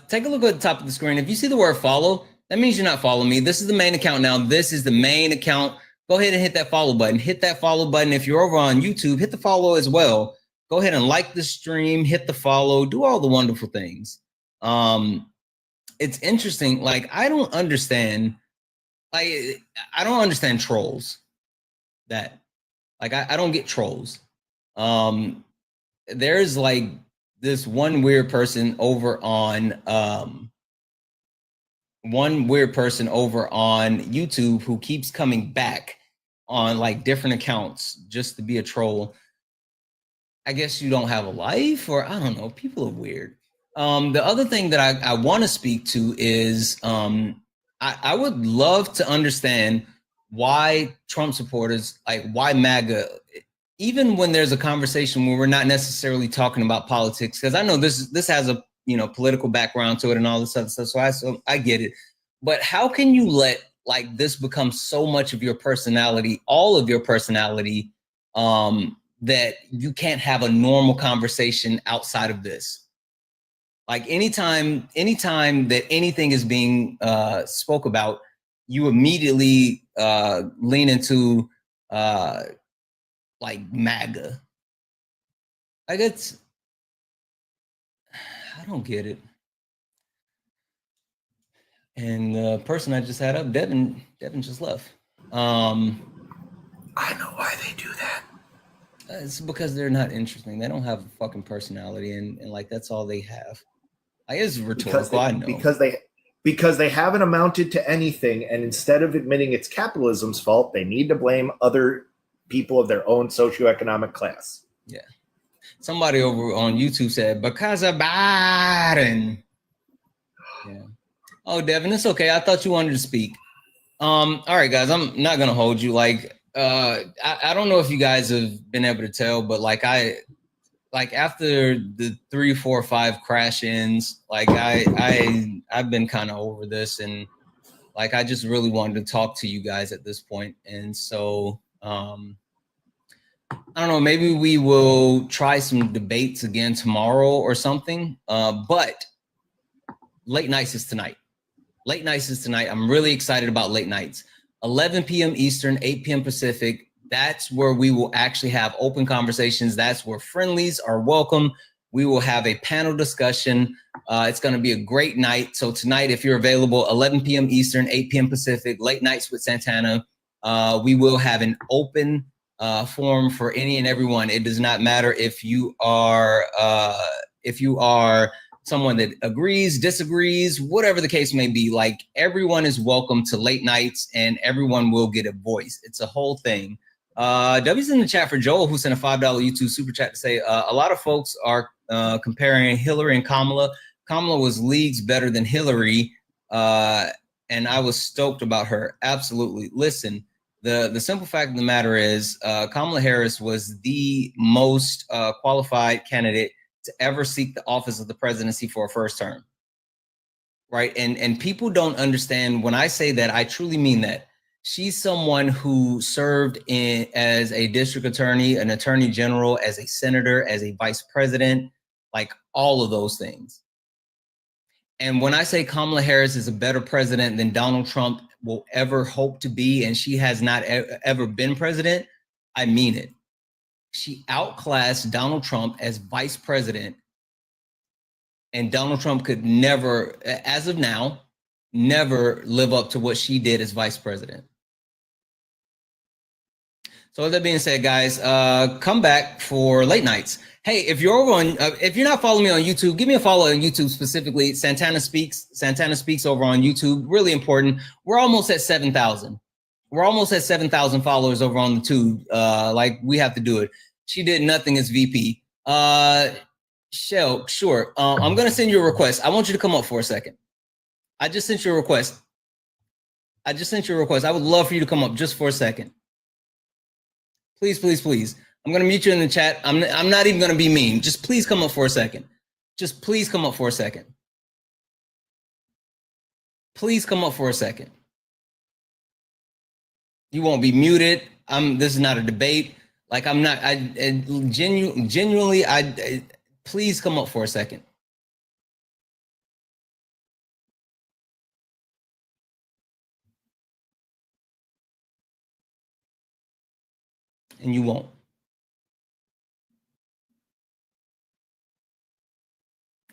take a look at the top of the screen. If you see the word follow, that means you're not following me. This is the main account now. This is the main account. Go ahead and hit that follow button. Hit that follow button. If you're over on YouTube, hit the follow as well. Go ahead and like the stream, hit the follow, do all the wonderful things. It's interesting. Like, I don't understand trolls. I don't get trolls. There's like this one weird person over on YouTube who keeps coming back on like different accounts just to be a troll. I guess you don't have a life, or I don't know. People are weird. The other thing that I want to speak to is I would love to understand why Trump supporters, like why MAGA, even when there's a conversation where we're not necessarily talking about politics, because I know this has a political background to it and all this other stuff. So I get it. But how can you let like this become so much of your personality, all of your personality, that you can't have a normal conversation outside of this? Like anytime that anything is being spoke about, you immediately lean into like MAGA. I don't get it. And the person I just had up, Devin just left. I know why they do that. It's because they're not interesting. They don't have a fucking personality, and like that's all they have. I guess it's rhetorical. I know because they haven't amounted to anything, and instead of admitting it's capitalism's fault, they need to blame other people of their own socioeconomic class. Yeah. Somebody over on YouTube said because of Biden. Yeah. Oh, Devin, it's okay. I thought you wanted to speak. All right, guys, I'm not gonna hold you. Like, I don't know if you guys have been able to tell, but like after the 3, 4, 5 crash-ins, like I've been kind of over this, and like I just really wanted to talk to you guys at this point. And so I don't know, maybe we will try some debates again tomorrow or something. But late nights is tonight. I'm really excited about late nights. 11 p.m. Eastern, 8 p.m. Pacific. That's where we will actually have open conversations. That's where friendlies are welcome. We will have a panel discussion. It's going to be a great night. So tonight, if you're available, 11 p.m. Eastern, 8 p.m. Pacific, late nights with Santana. We will have an open forum for any and everyone. It does not matter if you are someone that agrees, disagrees, whatever the case may be. Like, everyone is welcome to late nights, and everyone will get a voice. It's a whole thing. W's in the chat for Joel, who sent a $5 YouTube super chat to say a lot of folks are comparing Hillary and Kamala. Kamala was leagues better than Hillary, and I was stoked about her. Absolutely. Listen, the simple fact of the matter is Kamala Harris was the most qualified candidate to ever seek the office of the presidency for a first term, right? And people don't understand when I say that, I truly mean that. She's someone who served as a district attorney, an attorney general, as a senator, as a vice president, like all of those things. And when I say Kamala Harris is a better president than Donald Trump will ever hope to be, and she has not ever been president, I mean it. She outclassed Donald Trump as vice president, and Donald Trump could never, as of now, never live up to what she did as vice president. So with that being said, guys, come back for late nights. Hey, if you're over on, if you're not following me on YouTube, give me a follow on YouTube specifically. Santana Speaks. Santana Speaks over on YouTube. Really important. We're almost at 7,000. We're almost at 7,000 followers over on the tube. Like, we have to do it. She did nothing as VP. Shell, sure. I'm gonna send you a request. I want you to come up for a second. I just sent you a request. I would love for you to come up just for a second. Please, please, please. I'm gonna mute you in the chat. I'm not even gonna be mean. Just please come up for a second. Just please come up for a second. Please come up for a second. You won't be muted. This is not a debate. Like, I'm not. Genuinely. Please come up for a second. And you won't.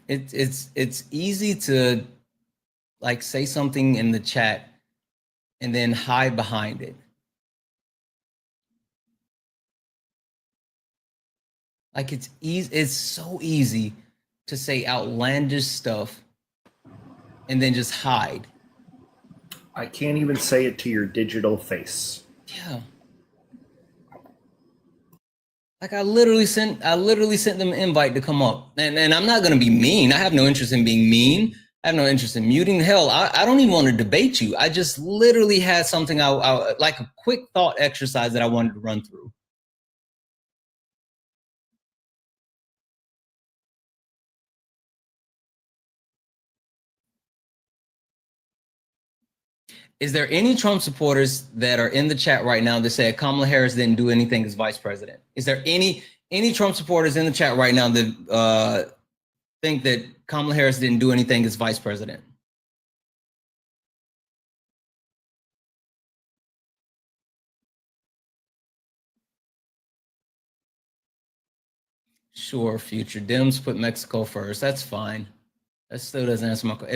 It's easy to, like, say something in the chat and then hide behind it. Like, it's easy. It's so easy to say outlandish stuff and then just hide. I can't even say it to your digital face. Yeah. Like, I literally sent them an invite to come up. And I'm not gonna be mean. I have no interest in being mean. I have no interest in muting. Hell, I don't even want to debate you. I just literally had something I like, a quick thought exercise that I wanted to run through. Is there any Trump supporters that are in the chat right now that say Kamala Harris didn't do anything as vice president? Is there any Trump supporters in the chat right now that think that Kamala Harris didn't do anything as vice president? Sure, future Dems put Mexico first. That's fine. That still doesn't answer my question.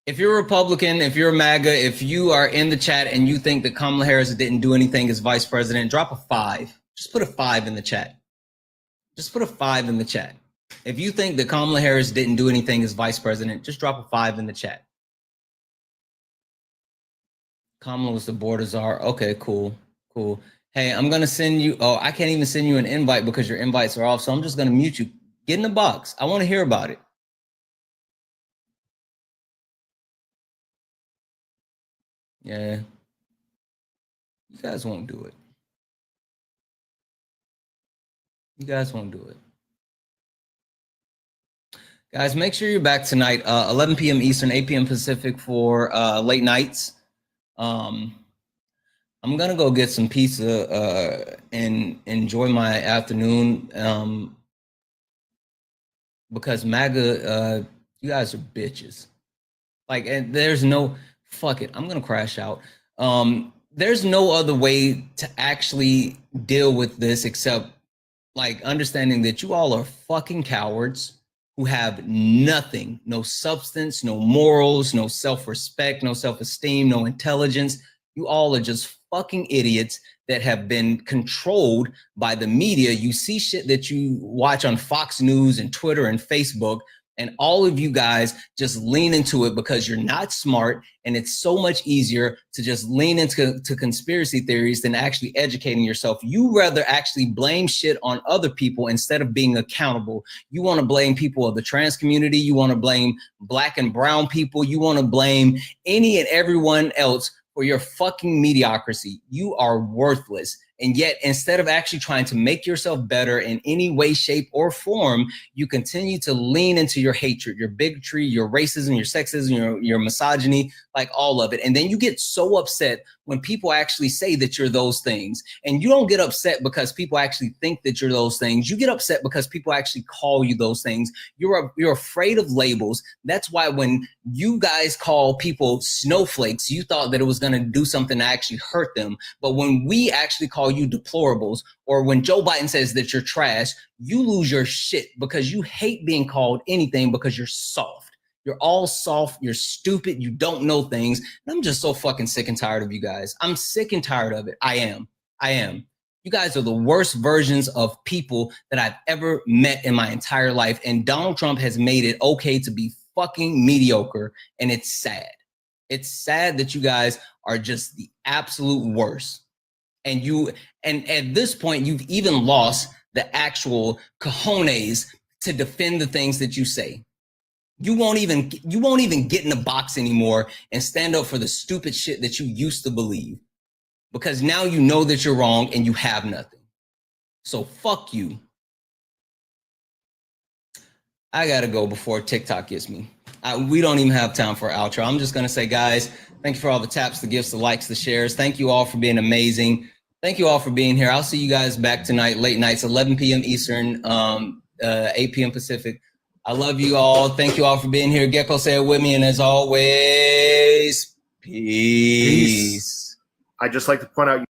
If you're Republican, if you're MAGA, if you are in the chat and you think that Kamala Harris didn't do anything as vice president, drop a 5. Just put a 5 in the chat. Just put a 5 in the chat. If you think that Kamala Harris didn't do anything as vice president, just drop a 5 in the chat. Kamala was the border czar. Okay, cool. Hey, I'm going to send you. Oh, I can't even send you an invite because your invites are off. So I'm just going to mute you. Get in the box. I want to hear about it. Yeah. You guys won't do it. You guys won't do it. Guys, make sure you're back tonight, 11 p.m. Eastern, 8 p.m. Pacific for late nights. I'm going to go get some pizza and enjoy my afternoon because MAGA, you guys are bitches. Like, and there's no, fuck it, I'm going to crash out. There's no other way to actually deal with this except Like understanding that you all are fucking cowards who have nothing, no substance, no morals, no self-respect, no self-esteem, no intelligence. You all are just fucking idiots that have been controlled by the media. You see shit that you watch on Fox News and Twitter and Facebook, and all of you guys just lean into it because you're not smart, and it's so much easier to just lean into conspiracy theories than actually educating yourself. You rather actually blame shit on other people instead of being accountable. You want to blame people of the trans community. You want to blame black and brown people. You want to blame any and everyone else for your fucking mediocrity. You are worthless. And yet, instead of actually trying to make yourself better in any way, shape, or form, you continue to lean into your hatred, your bigotry, your racism, your sexism, your misogyny, like all of it. And then you get so upset when people actually say that you're those things. And you don't get upset because people actually think that you're those things. You get upset because people actually call you those things. You're afraid of labels. That's why when you guys call people snowflakes, you thought that it was going to do something to actually hurt them. But when we actually call you deplorables, or when Joe Biden says that you're trash, you lose your shit because you hate being called anything because you're soft. You're all soft. You're stupid. You don't know things. And I'm just so fucking sick and tired of you guys. I'm sick and tired of it. I am. You guys are the worst versions of people that I've ever met in my entire life. And Donald Trump has made it okay to be fucking mediocre. And it's sad. It's sad that you guys are just the absolute worst. And at this point, you've even lost the actual cojones to defend the things that you say. You won't even get in the box anymore and stand up for the stupid shit that you used to believe, because now you know that you're wrong and you have nothing. So fuck you. I gotta go before TikTok gets me. We don't even have time for an outro. I'm just gonna say, guys, thank you for all the taps, the gifts, the likes, the shares. Thank you all for being amazing. Thank you all for being here. I'll see you guys back tonight, late nights, 11 p.m. Eastern, 8 p.m. Pacific. I love you all. Thank you all for being here. Gecko, say it with me. And as always, peace. I'd just like to point out